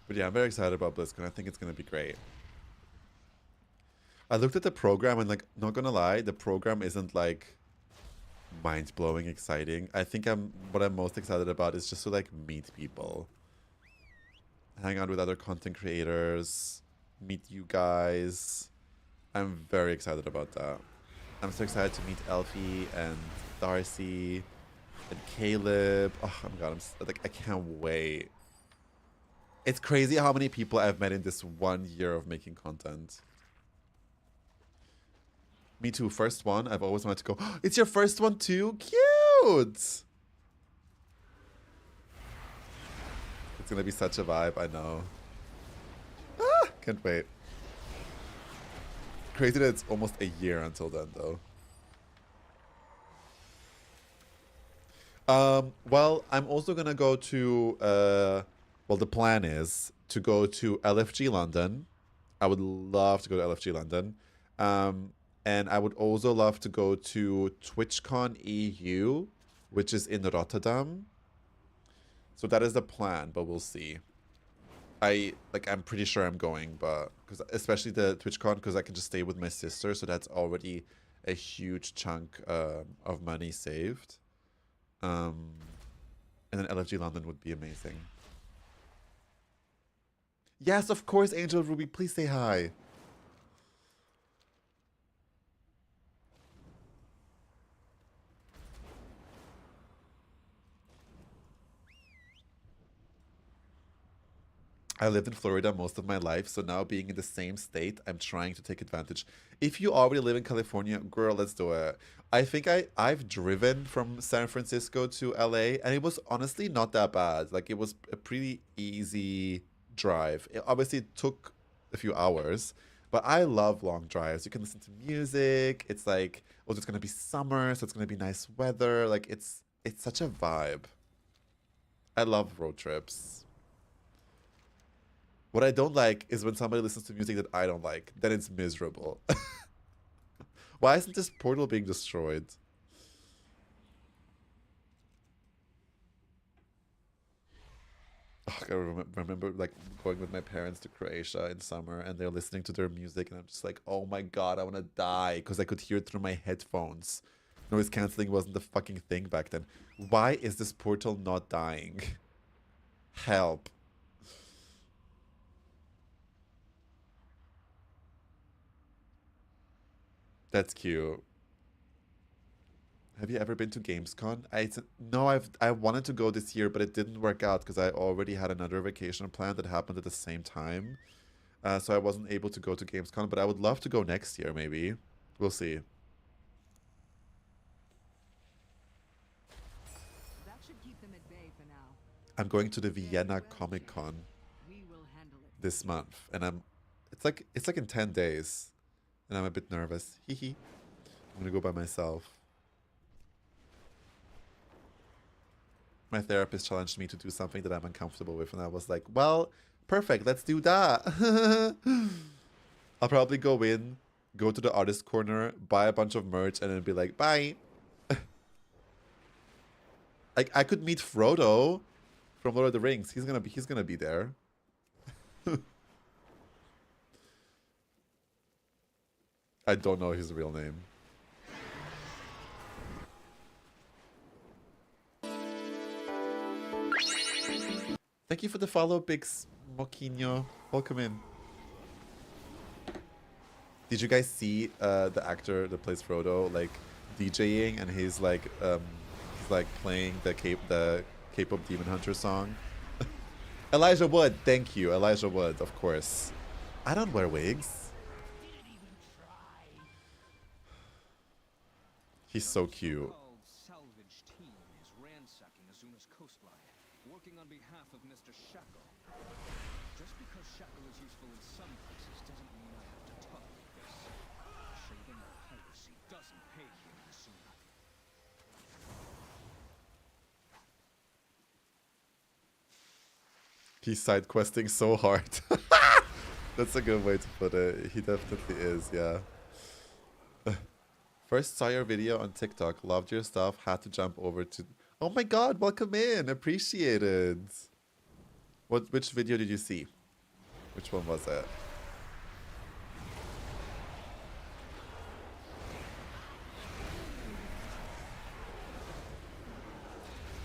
But yeah, I'm very excited about BlizzCon. I think it's gonna be great. I looked at the program and like, not gonna lie, the program isn't like mind-blowing exciting. I think what I'm most excited about is just to like meet people, hang out with other content creators, meet you guys. I'm very excited about that. I'm so excited to meet Elfie and Darcy and Caleb. Oh my god, I can't wait. It's crazy how many people I've met in this 1 year of making content. Me too. First one. I've always wanted to go. Oh, it's your first one too? Cute! It's gonna be such a vibe, I know. Ah, can't wait. Crazy that it's almost a year until then, though. Well, I'm also gonna go to, well, the plan is to go to LFG London. I would love to go to LFG London. And I would also love to go to TwitchCon EU, which is in Rotterdam. So that is the plan, but we'll see. I'm pretty sure I'm going, but especially the TwitchCon, because I can just stay with my sister, so that's already a huge chunk of money saved. And then LFG London would be amazing. Yes, of course, Angel Ruby, please say hi. I lived in Florida most of my life, so now being in the same state, I'm trying to take advantage. If you already live in California, girl, let's do it. I think I've driven from San Francisco to LA, and it was honestly not that bad. Like, it was a pretty easy drive. Obviously, it took a few hours, but I love long drives. You can listen to music. It's like, oh, it's gonna be summer, so it's gonna be nice weather. Like, it's such a vibe. I love road trips. What I don't like is when somebody listens to music that I don't like. Then it's miserable. Why isn't this portal being destroyed? Oh, I remember like going with my parents to Croatia in summer, and they're listening to their music, and I'm just like, oh my god, I want to die, because I could hear it through my headphones. Noise cancelling wasn't the fucking thing back then. Why is this portal not dying? Help. That's cute. Have you ever been to Gamescom? No, I wanted to go this year, but it didn't work out because I already had another vacation plan that happened at the same time. So I wasn't able to go to Gamescom, but I would love to go next year, maybe. We'll see. That should keep them at bay for now. I'm going to the Vienna Comic Con this month, and it's like in 10 days. And I'm a bit nervous. Hee. I'm gonna go by myself. My therapist challenged me to do something that I'm uncomfortable with, and I was like, well, perfect, let's do that. I'll probably go to the artist corner, buy a bunch of merch, and then be like, bye. Like, I could meet Frodo from Lord of the Rings. He's gonna be there. I don't know his real name. Thank you for the follow, Big Smokinho. Welcome in. Did you guys see the actor that plays Frodo like DJing, and he's like playing the K-pop Demon Hunter song? Elijah Wood, thank you, Elijah Wood, of course. I don't wear wigs. He's so cute. Salvage team is ransacking Azuna's coastline, working on behalf of Mr. Shackle. Just because Shackle is useful in some places doesn't mean I have to tolerate this. Shaving or piracy doesn't pay here in Azuna. He's side questing so hard. That's a good way to put it. He definitely is, yeah. First saw your video on TikTok, loved your stuff, had to jump over to... Oh my god, welcome in, appreciated. Which video did you see? Which one was it?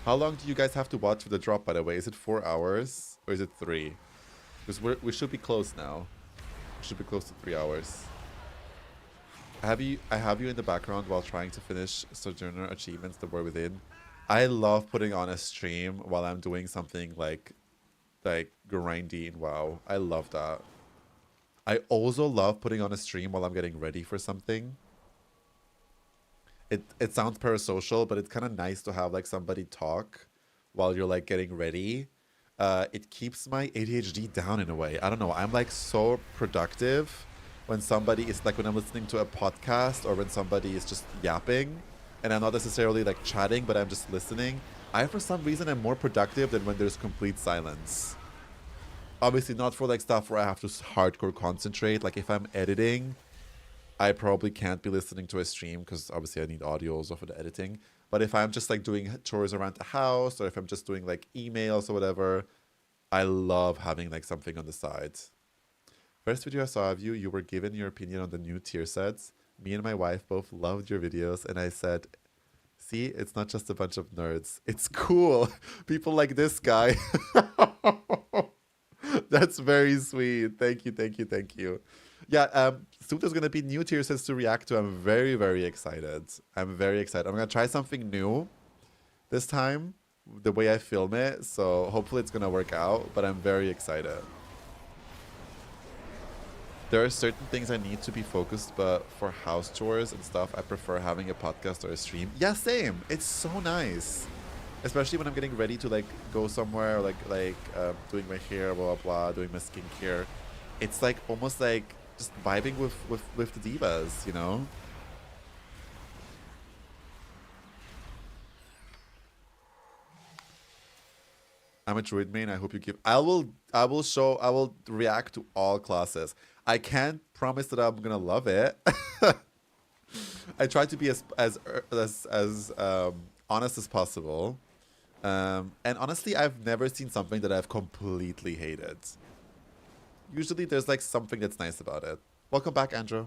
How long do you guys have to watch for the drop, by the way? Is it 4 hours or is it 3? Because we should be close now. We should be close to 3 hours. I have you in the background while trying to finish Sojourner Achievements, The War Within. I love putting on a stream while I'm doing something like grindy in WoW. I love that. I also love putting on a stream while I'm getting ready for something. It sounds parasocial, but it's kind of nice to have like somebody talk while you're like getting ready. It keeps my ADHD down in a way. I don't know. I'm like so productive when somebody is like when I'm listening to a podcast or when somebody is just yapping and I'm not necessarily like chatting, but I'm just listening. I, for some reason, am more productive than when there's complete silence. Obviously not for like stuff where I have to hardcore concentrate. Like if I'm editing, I probably can't be listening to a stream because obviously I need audio also for the editing. But if I'm just like doing chores around the house or if I'm just doing like emails or whatever, I love having like something on the side. First video I saw of you, you were given your opinion on the new tier sets. Me and my wife both loved your videos and I said, see, it's not just a bunch of nerds. It's cool. People like this guy. That's very sweet. Thank you, thank you, thank you. Yeah, soon there's going to be new tier sets to react to. I'm very, very excited. I'm very excited. I'm going to try something new this time, the way I film it. So hopefully it's going to work out, but I'm very excited. There are certain things I need to be focused, but for house chores and stuff, I prefer having a podcast or a stream. Yeah, same. It's so nice. Especially when I'm getting ready to like go somewhere, like doing my hair, blah, blah, blah, doing my skincare. It's like almost like just vibing with the divas, you know? I'm a druid main. I hope you give. I will react to all classes. I can't promise that I'm gonna love it. I try to be as honest as possible. And honestly, I've never seen something that I've completely hated. Usually there's like something that's nice about it. Welcome back, Andrew.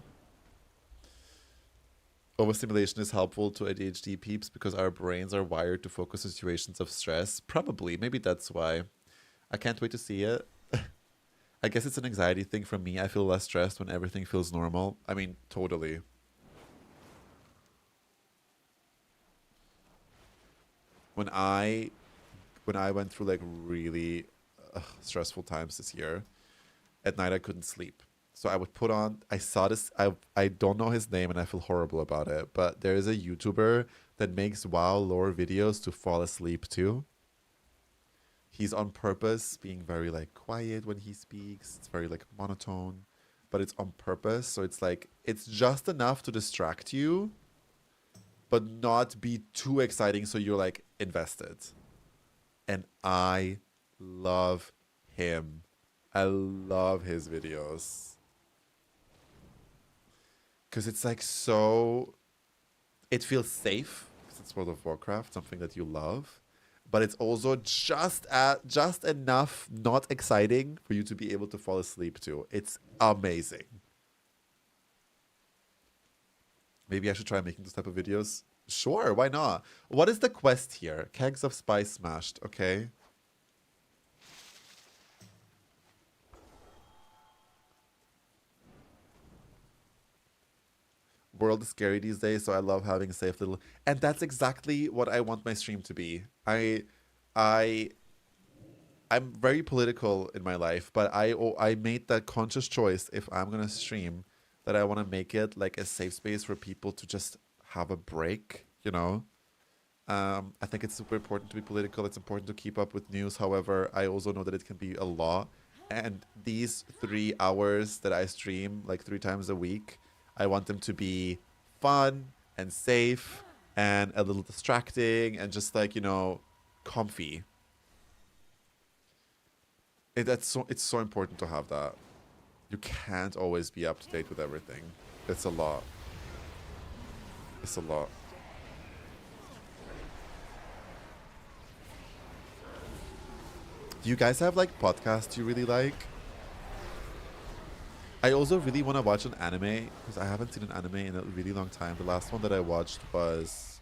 Overstimulation is helpful to ADHD peeps because our brains are wired to focus on situations of stress. Probably. Maybe that's why. I can't wait to see it. I guess it's an anxiety thing for me. I feel less stressed when everything feels normal. I mean, totally. When I went through like really stressful times this year, at night I couldn't sleep. So I would put on, I saw this, I don't know his name and I feel horrible about it, but there is a YouTuber that makes WoW lore videos to fall asleep to. He's on purpose being very like quiet when he speaks. It's very like monotone, but it's on purpose. So it's like, it's just enough to distract you, but not be too exciting so you're like invested. And I love him. I love his videos. Because it's like so, it feels safe. Because it's World of Warcraft, something that you love. But it's also just enough not exciting for you to be able to fall asleep to. It's amazing. Maybe I should try making this type of videos. Sure, why not? What is the quest here? Kegs of Spice smashed, okay. World is scary these days, so I love having safe little... And that's exactly what I want my stream to be. I'm very political in my life, but I made that conscious choice if I'm going to stream that I want to make it like a safe space for people to just have a break, you know? I think it's super important to be political. It's important to keep up with news. However, I also know that it can be a lot. And these 3 hours that I stream like 3 times a week, I want them to be fun and safe and a little distracting and just like, you know, comfy. It's so important to have that. You can't always be up to date with everything. It's a lot. It's a lot. Do you guys have like podcasts you really like? I also really want to watch an anime because I haven't seen an anime in a really long time. The last one that I watched was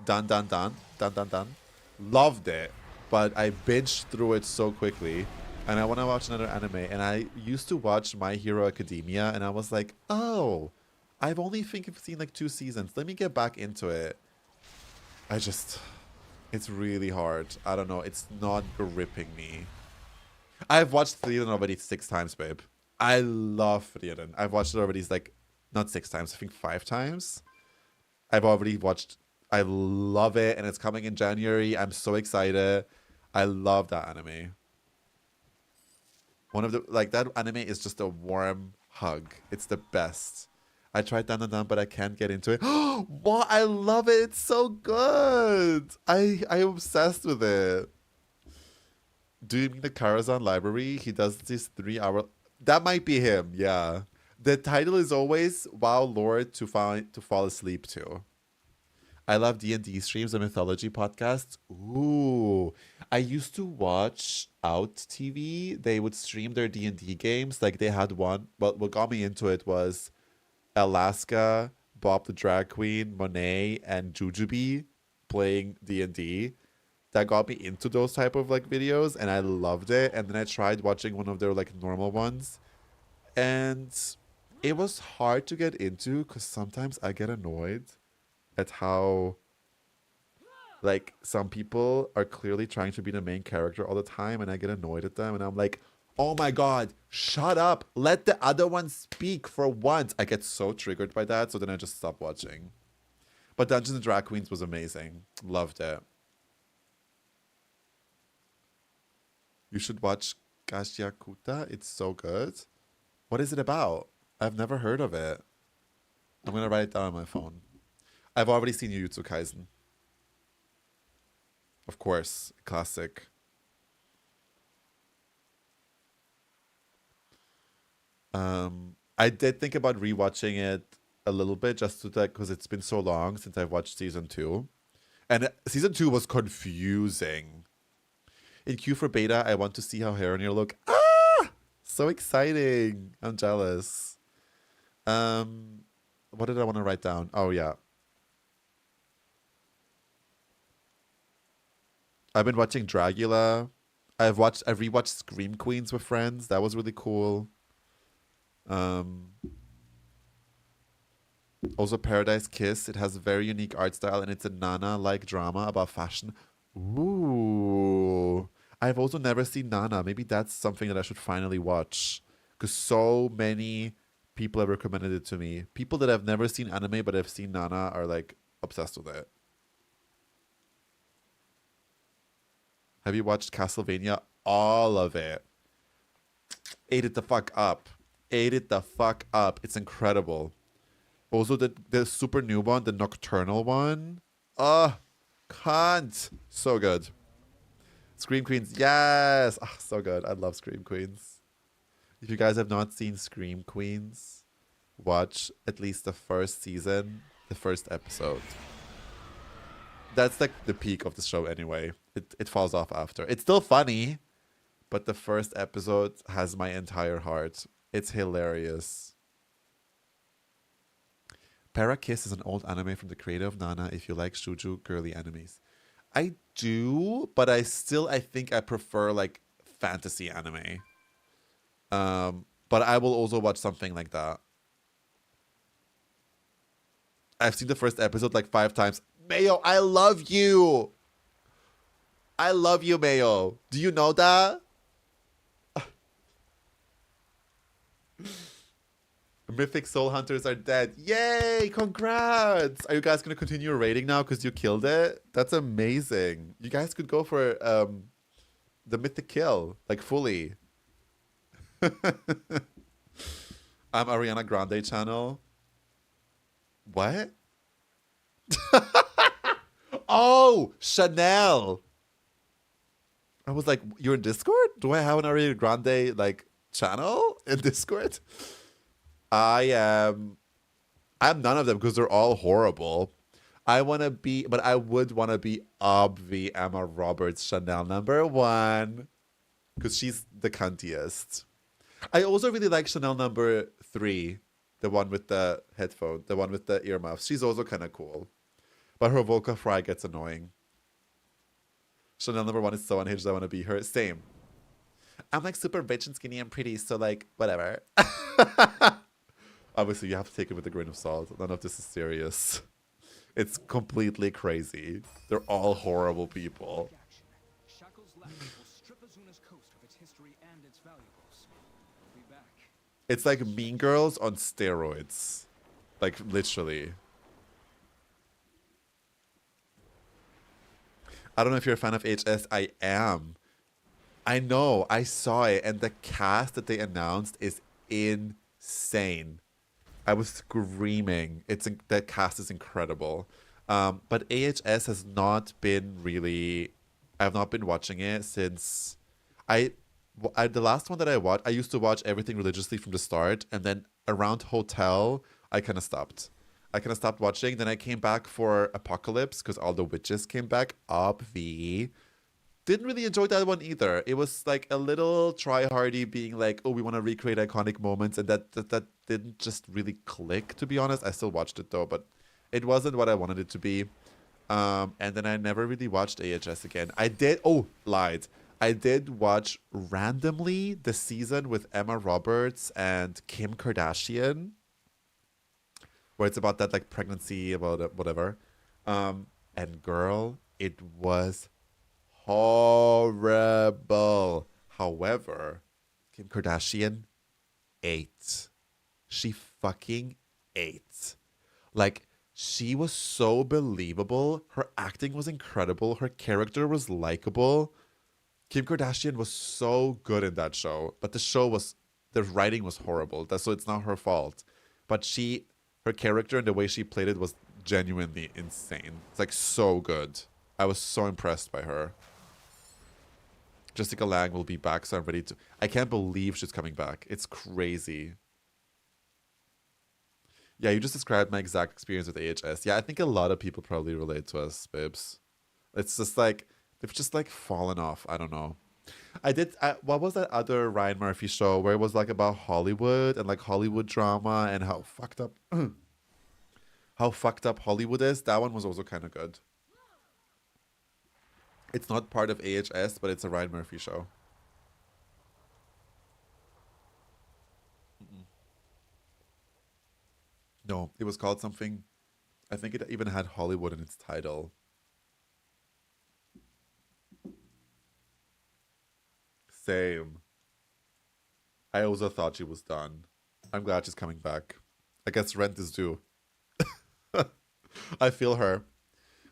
Dan Dan Dan. Dan Dan Dan. Loved it, but I binged through it so quickly. And I want to watch another anime. And I used to watch My Hero Academia, and I was like, oh, I've only seen like 2 seasons. Let me get back into it. It's really hard. I don't know. It's not gripping me. I've watched Frieren already 6 times, babe. I love Frieren. I've watched it already like, not 6 times, I think 5 times. I've already watched. I love it, and it's coming in January. I'm so excited. I love that anime. One of the, like, that anime is just a warm hug. It's the best. I tried Dan Dan Dan, but I can't get into it. What? I love it. It's so good. I'm obsessed with it. Do you mean the Karazhan Library? He does this 3-hour. That might be him. Yeah. The title is always "Wow, Lord, to fall asleep to." I love D&D streams and mythology podcasts. Ooh. I used to watch Out TV. They would stream their D&D games. Like, they had one. But what got me into it was Alaska, Bob the Drag Queen, Monet, and Jujubee playing D&D. That got me into those type of like videos, and I loved it. And then I tried watching one of their like normal ones, and it was hard to get into because sometimes I get annoyed at how like some people are clearly trying to be the main character all the time, and I get annoyed at them, and I'm like, oh my god, shut up, let the other one speak for once. I get so triggered by that, so then I just stop watching. But Dungeons and Drag Queens was amazing. Loved it. You should watch Gashiakuta. It's so good. What is it about? I've never heard of it. I'm going to write it down on my phone. I've already seen Jujutsu Kaisen. Of course. Classic. I did think about rewatching it a little bit just to that because it's been so long since I've watched season 2. And season 2 was confusing. In queue for beta, I want to see how Heronir look. Ah! So exciting. I'm jealous. What did I want to write down? Oh, yeah. I've been watching Dragula. I've rewatched Scream Queens with friends. That was really cool. Also Paradise Kiss. It has a very unique art style, and it's a Nana-like drama about fashion. Ooh. I've also never seen Nana. Maybe that's something that I should finally watch. Because so many people have recommended it to me. People that have never seen anime but have seen Nana are like obsessed with it. Have you watched Castlevania? All of it. Ate it the fuck up. Ate it the fuck up. It's incredible. Also the super new one, the Nocturnal one. Can't. So good. Scream Queens. Yes. Oh, so good. I love Scream Queens. If you guys have not seen Scream Queens, watch at least the first season, the first episode. That's like the peak of the show anyway. It falls off after. It's still funny, but the first episode has my entire heart. It's hilarious. Parakiss is an old anime from the creator of Nana if you like shoujo girly animes. I do, but I think I prefer like fantasy anime. But I will also watch something like that. I've seen the first episode like 5 times. Mayo, I love you. I love you, Mayo. Do you know that? Mythic Soul Hunters are dead. Yay! Congrats! Are you guys going to continue your rating now because you killed it? That's amazing. You guys could go for the Mythic Kill, like fully. I'm Ariana Grande channel. What? Oh, Chanel. I was like, you're in Discord? Do I have an Ariana Grande like channel in Discord? I'm none of them because they're all horrible. I would want to be obvi Emma Roberts Chanel #1 because she's the cuntiest. I also really like Chanel number 3, the one with the headphone, the one with the earmuffs. She's also kind of cool. But her vocal fry gets annoying. Chanel number 1 is so unhinged, I want to be her. Same. I'm like super rich and skinny and pretty, so like, whatever. Obviously, you have to take it with a grain of salt. None of this is serious. It's completely crazy. They're all horrible people. Action. Shackle's landing will strip Azuna's coast of its history and its valuables. We'll be back. It's like Mean Girls on steroids. Like, literally. I don't know if you're a fan of HS. I am. I know. I saw it. And the cast that they announced is insane. I was screaming. The cast is incredible. But AHS has not been really... I've not been watching it since... the last one that I watched, I used to watch everything religiously from the start. And then around Hotel, I kind of stopped. I kind of stopped watching. Then I came back for Apocalypse because all the witches came back. Obvi. Didn't really enjoy that one either. It was like a little try-hardy being like, oh, we want to recreate iconic moments. And that didn't just really click, to be honest. I still watched it though, but it wasn't what I wanted it to be. And then I never really watched AHS again. Lied. I did watch randomly the season with Emma Roberts and Kim Kardashian, where it's about that like pregnancy, about it, whatever. And girl, it was horrible. However, Kim Kardashian ate. She fucking ate. Like, she was so believable. Her acting was incredible. Her character was likable. Kim Kardashian was so good in that show. But the writing was horrible. So it's not her fault. But her character and the way she played it was genuinely insane. It's like so good. I was so impressed by her. Jessica Lange will be back, so I'm ready to... I can't believe she's coming back. It's crazy. Yeah, you just described my exact experience with AHS. Yeah, I think a lot of people probably relate to us, babes. It's just like, they've just like fallen off. I don't know. What was that other Ryan Murphy show where it was like about Hollywood and like Hollywood drama and how fucked up... how fucked up Hollywood is? That one was also kind of good. It's not part of AHS, but it's a Ryan Murphy show. No, it was called something. I think it even had Hollywood in its title. Same. I also thought she was done. I'm glad she's coming back. I guess rent is due. I feel her.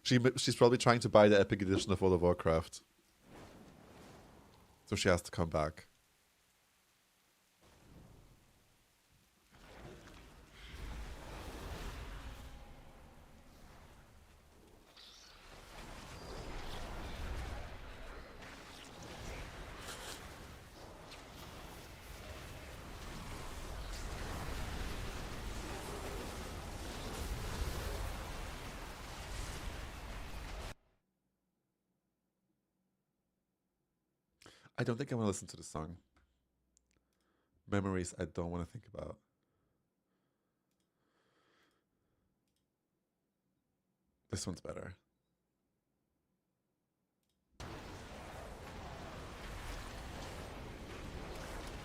She's probably trying to buy the Epic Edition of World of Warcraft. So she has to come back. I don't think I want to listen to the song. Memories I don't want to think about. This one's better.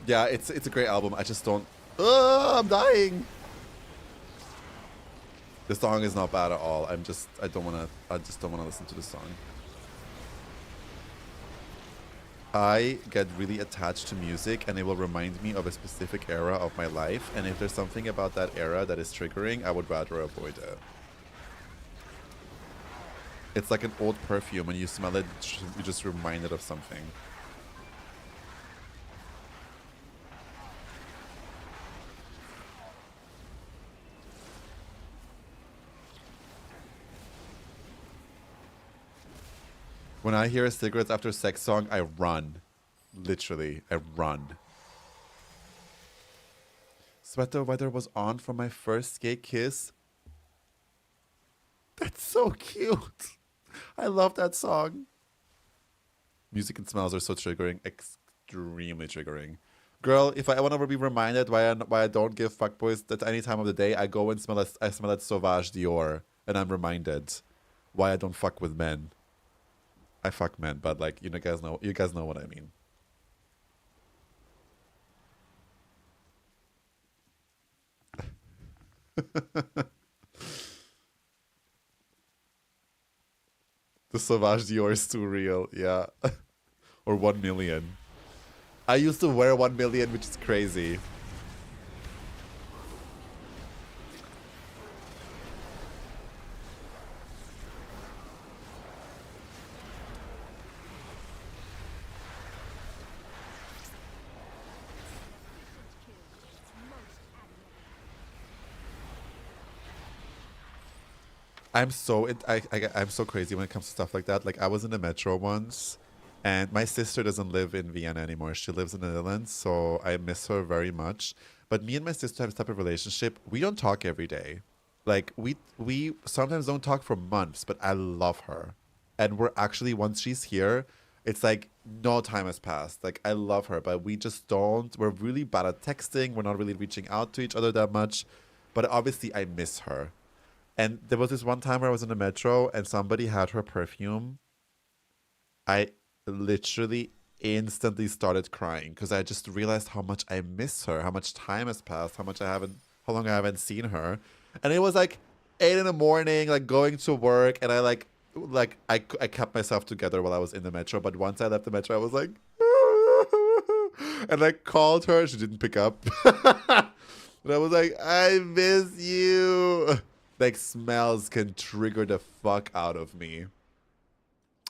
Yeah, it's a great album. I just don't... I'm dying! The song is not bad at all. I just don't want to listen to the song. I get really attached to music and it will remind me of a specific era of my life. And if there's something about that era that is triggering, I would rather avoid it. It's like an old perfume. When you smell it, you're just reminded of something. When I hear a cigarettes after sex song, I run. Literally, I run. Sweater Weather was on for my first gay kiss. That's so cute. I love that song. Music and smells are so triggering. Extremely triggering. Girl, if I want to be reminded why I don't give fuckboys at any time of the day, I go and I smell at Sauvage Dior, and I'm reminded why I don't fuck with men. I fuck men, but like you guys know what I mean. The Sauvage Dior is too real, yeah. Or 1 million. I used to wear 1 million, which is crazy. I'm so I'm so crazy when it comes to stuff like that. Like I was in the metro once, and my sister doesn't live in Vienna anymore. She lives in the Netherlands, so I miss her very much. But me and my sister have this type of relationship. We don't talk every day. Like we sometimes don't talk for months, but I love her. And we're actually, once she's here, it's like no time has passed. Like I love her, but we just don't. We're really bad at texting. We're not really reaching out to each other that much. But obviously I miss her. And there was this one time where I was in the metro and somebody had her perfume. I literally instantly started crying because I just realized how much I miss her, how much time has passed, how long I haven't seen her. And it was like 8 in the morning, like going to work, and I I kept myself together while I was in the metro. But once I left the metro, I was like, and I called her. She didn't pick up. And I was like, I miss you. Like smells can trigger the fuck out of me.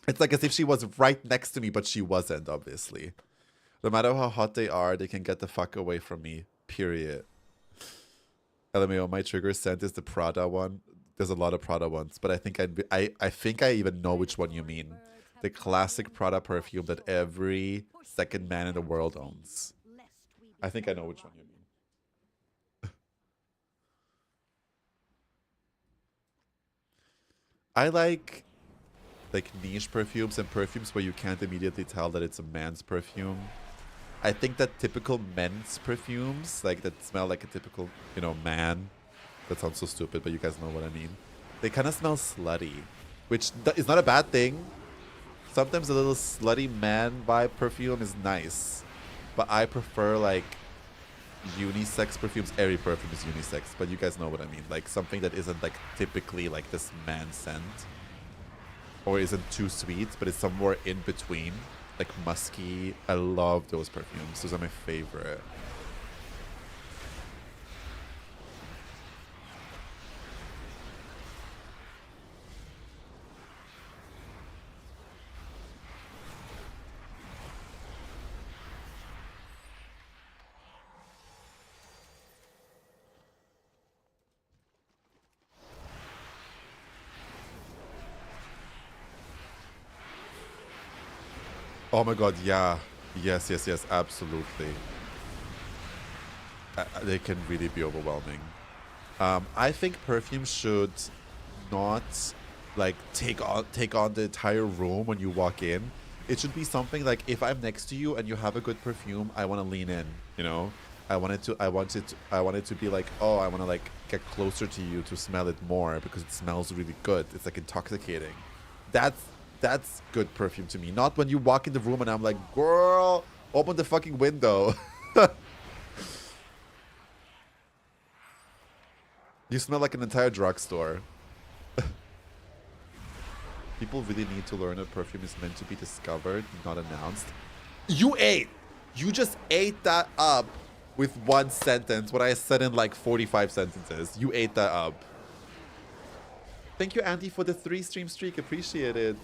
It's like as if she was right next to me, but she wasn't, obviously. No matter how hot they are, they can get the fuck away from me. Period. LMAO, my trigger scent is the Prada one. There's a lot of Prada ones, but I think I even know which one you mean. The classic Prada perfume that every second man in the world owns. I think I know which one you mean. I like niche perfumes and perfumes where you can't immediately tell that it's a man's perfume. I think that typical men's perfumes, like that smell like a typical, man. That sounds so stupid, but you guys know what I mean. They kind of smell slutty, which is not a bad thing. Sometimes a little slutty man vibe perfume is nice, but I prefer like unisex perfumes. Every perfume is unisex, but you guys know what I mean. Like something that isn't like typically like this man scent, or isn't too sweet, but it's somewhere in between, like musky. I love those perfumes. Those are my favorite. Oh my god, yeah. Yes, absolutely. They can really be overwhelming. I think perfume should not like take on the entire room when you walk in. It should be something like, if I'm next to you and you have a good perfume, I want to lean in, I want it to be like, oh, I want to like get closer to you to smell it more because it smells really good. It's like intoxicating. That's good perfume to me. Not when you walk in the room and I'm like, girl, open the fucking window. You smell like an entire drugstore. People really need to learn that perfume is meant to be discovered, not announced. You just ate that up with one sentence, what I said in like 45 sentences. You ate that up. Thank you, Andy, for the 3-stream streak. Appreciate it.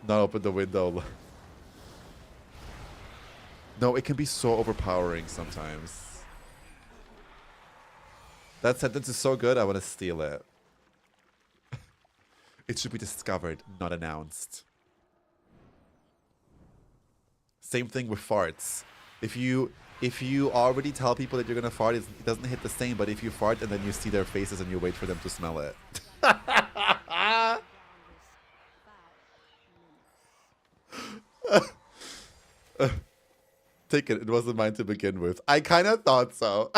Not open the window. No, it can be so overpowering sometimes. That sentence is so good, I want to steal it. It should be discovered, not announced. Same thing with farts. If you already tell people that you're gonna fart, it doesn't hit the same. But if you fart and then you see their faces and you wait for them to smell it. Take it. It wasn't mine to begin with. I kind of thought so.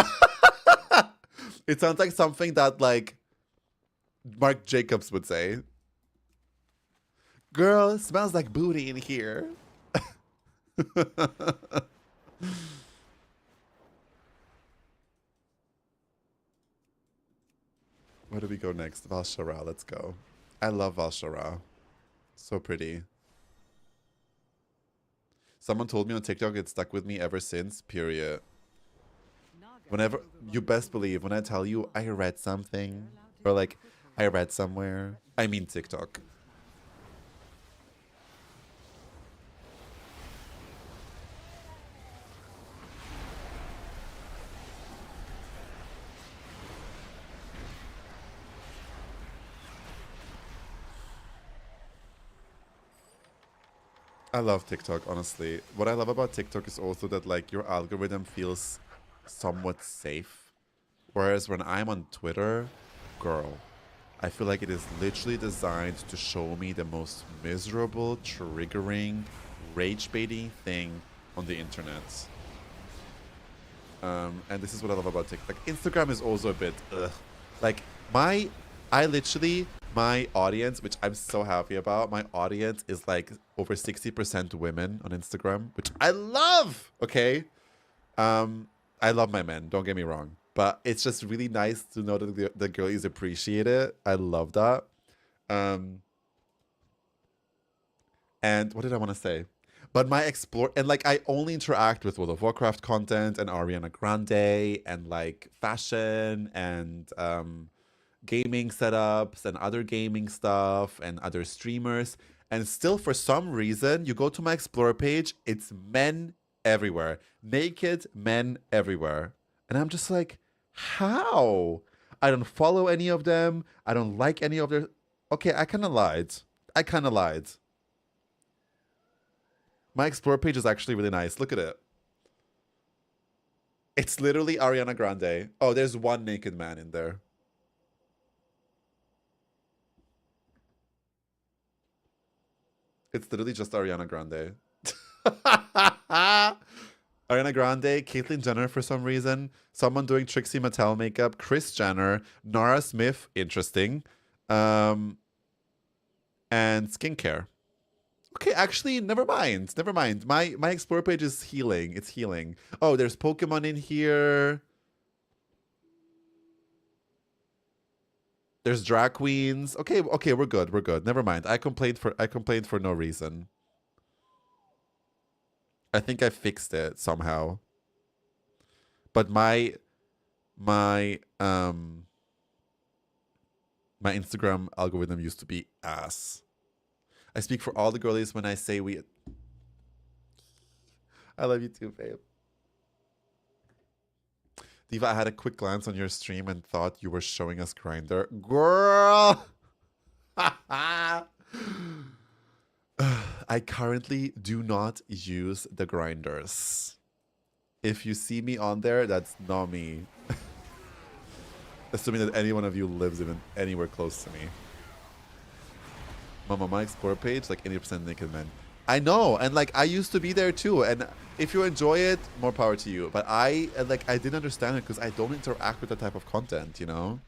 It sounds like something that like Marc Jacobs would say. Girl, it smells like booty in here. Where do we go next? Val'Sharah, let's go. I love Val'Sharah. So pretty. Someone told me on TikTok it stuck with me ever since, period. Whenever, you best believe, when I tell you I read something, or like, I read somewhere, I mean TikTok. I love TikTok, honestly. What I love about TikTok is also that like your algorithm feels somewhat safe. Whereas when I'm on Twitter, girl, I feel like it is literally designed to show me the most miserable, triggering, rage-baiting thing on the internet. And this is what I love about TikTok. Like, Instagram is also a bit, ugh. Like, my audience, which I'm so happy about, my audience is like over 60% women on Instagram, which I love, okay? I love my men, don't get me wrong. But it's just really nice to know that the girlies appreciate it. I love that. And what did I want to say? But my explore, and like I only interact with World of Warcraft content and Ariana Grande and like fashion and gaming setups and other gaming stuff and other streamers. And still, for some reason, you go to my explore page, it's men everywhere. Naked men everywhere. And I'm just like, how? I don't follow any of them. I don't like any of their... Okay, I kind of lied. My explore page is actually really nice. Look at it. It's literally Ariana Grande. Oh, there's one naked man in there. It's literally just Ariana Grande. Ariana Grande, Caitlyn Jenner for some reason, someone doing Trixie Mattel makeup, Kris Jenner, Nara Smith, interesting, and skincare. Okay, actually, never mind. My explore page is healing. It's healing. Oh, there's Pokemon in here. There's drag queens. Okay, we're good. Never mind. I complained for no reason. I think I fixed it somehow. But my Instagram algorithm used to be ass. I speak for all the girlies when I say we... I love you too, babe. Diva, I had a quick glance on your stream and thought you were showing us Grindr. Girl! I currently do not use the grinders. If you see me on there, that's not me. Assuming that any one of you lives even anywhere close to me. Mama, my explore page, like 80% naked men. I know, and like I used to be there too, and if you enjoy it, more power to you. But I didn't understand it because I don't interact with that type of content, you know?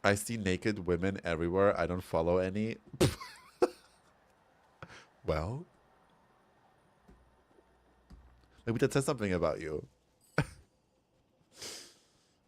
I see naked women everywhere. I don't follow any. Well, maybe that says something about you.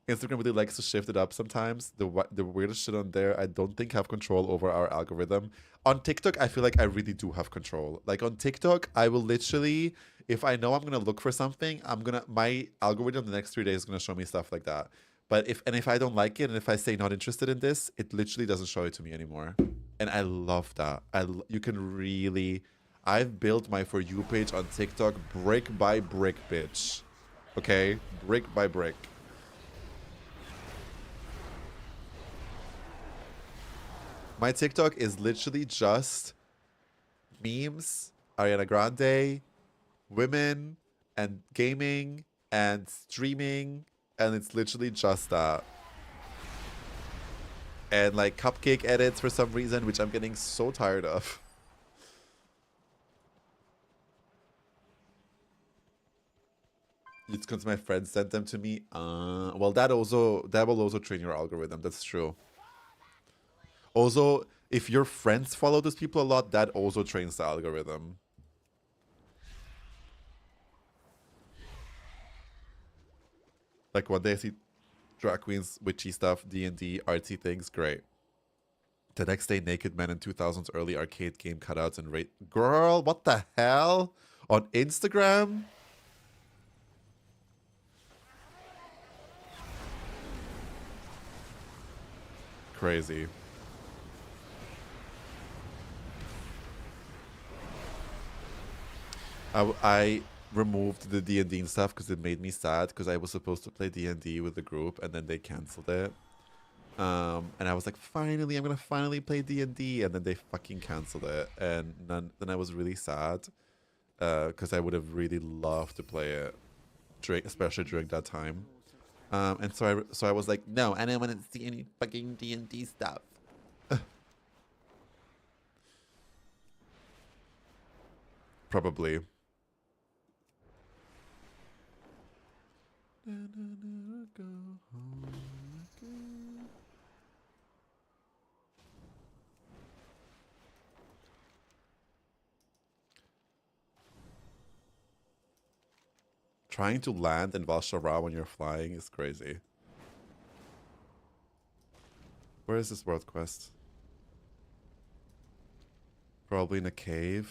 Instagram really likes to shift it up sometimes. The weirdest shit on there, I don't think have control over our algorithm. On TikTok, I feel like I really do have control. Like on TikTok, I will literally, if I know I'm gonna look for something, my algorithm the next 3 days is gonna show me stuff like that. But if I don't like it, and if I say not interested in this, it literally doesn't show it to me anymore. And I love that. You can really... I've built my For You page on TikTok brick by brick, bitch. Okay? Brick by brick. My TikTok is literally just memes, Ariana Grande, women, and gaming, and streaming, and it's literally just that. And like cupcake edits for some reason, which I'm getting so tired of. It's because my friend sent them to me. Well, that will also train your algorithm. That's true. Also, if your friends follow those people a lot, that also trains the algorithm. Like one day I see drag queens, witchy stuff, D&D, artsy things, great. The next day, naked men in 2000s early arcade game cutouts and rate. Girl, what the hell? On Instagram? Crazy. I removed the D&D and stuff because it made me sad because I was supposed to play D&D with the group and then they canceled it. And I was like, finally, I'm gonna finally play D&D, and then they fucking canceled it, and then I was really sad because I would have really loved to play it, especially during that time. And so I was like, no, I don't want to see any fucking D&D stuff. Probably. Trying to land in Val'sharah when you're flying is crazy. Where is this world quest? Probably in a cave.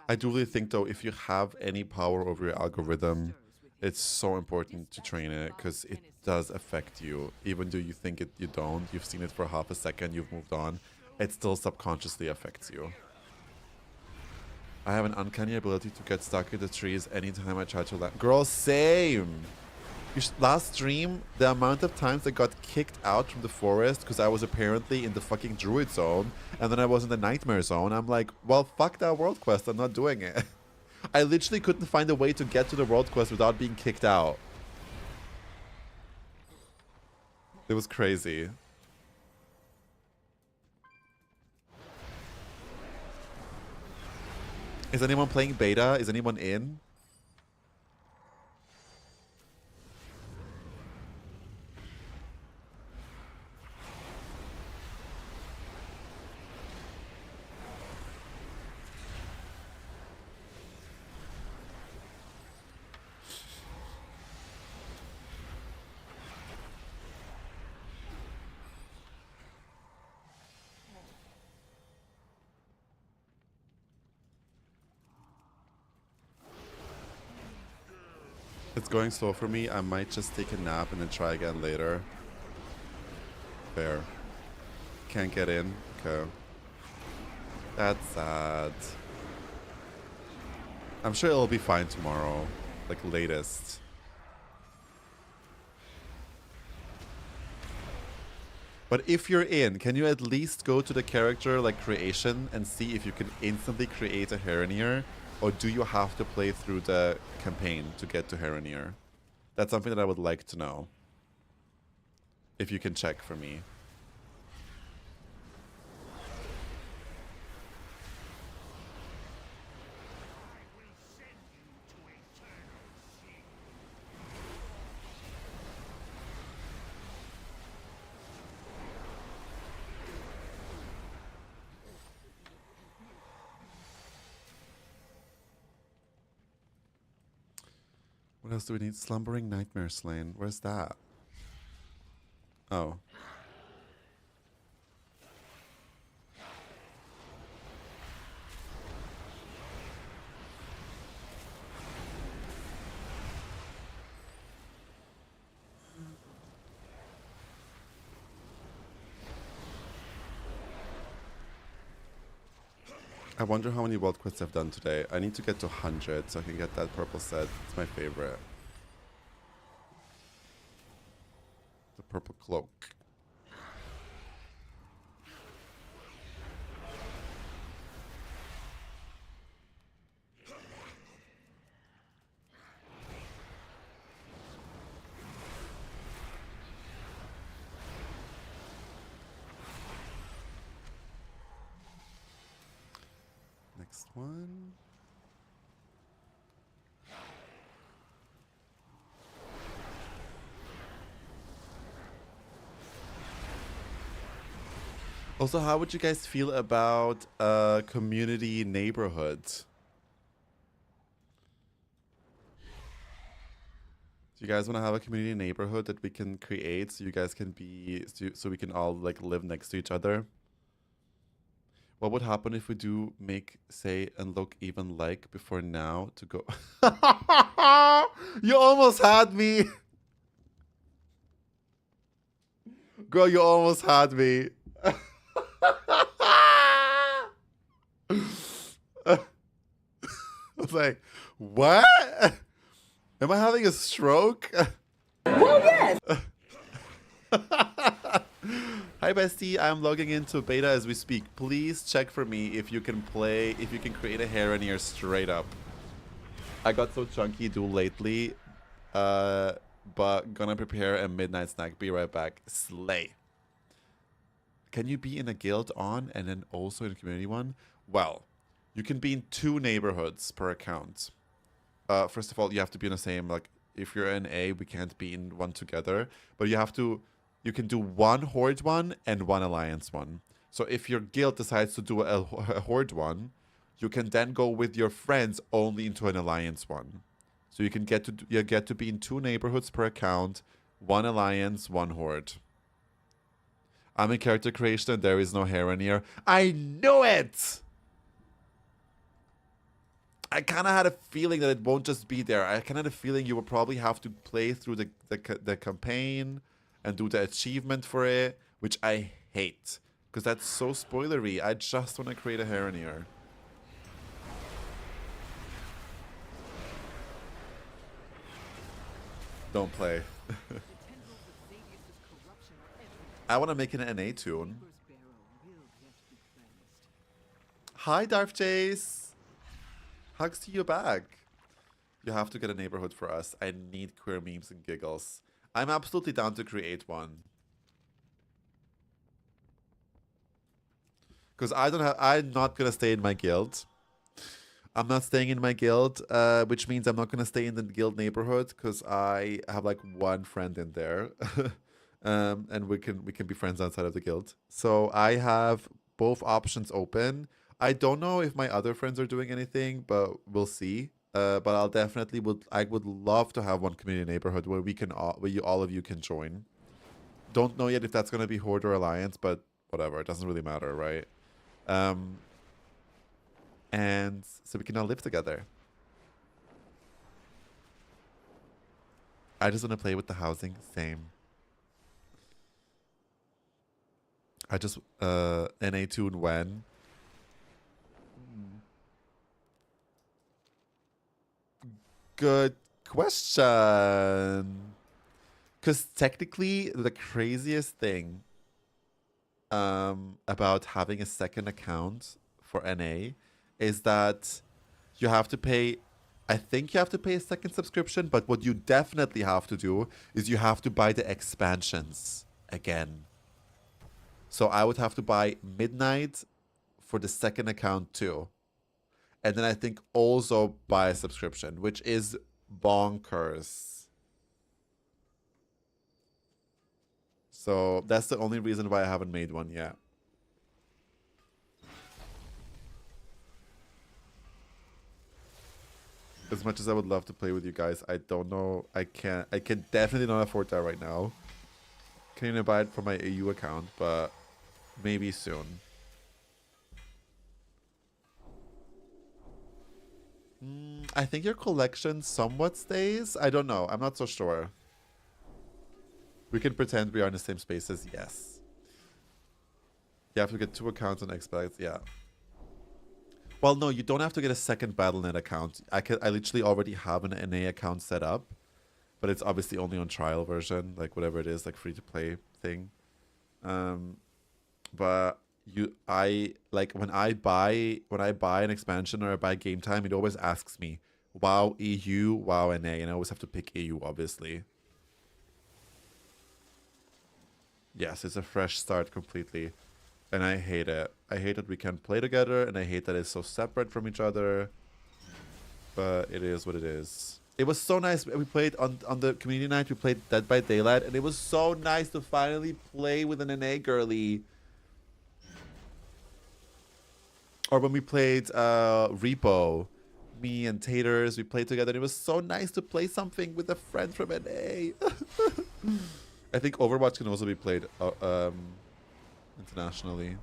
I do really think though, if you have any power over your algorithm, it's so important to train it because it does affect you. Even though you think you don't, you've seen it for half a second, you've moved on, it still subconsciously affects you. I have an uncanny ability to get stuck in the trees anytime I try to land. Girl, same! Last stream, the amount of times I got kicked out from the forest because I was apparently in the fucking druid zone and then I was in the nightmare zone. I'm like, well, fuck that world quest. I'm not doing it. I literally couldn't find a way to get to the world quest without being kicked out. It was crazy. Is anyone playing beta? Is anyone in? It's going slow for me. I might just take a nap and then try again later. Fair. Can't get in. Okay. That's sad. I'm sure it'll be fine tomorrow. Like, latest. But if you're in, can you at least go to the character, like, creation and see if you can instantly create a Heronir? Or do you have to play through the campaign to get to Heronir? That's something that I would like to know. If you can check for me. What else do we need? Slumbering Nightmare Slain. Where's that? Oh. I wonder how many world quests I've done today. I need to get to 100 so I can get that purple set. It's my favorite. The purple cloak. next one. Also, how would you guys feel about a community neighborhood? Do you guys want to have a community neighborhood that we can create so you guys can be so we can all like live next to each other? What would happen if we do make, say, and look even like before now to go? You almost had me. Girl, you almost had me. I was like, what? Am I having a stroke? Well, yes. Hi, bestie. I'm logging into beta as we speak. Please check for me if you can create a Heronir straight up. I got so chunky duel lately, but gonna prepare a midnight snack. Be right back. Slay. Can you be in a guild on and then also in a community one? Well, you can be in 2 neighborhoods per account. First of all, you have to be in the same, like, if you're in A, we can't be in one together. But you can do 1 Horde one and 1 Alliance one. So if your guild decides to do a Horde one, you can then go with your friends only into an Alliance one. So you get to be in 2 neighborhoods per account, 1 Alliance, 1 Horde. I'm in character creation and there is no Heronir. I knew it! I kind of had a feeling that it won't just be there. I kind of had a feeling you will probably have to play through the campaign and do the achievement for it, which I hate. Because that's so spoilery. I just want to create a Heronir. Don't play. I want to make an NA tune. Hi, Darth Jace. Hugs to you back. You have to get a neighborhood for us. I need queer memes and giggles. I'm absolutely down to create one. Because I'm not gonna stay in my guild. I'm not staying in my guild, which means I'm not gonna stay in the guild neighborhood because I have like 1 friend in there. And we can be friends outside of the guild. So I have both options open. I don't know if my other friends are doing anything, but we'll see. But I would love to have one community neighborhood where all of you can join. Don't know yet if that's gonna be Horde or Alliance, but whatever, it doesn't really matter, right? And so we can all live together. I just want to play with the housing. Same. I just NA tune when. Good question. Because technically, the craziest thing about having a second account for NA is that you have to pay. I think you have to pay a second subscription, but what you definitely have to do is you have to buy the expansions again. So I would have to buy Midnight for the second account too. And then I think also buy a subscription, which is bonkers. So that's the only reason why I haven't made one yet. As much as I would love to play with you guys, I don't know. I can definitely not afford that right now. Can't even buy it for my AU account, but maybe soon. I think your collection somewhat stays. I don't know. I'm not so sure. We can pretend we are in the same spaces. Yes. You have to get 2 accounts on Xbox. Yeah. Well, no, you don't have to get a second Battle.net account. I literally already have an NA account set up, but it's obviously only on trial version, like whatever it is, like free to play thing. But when I buy an expansion or I buy Game Time, it always asks me WoW EU, WoW NA, and I always have to pick EU, obviously. Yes, it's a fresh start completely. And I hate it. I hate that we can't play together, and I hate that it's so separate from each other. But it is what it is. It was so nice. We played on the community night. We played Dead by Daylight, and it was so nice to finally play with an NA girly. Or when we played Repo, me and Taters, we played together. And it was so nice to play something with a friend from NA. I think Overwatch can also be played internationally.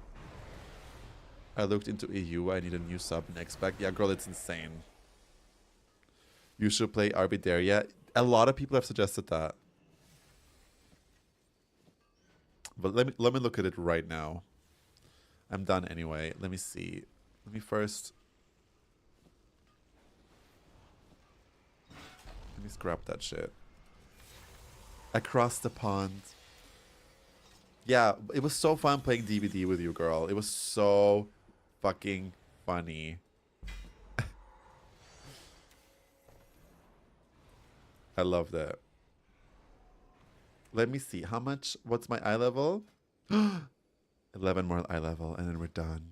I looked into EU. I need a new sub next pack. Yeah, girl, it's insane. You should play Arbidaria. A lot of people have suggested that. But let me look at it right now. I'm done anyway. Let me see. Let me first. Let me scrap that shit. Across the pond. Yeah, it was so fun playing DVD with you, girl. It was so fucking funny. I love that. Let me see. How much? What's my eye level? 11 more eye level, and then we're done.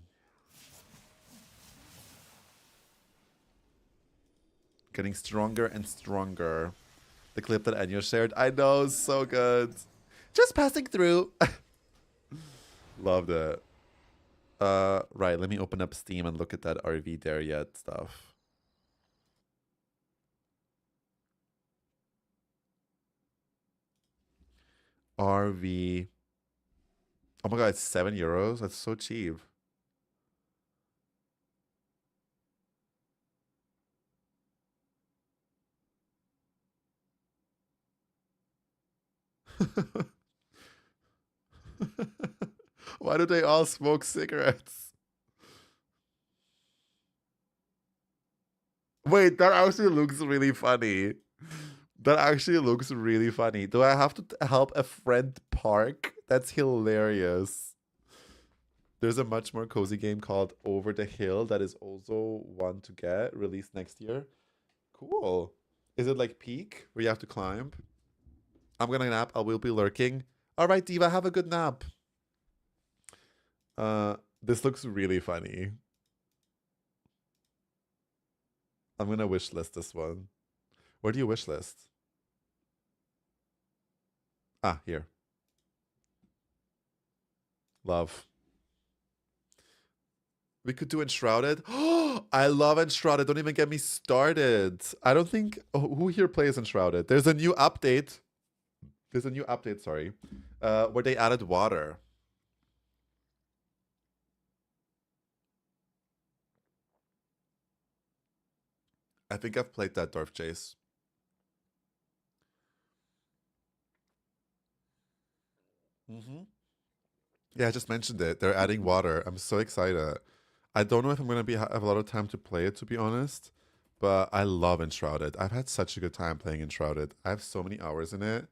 Getting stronger and stronger. The clip that Anya shared. I know, so good. Just passing through. Loved it. Right, let me open up Steam and look at that RV there yet stuff. RV. Oh my god, it's €7. That's so cheap. Why do they all smoke cigarettes? Wait, that actually looks really funny. That actually looks really funny. Do I have to help a friend park? That's hilarious. There's a much more cozy game called Over the Hill that is also one to get, released next year. Cool. Is it like Peak, where you have to climb? I'm gonna nap. I will be lurking. All right, Diva, have a good nap. This looks really funny. I'm gonna wishlist this one. Where do you wishlist? Ah, here. Love. We could do Enshrouded. Oh, I love Enshrouded. Don't even get me started. I don't think... Oh, who here plays Enshrouded? There's a new update. There's a new update, sorry. Where they added water. I think I've played that Dwarf Chase. Yeah, I just mentioned it. They're adding water. I'm so excited. I don't know if I'm going to have a lot of time to play it, to be honest. But I love Enshrouded. I've had such a good time playing Enshrouded. I have so many hours in it.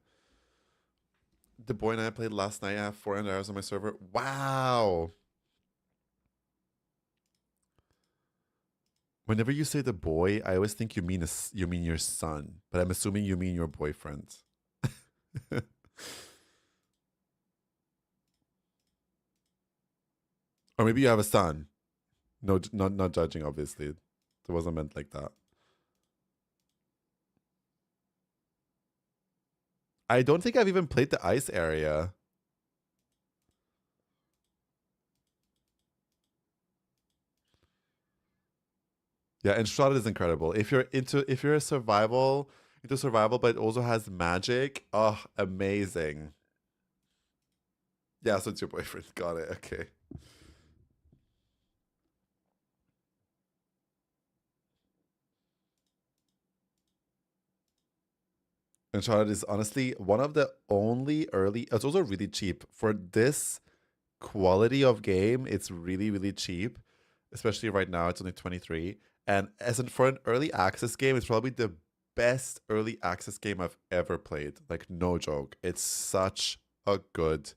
The boy and I played last night. I have 400 hours on my server. Wow. Whenever you say the boy, I always think you mean your son. But I'm assuming you mean your boyfriend. Or maybe you have a son. No, not judging, obviously. It wasn't meant like that. I don't think I've even played the ice area. Yeah, Enshrouded is incredible. If you're into survival, but it also has magic. Oh, amazing. Yeah, so it's your boyfriend. Got it. Okay. Uncharted is honestly one of the only early. It's also really cheap for this quality of game. It's really, really cheap, especially right now. It's only 23, and for an early access game, it's probably the best early access game I've ever played. Like, no joke. It's such a good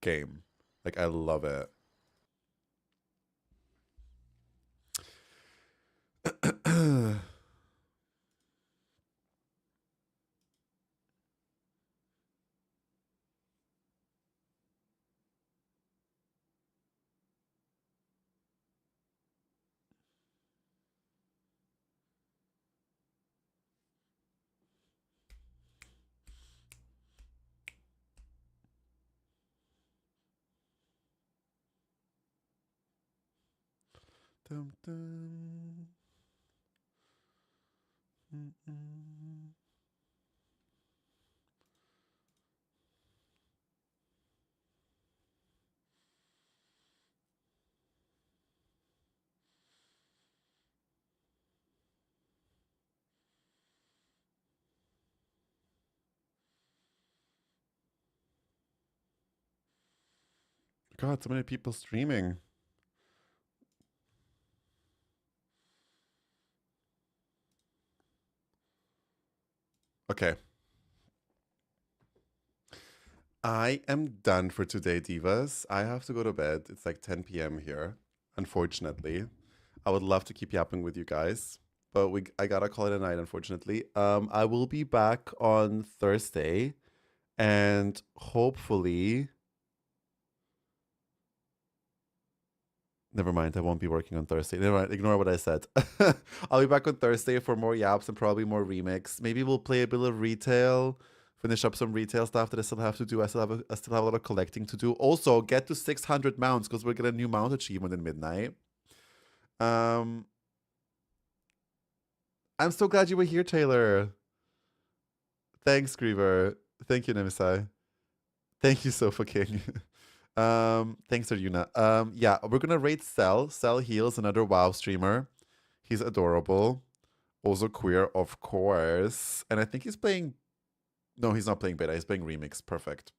game. Like, I love it. Dum, dum. Mm-mm. God, so many people streaming. Okay. I am done for today, divas. I have to go to bed. It's like 10 p.m. here, unfortunately. I would love to keep yapping with you guys, but I gotta call it a night, unfortunately. I will be back on Thursday, and hopefully, never mind, I won't be working on Thursday. Never mind, ignore what I said. I'll be back on Thursday for more yaps and probably more remix. Maybe we'll play a bit of retail, finish up some retail stuff that I still have to do. I still have a lot of collecting to do. Also, get to 600 mounts because we're getting a new mount achievement in midnight. I'm so glad you were here, Taylor. Thanks, Griever. Thank you, Nemisai. Thank you so fucking. Thanks, Arjuna. Yeah, we're gonna rate Cell. Cell Heals, another WoW streamer. He's adorable. Also queer, of course. And I think he's playing. No, he's not playing beta. He's playing remix. Perfect.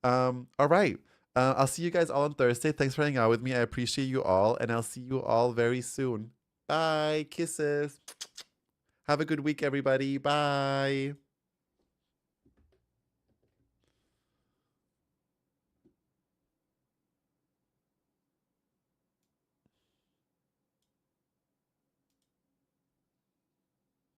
All right. I'll see you guys all on Thursday. Thanks for hanging out with me. I appreciate you all, and I'll see you all very soon. Bye. Kisses. Have a good week, everybody. Bye.